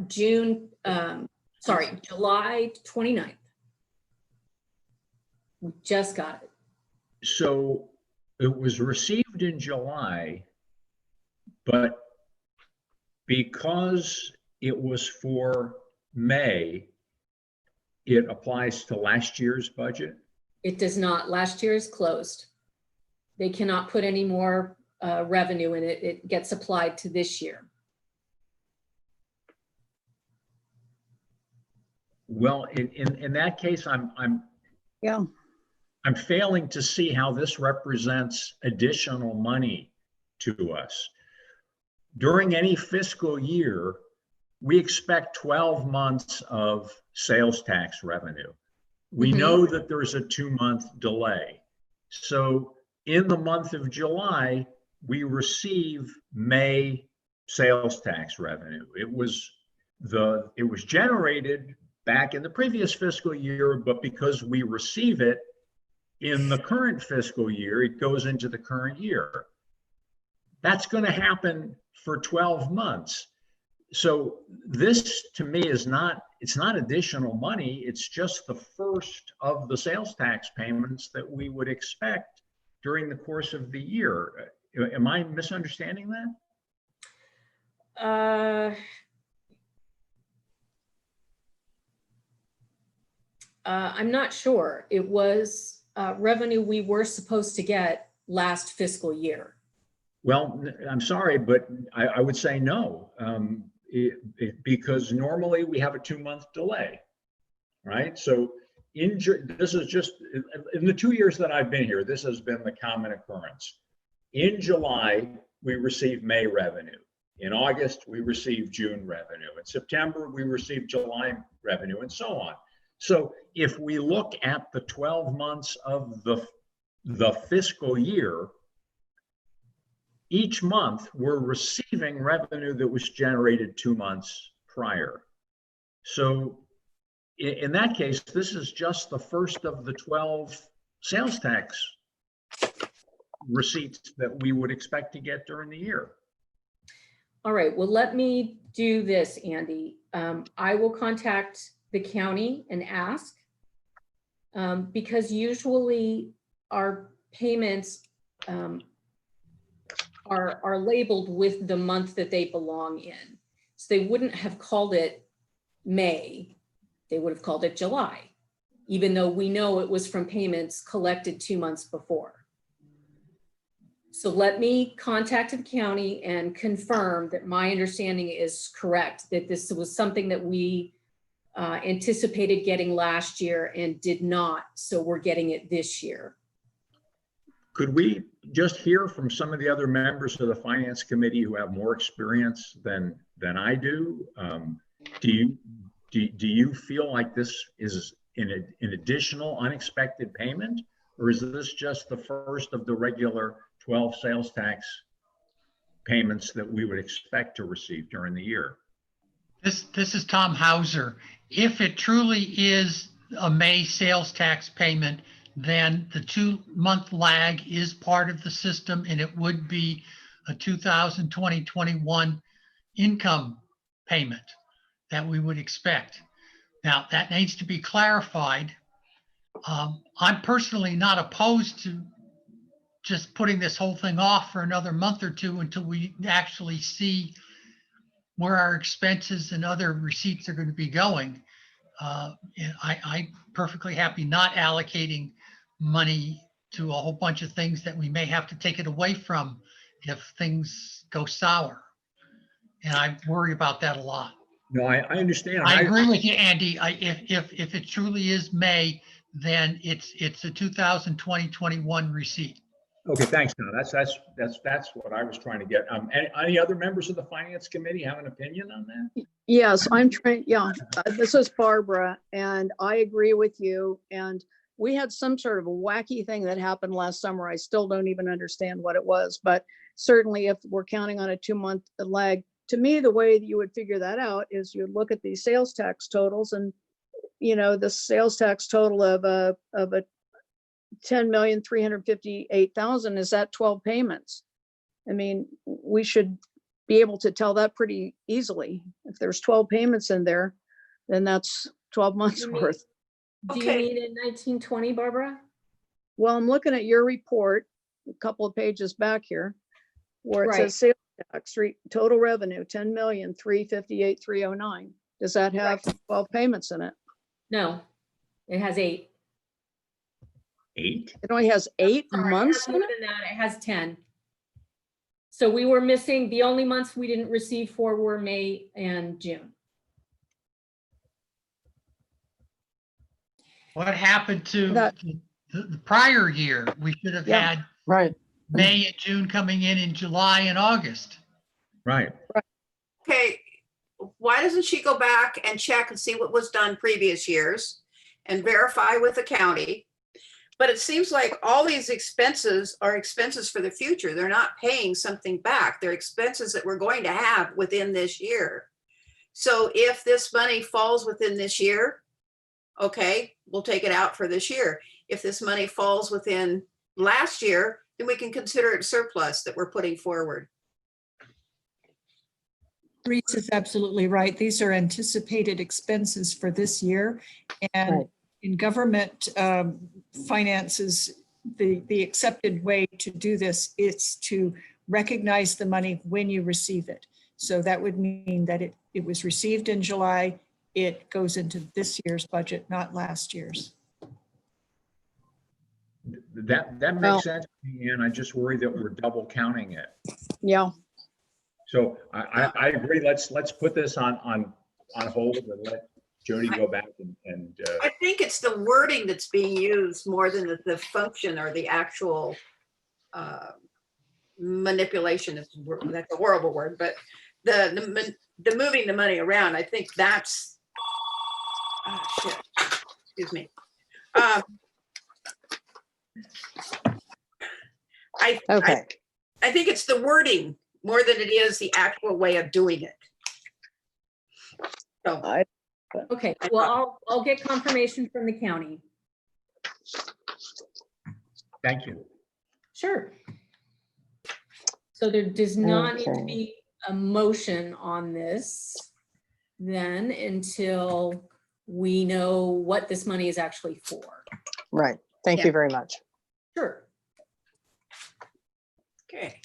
July 29th. We just got it. So it was received in July, but because it was for May, it applies to last year's budget? It does not. Last year is closed. They cannot put any more revenue in it. It gets applied to this year. Well, in that case, I'm failing to see how this represents additional money to us. During any fiscal year, we expect 12 months of sales tax revenue. We know that there's a 2-month delay. So in the month of July, we receive May sales tax revenue. It was generated back in the previous fiscal year, but because we receive it in the current fiscal year, it goes into the current year. That's going to happen for 12 months. So this to me is it's not additional money. It's just the first of the sales tax payments that we would expect during the course of the year. Am I misunderstanding that? I'm not sure. It was revenue we were supposed to get last fiscal year. Well, I'm sorry, but I would say no, because normally we have a 2-month delay, right? So this is just, in the 2 years that I've been here, this has been the common occurrence. In July, we receive May revenue. In August, we receive June revenue. In September, we receive July revenue, and so on. So if we look at the 12 months of the fiscal year, each month we're receiving revenue that was generated 2 months prior. So in that case, this is just the first of the 12 sales tax receipts that we would expect to get during the year. All right, well, let me do this, Andy. I will contact the county and ask, because usually our payments are labeled with the month that they belong in. So they wouldn't have called it May, they would have called it July, even though we know it was from payments collected 2 months before. So let me contact the county and confirm that my understanding is correct, that this was something that we anticipated getting last year and did not, so we're getting it this year. Could we just hear from some of the other members of the Finance Committee who have more experience than I do? Do you feel like this is an additional unexpected payment, or is this just the first of the regular 12 sales tax payments that we would expect to receive during the year? This is Tom Hauser. If it truly is a May sales tax payment, then the 2-month lag is part of the system, and it would be a 2020-21 income payment that we would expect. Now, that needs to be clarified. I'm personally not opposed to just putting this whole thing off for another month or two until we actually see where our expenses and other receipts are going to be going. And I'm perfectly happy not allocating money to a whole bunch of things that we may have to take it away from if things go sour. And I worry about that a lot. No, I understand. I agree with you, Andy. If it truly is May, then it's a 2020-21 receipt. Okay, thanks. No, that's what I was trying to get. Any other members of the finance committee have an opinion on that? Yes, I'm trying, yeah, this is Barbara, and I agree with you. And we had some sort of a wacky thing that happened last summer. I still don't even understand what it was, but certainly if we're counting on a 2-month lag, to me, the way that you would figure that out is you look at these sales tax totals, and, you know, the sales tax total of a 10,358,000, is that 12 payments? I mean, we should be able to tell that pretty easily. If there's 12 payments in there, then that's 12 months worth. Do you mean in 1920, Barbara? Well, I'm looking at your report, a couple of pages back here, where it says sales tax total revenue, 10,358,309. Does that have 12 payments in it? No, it has 8. 8? It only has 8 Sorry, months it has in more it? than that. It has 10. So we were missing, the only months we didn't receive for were May and June. What happened to the prior year? We should have had May and June coming in July and August. Right. Okay, why doesn't she go back and check and see what was done previous years and verify with the county? But it seems like all these expenses are expenses for the future. They're not paying something back. They're expenses that we're going to have within this year. So if this money falls within this year, okay, we'll take it out for this year. If this money falls within last year, then we can consider it surplus that we're putting forward. Reese is absolutely right. These are anticipated expenses for this year. And in government finances, the accepted way to do this is to recognize the money when you receive it. So that would mean that it was received in July, it goes into this year's budget, not last year's. That makes sense to me, and I just worry that we're double counting it. Yeah. So I agree. Let's put this on hold and let Jody go back and I think it's the wording that's being used more than the function or the actual manipulation. That's a horrible word, but the moving the money around, I think that's, oh shit, excuse me. I think it's the wording more than it is the actual way of doing it. So Okay, well, I'll get confirmation from the county. Thank you. Sure. So there does not need to be a motion on this then until we know what this money is actually for. Right. Thank you very much. Sure. Okay.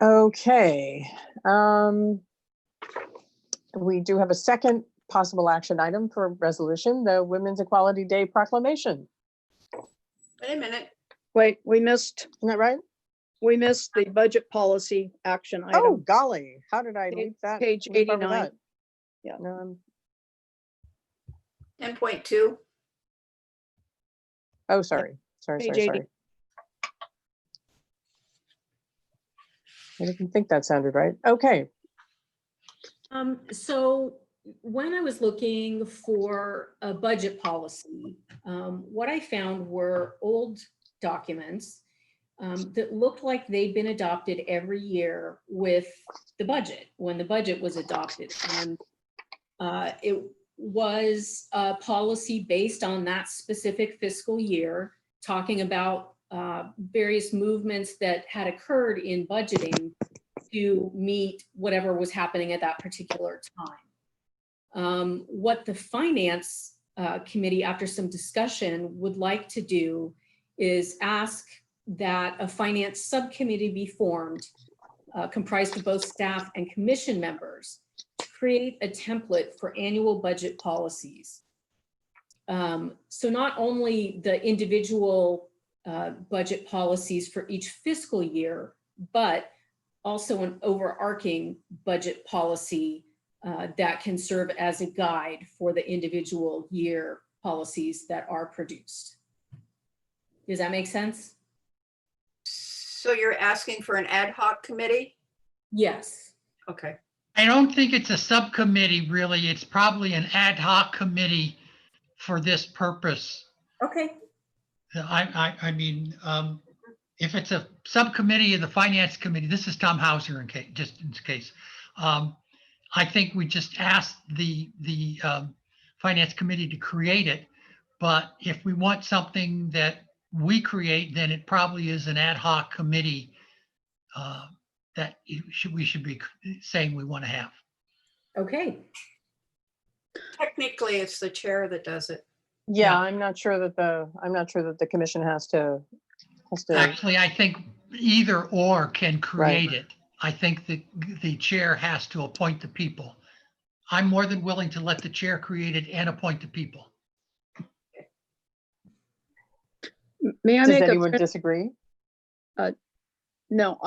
Okay. We do have a second possible action item for resolution, the Women's Equality Day proclamation. Wait a minute. Wait, we missed, isn't that right? We missed the budget policy action item. Oh, golly. How did I leave that? Page Leave over 89. that? Yeah. No, 10.2. oh, sorry. Sorry. Page 80. I didn't think that sounded right. Okay. So when I was looking for a budget policy, what I found were old documents that looked like they'd been adopted every year with the budget, when the budget was adopted. And it was a policy based on that specific fiscal year, talking about various movements that had occurred in budgeting to meet whatever was happening at that particular time. What the finance committee, after some discussion, would like to do is ask that a finance subcommittee be formed comprised of both staff and commission members to create a template for annual budget policies. So not only the individual budget policies for each fiscal year, but also an overarching budget policy that can serve as a guide for the individual year policies that are produced. Does that make sense? So you're asking for an ad hoc committee? Yes. Okay. I don't think it's a subcommittee, really. It's probably an ad hoc committee for this purpose. Okay. I mean, if it's a subcommittee of the finance committee, this is Tom Hauser just in case. I think we just asked the finance committee to create it. But if we want something that we create, then it probably is an ad hoc committee that we should be saying we want to have. Okay. Technically, it's the chair that does it. Yeah, I'm not sure that the commission has to. Actually, I think either or can create it. I think that the chair has to appoint the people. I'm more than willing to let the chair create it and appoint the people. May I Does make anyone disagree? No,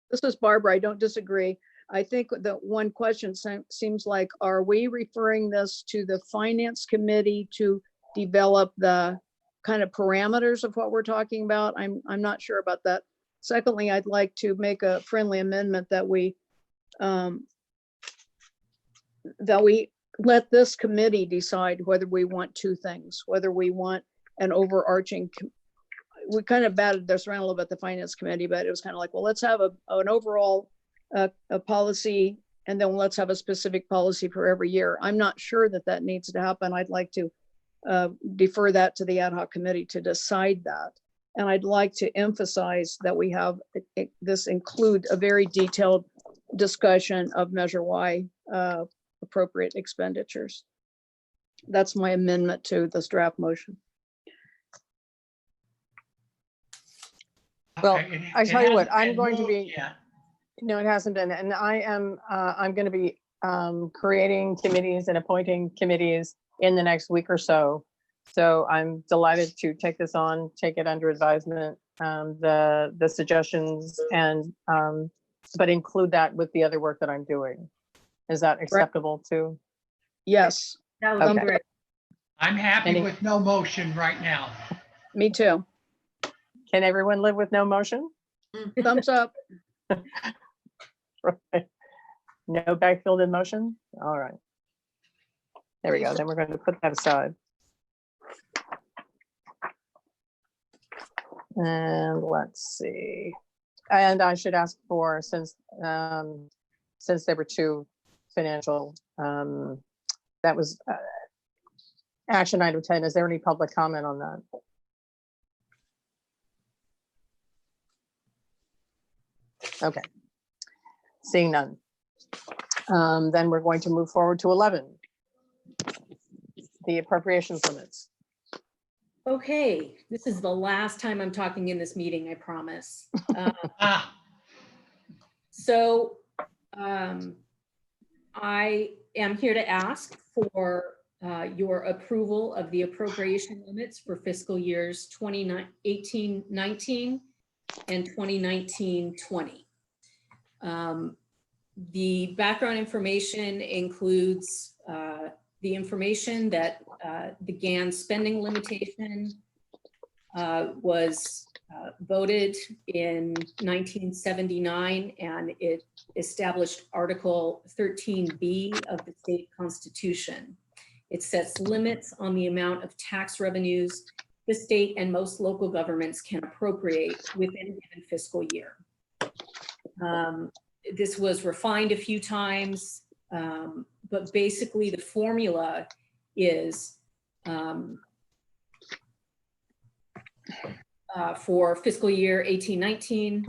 this is Barbara. I don't disagree. I think the one question seems like, are we referring this to the finance committee to develop the kind of parameters of what we're talking about? I'm not sure about that. Secondly, I'd like to make a friendly amendment that we let this committee decide whether we want two things, whether we want an overarching. We kind of batted this around a little bit, the finance committee, but it was kind of like, well, let's have an overall a policy, and then let's have a specific policy for every year. I'm not sure that needs to happen. I'd like to defer that to the ad hoc committee to decide that. And I'd like to emphasize that we have this include a very detailed discussion of Measure Y appropriate expenditures. That's my amendment to this draft motion. Well, Okay, I tell you what, I'm going to moved be. yet. No, it hasn't been, and I'm going to be creating committees and appointing committees in the next week or so. So I'm delighted to take this on, take it under advisement, the suggestions, and but include that with the other work that I'm doing. Is that acceptable too? Yes. That was Okay. great. I'm happy with no motion right now. Me too. Can everyone live with no motion? Thumbs up. Right. No backfilled in motion? All right. There we go. Then we're going to put that aside. And let's see. And I should ask for, since there were two financial, that was action item 10. Is there any public comment on that? Okay. Seeing none. Then we're going to move forward to 11. The appropriations limits. Okay, this is the last time I'm talking in this meeting, I promise. So I am here to ask for your approval of the appropriation limits for fiscal years 2018-19 and 2019-20. The background information includes the information that the GAN spending limitation was voted in 1979, and it established Article 13B of the state constitution. It sets limits on the amount of tax revenues the state and most local governments can appropriate within a given fiscal year. This was refined a few times, but basically the formula is for fiscal year 18-19,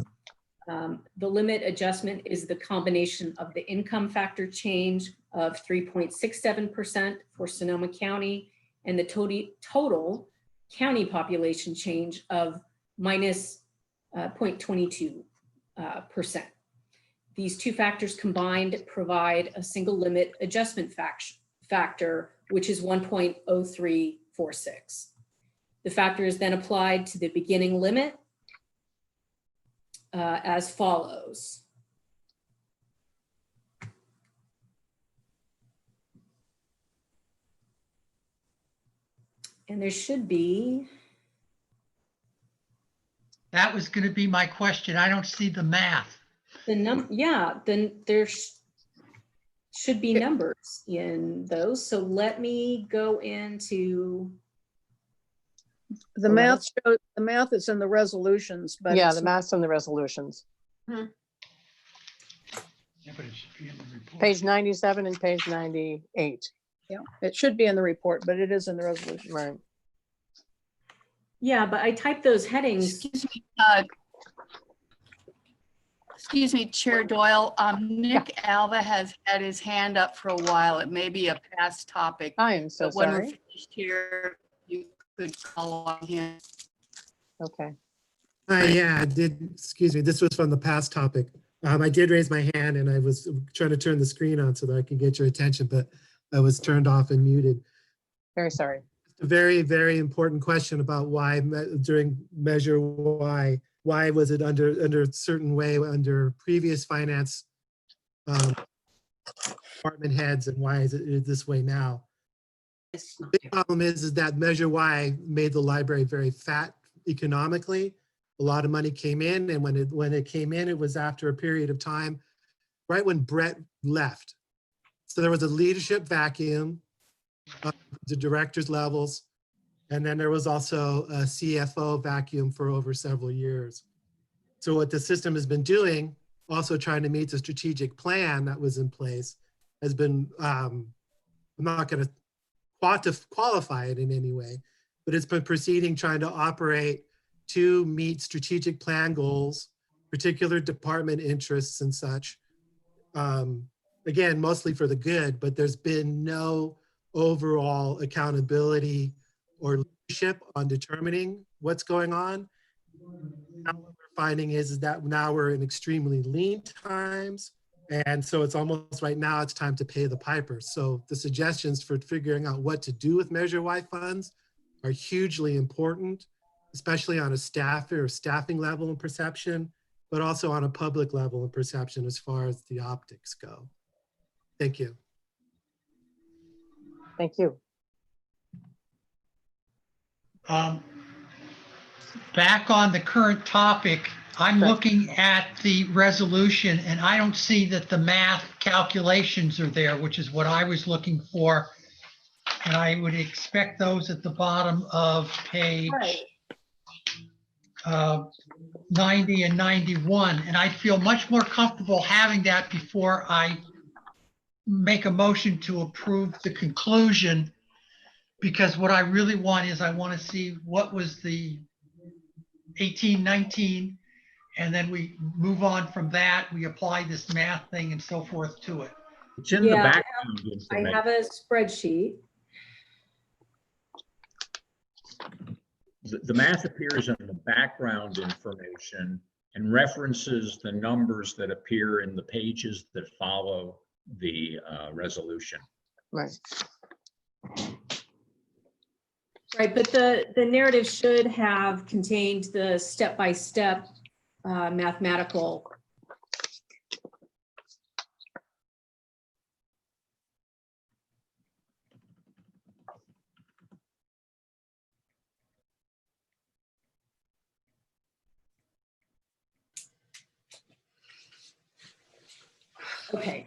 the limit adjustment is the combination of the income factor change of 3.67% for Sonoma County and the total county population change of minus 0.22%. These two factors combined provide a single limit adjustment factor, which is 1.0346. The factor is then applied to the beginning limit as follows. And there should be. That was going to be my question. I don't see the math. Yeah, then there should be numbers in those. So let me go into. The math shows, the math is in the resolutions, but Yeah, it's the math's in the resolutions. Yeah, but it should be in the report. Page 97 and page 98. yeah, it should be in the report, but it is in the resolution. Right. Yeah, but I typed those headings. Excuse me, Chair Doyle. Nick Alva has had his hand up for a while. It may be a past topic. I am so but when we're sorry. finished here, you could call on him. Okay. Yeah, I did. Excuse me. This was from the past topic. I did raise my hand and I was trying to turn the screen on so that I could get your attention, but I was turned off and muted. Very sorry. A very, very important question about why during Measure Y, why was it under a certain way under previous finance department heads, and why is it this way now? The big problem is that Measure Y made the library very fat economically. A lot of money came in, and when it came in, it was after a period of time, right when Brett left. So there was a leadership vacuum, the directors levels, and then there was also a CFO vacuum for over several years. So what the system has been doing, also trying to meet the strategic plan that was in place, has been, I'm not going to qualify it in any way, but it's been proceeding trying to operate to meet strategic plan goals, particular department interests and such. Again, mostly for the good, but there's been no overall accountability or leadership on determining what's going on. Now what we're finding is that now we're in extremely lean times. And so it's almost right now it's time to pay the piper. So the suggestions for figuring out what to do with Measure Y funds are hugely important, especially on a staff or staffing level and perception, but also on a public level and perception as far as the optics go. Thank you. Thank you. Back on the current topic, I'm looking at the resolution and I don't see that the math calculations are there, which is what I was looking for. And I would expect those at the bottom of page 90 and 91. And I feel much more comfortable having that before I make a motion to approve the conclusion, because what I really want is I want to see what was the 18, 19, and then we move on from that. We apply this math thing and so forth to it. It's in the background I have a spreadsheet. The math appears in the background information and references the numbers that appear in the pages that follow the resolution. Right. Right, but the narrative should have contained the step-by-step mathematical. Okay.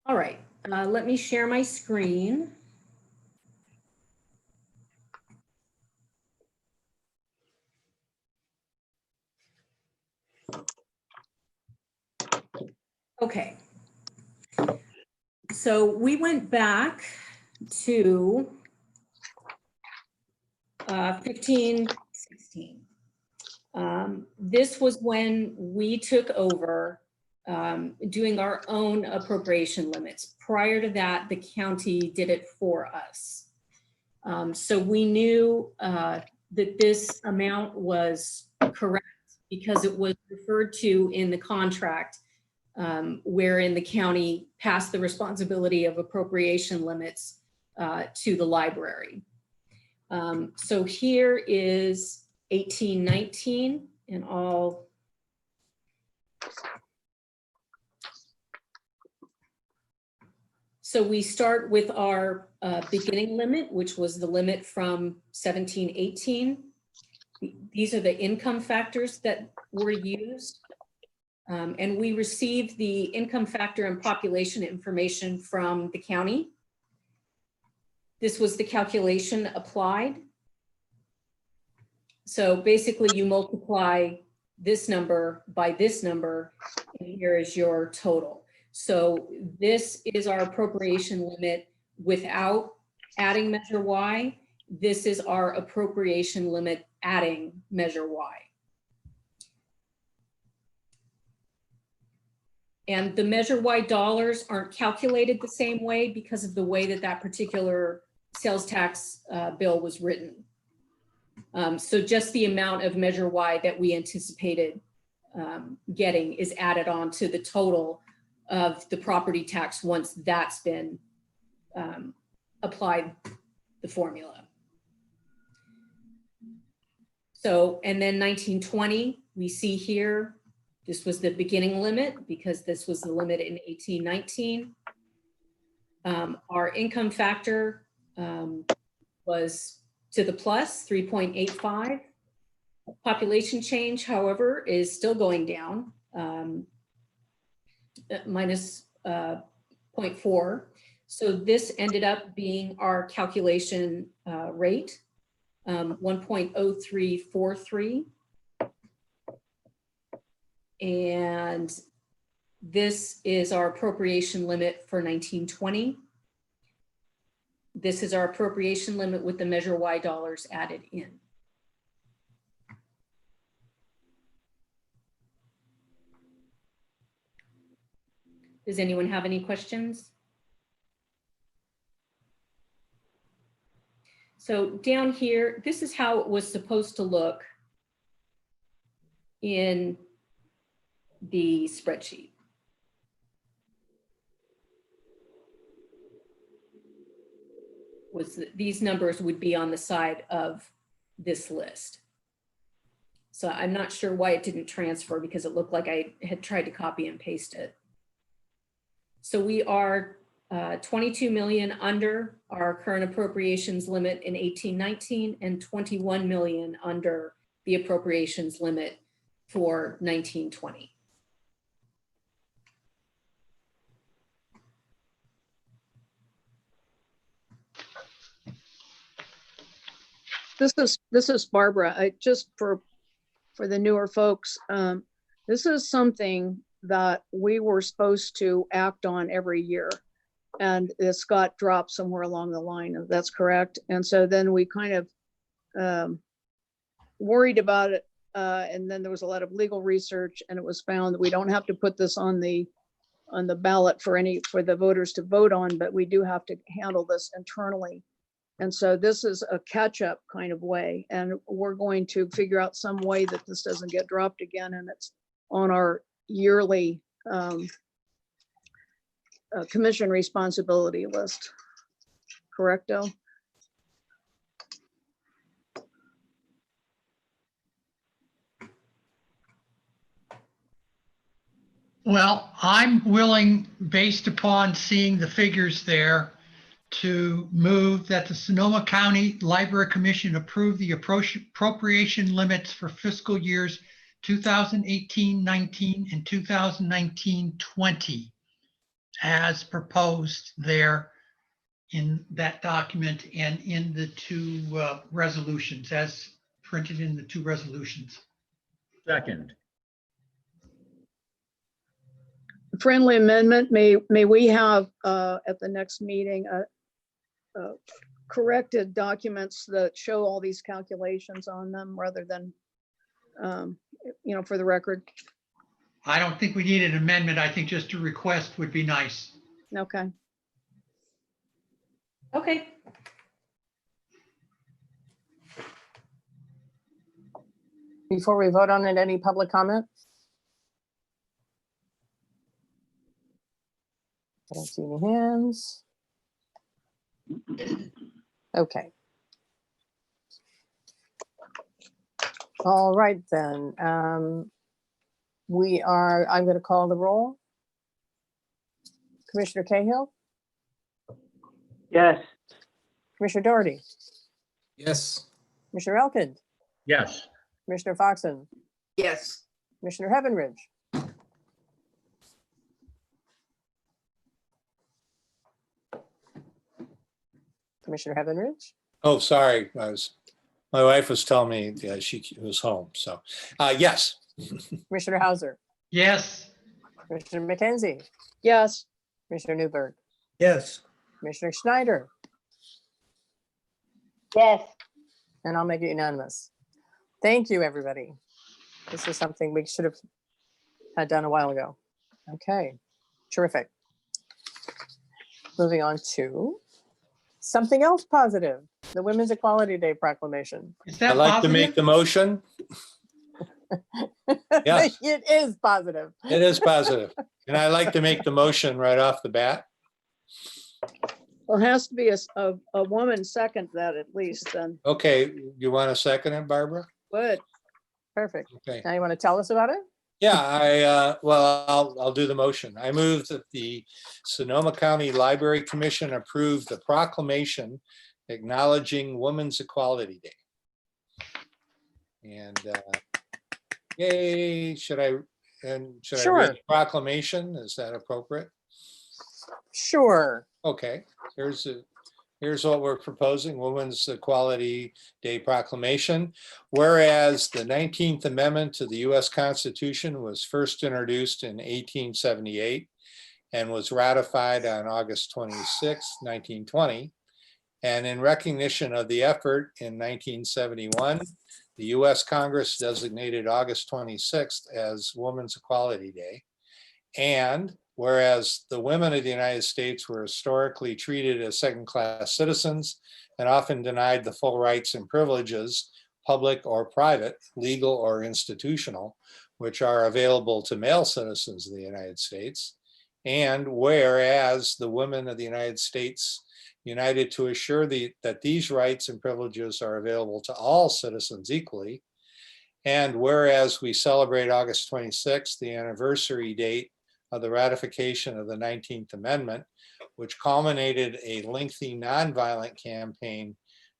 All right, let me share my screen. Okay. So we went back to 15, 16. This was when we took over doing our own appropriation limits. Prior to that, the county did it for us. So we knew that this amount was correct because it was referred to in the contract, wherein the county passed the responsibility of appropriation limits to the library. So here is 1819 and all. So we start with our beginning limit, which was the limit from 1718. These are the income factors that were used. And we received the income factor and population information from the county. This was the calculation applied. So basically you multiply this number by this number, and here is your total. So this is our appropriation limit without adding Measure Y. This is our appropriation limit adding Measure Y. And the Measure Y dollars aren't calculated the same way because of the way that that particular sales tax bill was written. So just the amount of Measure Y that we anticipated getting is added on to the total of the property tax once that's been applied the formula. So, and then 1920, we see here, this was the beginning limit because this was the limit in 1819. Our income factor was to the plus 3.85. Population change, however, is still going down, minus 0.4. So this ended up being our calculation rate, 1.0343. And this is our appropriation limit for 1920. This is our appropriation limit with the Measure Y dollars added in. Does anyone have any questions? So down here, this is how it was supposed to look in the spreadsheet. Was that these numbers would be on the side of this list. So I'm not sure why it didn't transfer because it looked like I had tried to copy and paste it. So we are 22 million under our current appropriations limit in 1819 and 21 million under the appropriations limit for 1920. This is Barbara. I just for the newer folks, this is something that we were supposed to act on every year, and this got dropped somewhere along the line. That's correct. And so then we kind of worried about it, and then there was a lot of legal research, and it was found that we don't have to put this on the ballot for the voters to vote on, but we do have to handle this internally. And so this is a catch-up kind of way, and we're going to figure out some way that this doesn't get dropped again, and it's on our yearly commission responsibility list. Correcto? Well, I'm willing, based upon seeing the figures there, to move that the Sonoma County Library Commission approve the appropriation limits for fiscal years 2018-19 and 2019-20 as proposed there in that document and in the two resolutions, as printed in the two resolutions. Second. Friendly amendment, may we have at the next meeting corrected documents that show all these calculations on them rather than, for the record. I don't think we need an amendment. I think just a request would be nice. Okay. Okay. Before we vote on it, any public comment? I don't see any hands. Okay. All right, then. I'm going to call the roll. Commissioner Cahill, Yes. Commissioner Doherty, Yes. Commissioner Elkins, Yes. Commissioner Foxen, Yes. Commissioner Heavenridge. Commissioner Heavenridge, Oh, sorry. My wife was telling me she was home. So, yes. Commissioner Hauser, Yes. Commissioner McKenzie, Yes. Commissioner Newberg, Yes. Commissioner Schneider, Yes. and I'll make it unanimous. Thank you, everybody. This is something we should have had done a while ago. Okay, terrific. Moving on to something else positive, the Women's Equality Day proclamation. Is I'd that like to make positive? the motion. Yes. It is positive. It is positive. And I'd like to make the motion right off the bat. Well, it has to be a woman second that at least then. Okay, you want to second it, Barbara? Good. Perfect. Okay. Now you want to tell us about it? Yeah, I'll do the motion. I move that the Sonoma County Library Commission approve the proclamation acknowledging Women's Equality Day. And yay, should I read the proclamation? Is that appropriate? Sure. Okay, here's what we're proposing, Women's Equality Day proclamation. Whereas the 19th Amendment to the US Constitution was first introduced in 1878 and was ratified on August 26, 1920. And in recognition of the effort in 1971, the US Congress designated August 26th as Women's Equality Day. And whereas the women of the United States were historically treated as second-class citizens and often denied the full rights and privileges, public or private, legal or institutional, which are available to male citizens of the United States. And whereas the women of the United States united to assure that these rights and privileges are available to all citizens equally. And whereas we celebrate August 26th, the anniversary date of the ratification of the 19th Amendment, which culminated a lengthy nonviolent campaign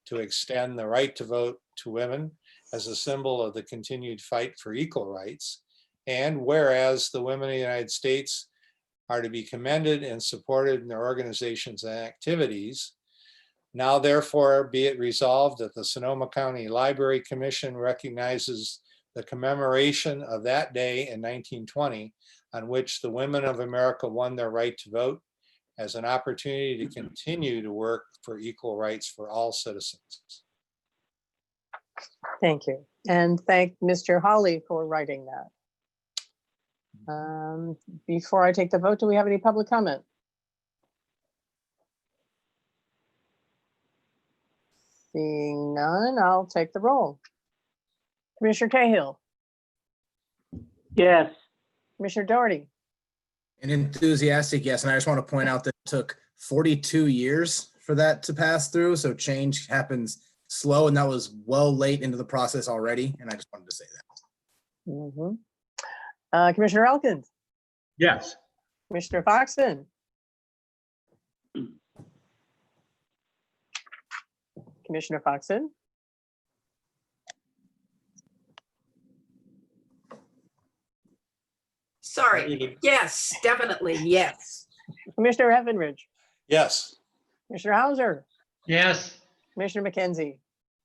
to extend the right to vote to women as a symbol of the continued fight for equal rights. And whereas the women of the United States are to be commended and supported in their organizations and activities, now therefore be it resolved that the Sonoma County Library Commission recognizes the commemoration of that day in 1920 on which the women of America won their right to vote as an opportunity to continue to work for equal rights for all citizens. Thank you. And thank Mr. Holly for writing that. Before I take the vote, do we have any public comment? Seeing none, I'll take the roll. Commissioner Cahill, Yes. Commissioner Doherty, An enthusiastic yes. And I just want to point out that it took 42 years for that to pass through. So change happens slow, and that was well late into the process already. And I just wanted to say that. Commissioner Elkins, Yes. Commissioner Foxton, Commissioner Foxton, Sorry. Yes, definitely. Yes. Commissioner Heavenridge, Yes. Commissioner Hauser, Yes. Commissioner McKenzie,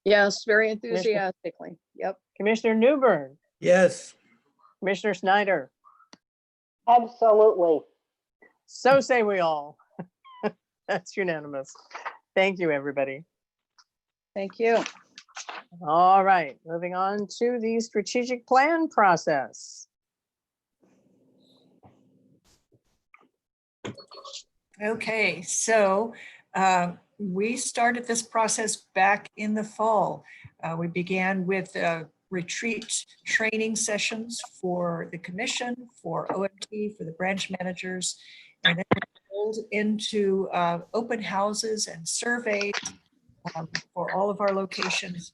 Yes, very enthusiastically. Yep. Commissioner Newburn, Yes. Commissioner Snyder. Absolutely. So say we all. That's unanimous. Thank you, everybody. Thank you. All right, moving on to the strategic plan process. Okay, so we started this process back in the fall. We began with retreat training sessions for the commission, for OMT, for the branch managers, and then we rolled into open houses and surveys for all of our locations.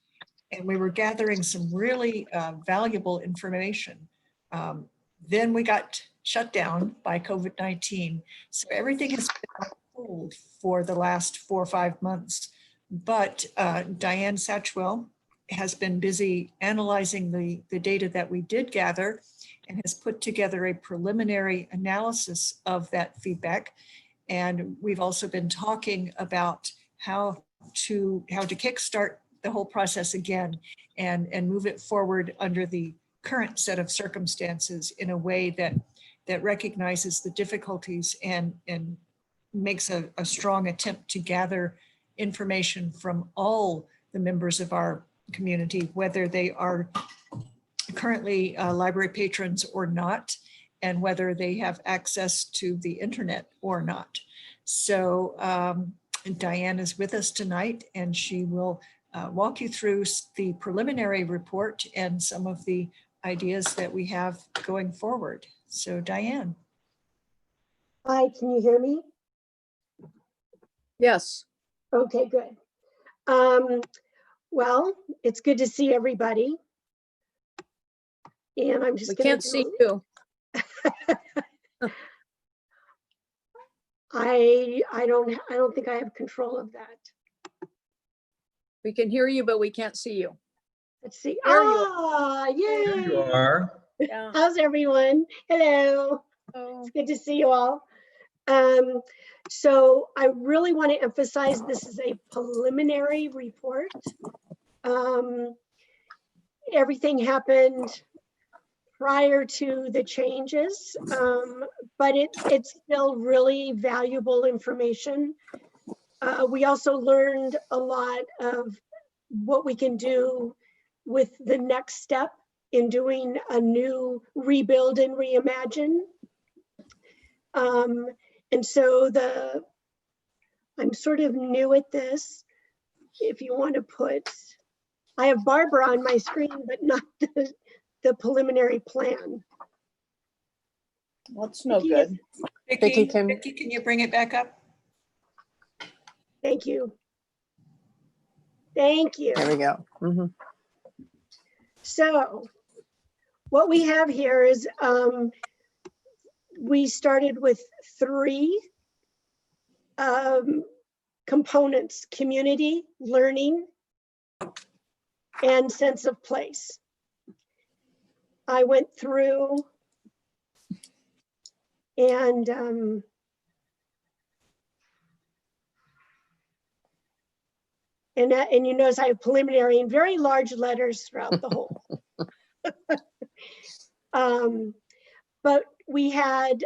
And we were gathering some really valuable information. Then we got shut down by COVID-19. So everything has been on hold for the last 4 or 5 months. But Diane Satchwell has been busy analyzing the data that we did gather and has put together a preliminary analysis of that feedback. And we've also been talking about how to kickstart the whole process again and move it forward under the current set of circumstances in a way that recognizes the difficulties and makes a strong attempt to gather information from all the members of our community, whether they are currently library patrons or not, and whether they have access to the internet or not. So Diane is with us tonight, and she will walk you through the preliminary report and some of the ideas that we have going forward. So Diane. Hi, can you hear me? Yes. Okay, good. Well, it's good to see everybody. And I'm just We can't see you. I don't think I have control of that. We can hear you, but we can't see you. Let's see. There you yay. There you are. Yeah. How's everyone? Hello. Oh. It's good to see you all. So I really want to emphasize this is a preliminary report. Everything happened prior to the changes, but it's still really valuable information. We also learned a lot of what we can do with the next step in doing a new rebuild and reimagine. And so I'm sort of new at this. If you want to put, I have Barbara on my screen, but not the preliminary plan. That's no good. Vicki, can you bring it back up? Thank you. Thank you. There we go. Mm-hmm. So what we have here is we started with 3 components: community, learning, and sense of place. I went through and you notice I have preliminary in very large letters throughout the whole. But we had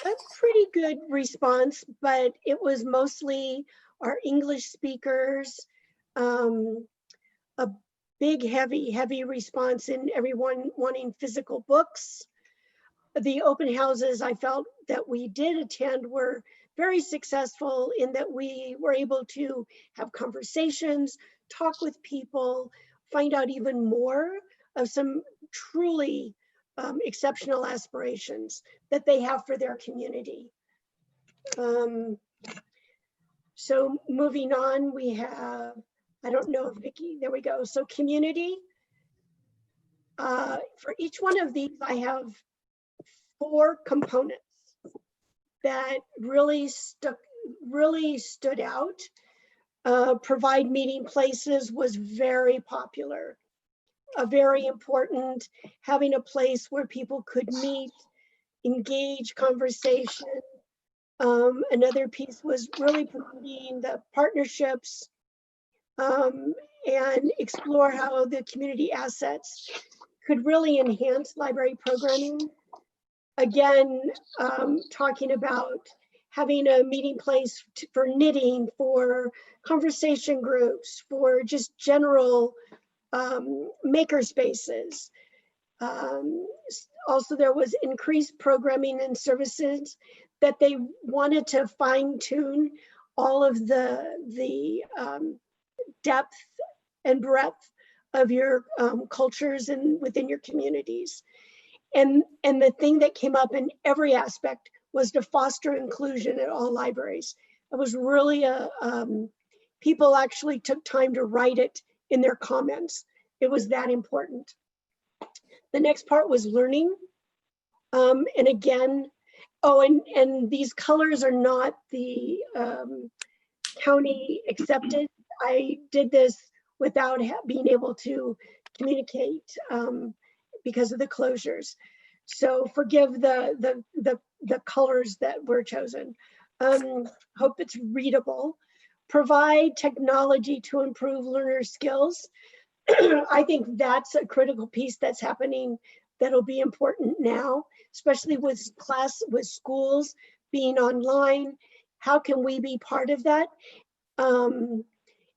a pretty good response, but it was mostly our English speakers, a big, heavy response in everyone wanting physical books. The open houses I felt that we did attend were very successful in that we were able to have conversations, talk with people, find out even more of some truly exceptional aspirations that they have for their community. So moving on, we have, I don't know if Vicki, there we go. So community, for each one of these, I have 4 components that really stood out. Provide meeting places was very popular, very important. Having a place where people could meet, engage conversation. Another piece was really promoting the partnerships and explore how the community assets could really enhance library programming. Again, talking about having a meeting place for knitting, for conversation groups, for just general maker spaces. Also, there was increased programming and services that they wanted to fine tune all of the depth and breadth of your cultures and within your communities. And the thing that came up in every aspect was to foster inclusion at all libraries. It was really people actually took time to write it in their comments. It was that important. The next part was learning. And again, oh, and these colors are not the county accepted. I did this without being able to communicate because of the closures. So forgive the colors that were chosen. Hope it's readable. Provide technology to improve learner skills. I think that's a critical piece that's happening that'll be important now, especially with schools being online. How can we be part of that?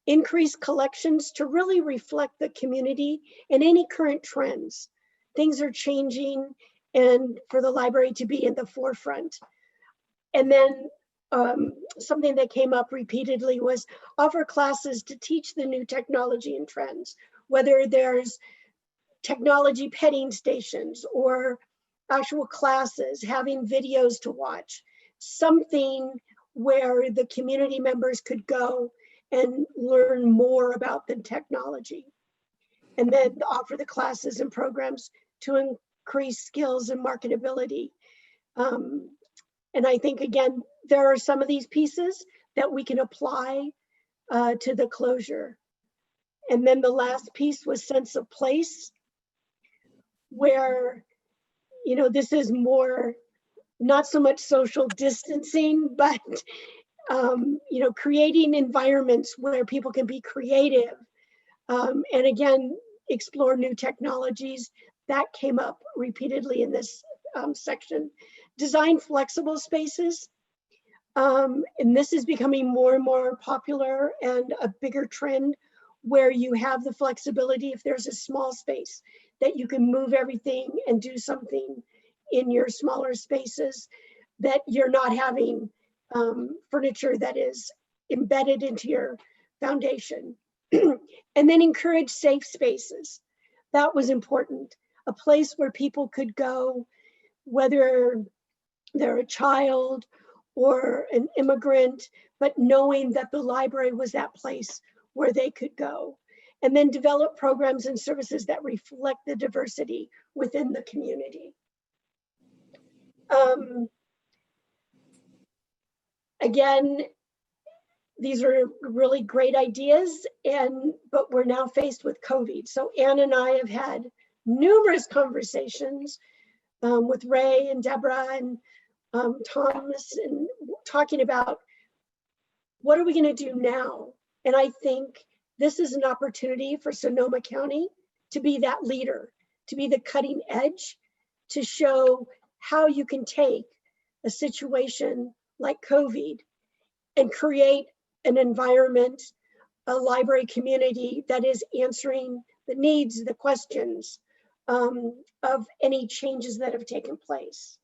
Increase collections to really reflect the community and any current trends. Things are changing, and for the library to be in the forefront. And then something that came up repeatedly was offer classes to teach the new technology and trends, whether there's technology petting stations or actual classes, having videos to watch, something where the community members could go and learn more about the technology. And then offer the classes and programs to increase skills and marketability. And I think, again, there are some of these pieces that we can apply to the closure. And then the last piece was sense of place, where, you know, this is more, not so much social distancing, but, you know, creating environments where people can be creative. And again, explore new technologies. That came up repeatedly in this section. Design flexible spaces. And this is becoming more and more popular and a bigger trend, where you have the flexibility, if there's a small space, that you can move everything and do something in your smaller spaces, that you're not having furniture that is embedded into your foundation. And then encourage safe spaces. That was important. A place where people could go, whether they're a child or an immigrant, but knowing that the library was that place where they could go. And then develop programs and services that reflect the diversity within the community. Again, these are really great ideas, but we're now faced with COVID. So Ann and I have had numerous conversations with Ray and Deborah and Thomas, and talking about what are we going to do now? And I think this is an opportunity for Sonoma County to be that leader, to be the cutting edge, to show how you can take a situation like COVID and create an environment, a library community that is answering the needs, the questions of any changes that have taken place.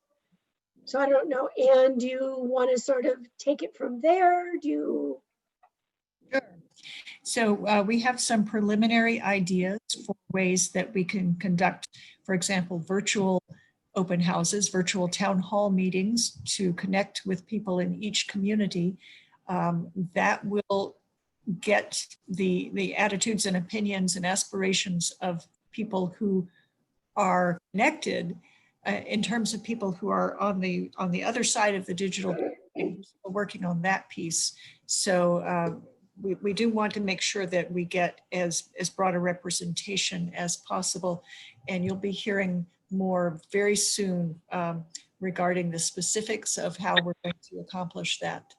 So I don't know, Anne, do you want to sort of take it from there? Do you? Sure. So we have some preliminary ideas for ways that we can conduct, for example, virtual open houses, virtual town hall meetings to connect with people in each community. That will get the attitudes and opinions and aspirations of people who are connected in terms of people who are on the other side of the digital, working on that piece. So we do want to make sure that we get as broad a representation as possible. And you'll be hearing more very soon regarding the specifics of how we're going to accomplish that.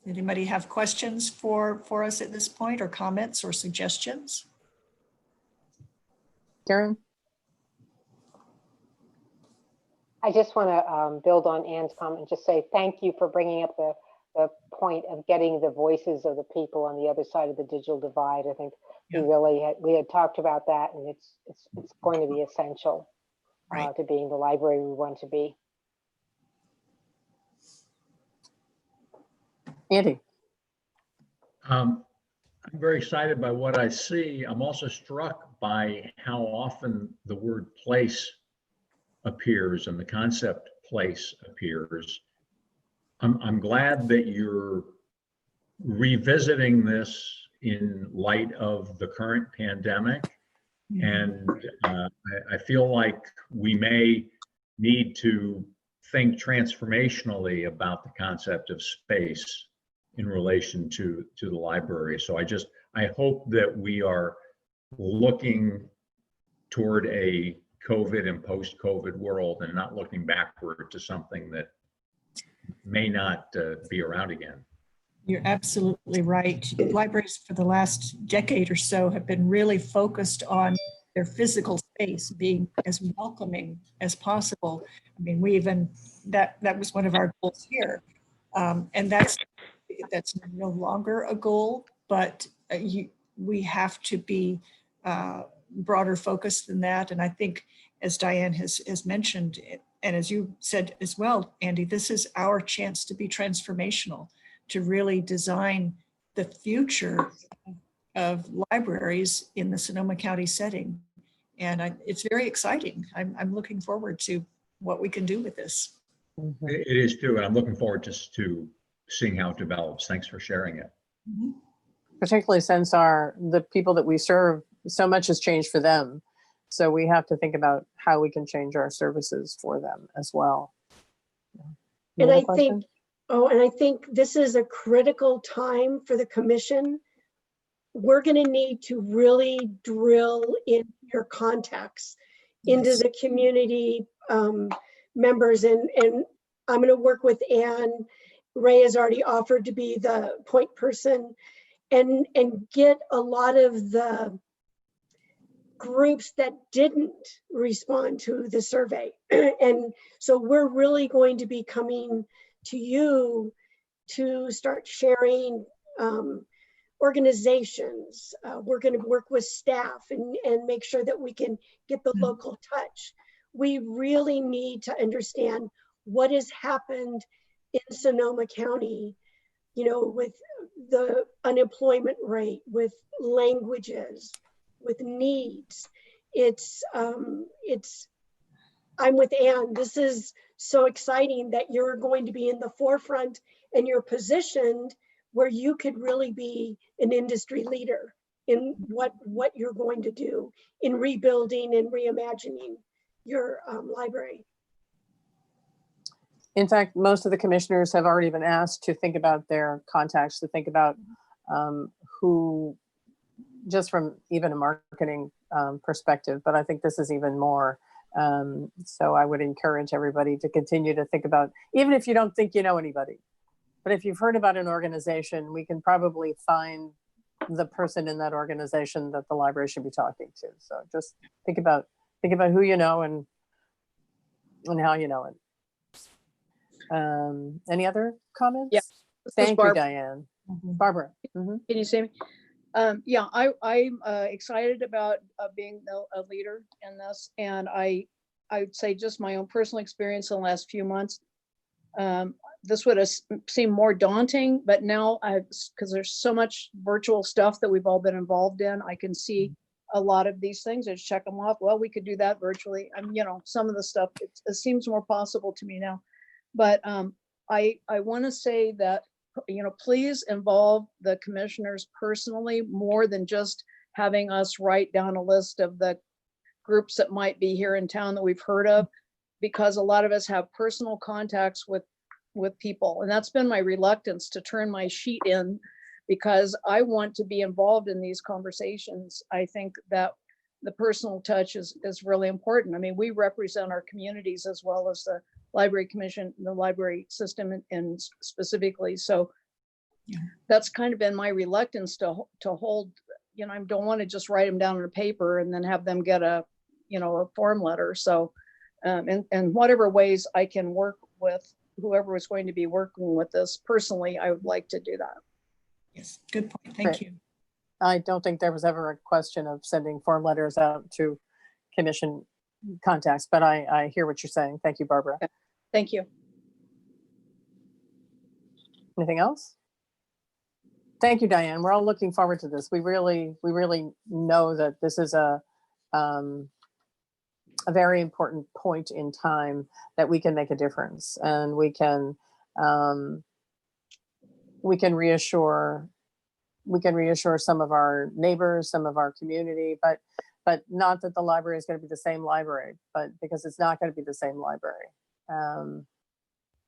Anybody have questions for us at this point, or comments or suggestions? Karen? I just want to build on Ann's comment and just say thank you for bringing up the the point of getting the voices of the people on the other side of the digital divide. I think we had talked about that, and it's going to be essential to being the library we want to be. Andy. I'm very excited by what I see. I'm also struck by how often the word place appears and the concept place appears. I'm glad that you're revisiting this in light of the current pandemic. And I feel like we may need to think transformationally about the concept of space in relation to the library. So I hope that we are looking toward a COVID and post-COVID world and not looking backward to something that may not be around again. You're absolutely right. Libraries for the last decade or so have been really focused on their physical space being as welcoming as possible. I mean, we even, that was one of our goals here. And that's no longer a goal, but we have to be broader focused than that. And I think, as Diane has mentioned, and as you said as well, Andy, this is our chance to be transformational, to really design the future of libraries in the Sonoma County setting. And it's very exciting. I'm looking forward to what we can do with this. It is too, and I'm looking forward to seeing how it develops. Thanks for sharing it. Particularly since the people that we serve, so much has changed for them. So we have to think about how we can change our services for them as well. And I think this is a critical time for the commission. We're going to need to really drill in your contacts into the community members. And I'm going to work with Anne. Ray has already offered to be the point person and get a lot of the groups that didn't respond to the survey. And so we're really going to be coming to you to start sharing organizations. We're going to work with staff and make sure that we can get the local touch. We really need to understand what has happened in Sonoma County, with the unemployment rate, with languages, with needs. I'm with Anne. This is so exciting that you're going to be in the forefront and you're positioned where you could really be an industry leader in what you're going to do in rebuilding and reimagining your library. In fact, most of the commissioners have already been asked to think about their contacts, to think about who, just from even a marketing perspective, but I think this is even more. So I would encourage everybody to continue to think about, even if you don't think you know anybody, but if you've heard about an organization, we can probably find the person in that organization that the library should be talking to. So just think about who you know and how you know it. Any other comments? Yeah. Thank you, Diane. Barbara. Can you see me? Yeah, I'm excited about being a leader in this. And I would say just my own personal experience in the last few months, this would have seemed more daunting, but now because there's so much virtual stuff that we've all been involved in, I can see a lot of these things and check them off. Well, we could do that virtually. Some of the stuff, it seems more possible to me now. But I want to say that, please involve the commissioners personally more than just having us write down a list of the groups that might be here in town that we've heard of, because a lot of us have personal contacts with people. And that's been my reluctance to turn my sheet in, because I want to be involved in these conversations. I think that the personal touch is really important. I mean, we represent our communities as well as the Library Commission, the library system, and specifically. So that's kind of been my reluctance to hold, I don't want to just write them down on a paper and then have them get a form letter. So, in whatever ways I can work with whoever was going to be working with this. Personally, I would like to do that. Yes, good point. Thank Right. you. I don't think there was ever a question of sending form letters out to commission contacts, but I hear what you're saying. Thank you, Barbara. Thank you. Anything else? Thank you, Diane. We're all looking forward to this. We really know that this is a very important point in time that we can make a difference, and we can reassure some of our neighbors, some of our community, but not that the library is going to be the same library, but because it's not going to be the same library.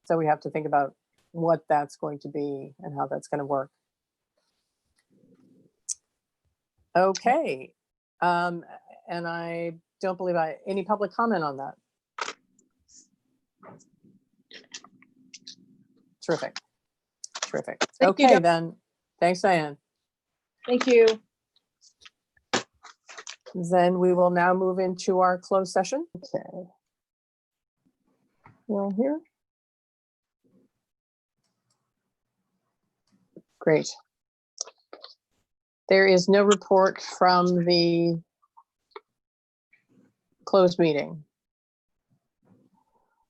So we have to think about what that's going to be and how that's going to work. Okay. And I don't believe any public comment on that. Terrific. Terrific. Thank you, Okay, Doc. then. Thanks, Diane. Thank you. Then we will now move into our closed session. Okay. You all here? Great. There is no report from the closed meeting.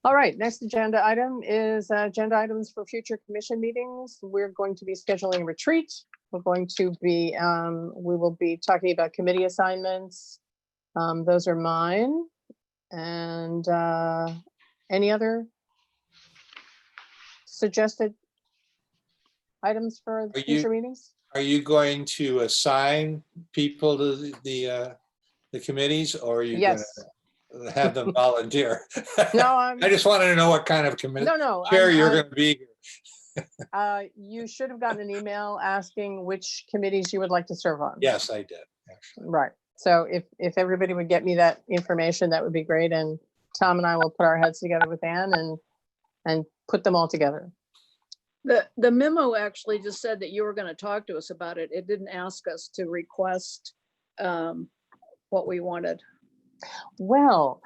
All right, next agenda item is agenda items for future commission meetings. We're going to be scheduling a retreat. We're going to be, we will be talking about committee assignments. Those are mine. And any other suggested items for future meetings? Are you going to assign people to the committees, or are you going to have them volunteer? No, I just wanted to know what kind of committee chair you're going to be. You should have gotten an email asking which committees you would like to serve on. Yes, I did. Actually. Right. So if everybody would get me that information, that would be great. And Tom and I will put our heads together with Ann and put them all together. The memo actually just said that you were going to talk to us about it. It didn't ask us to request what we wanted. Well,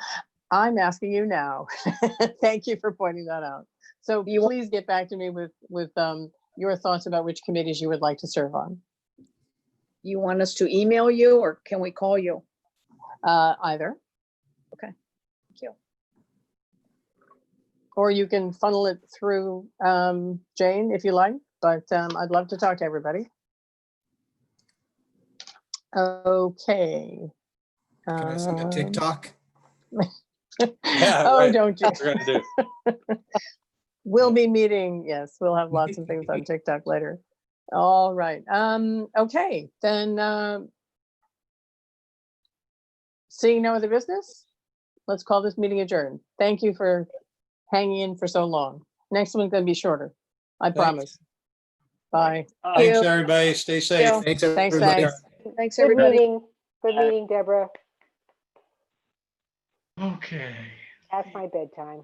I'm asking you now. Thank you for pointing that out. So please get back to me with your thoughts about which committees you would like to serve on. You want us to email you, or can we call you? Either. Okay. Thank you. Or you can funnel it through Jane if you like, but I'd love to talk to everybody. Okay. Can I send a TikTok? Yeah, oh, right. don't you? That's what we're gonna do. We'll be meeting. Yes, we'll have lots of things on TikTok later. All right. Okay, then seeing no other business, let's call this meeting adjourned. Thank you for hanging in for so long. Next one's going to be shorter. I promise. Bye. Thanks, everybody. Stay safe. Thanks, Thanks, everybody. thanks. Thanks, Good everybody. meeting. Good meeting, Deborah. Okay. Past my bedtime.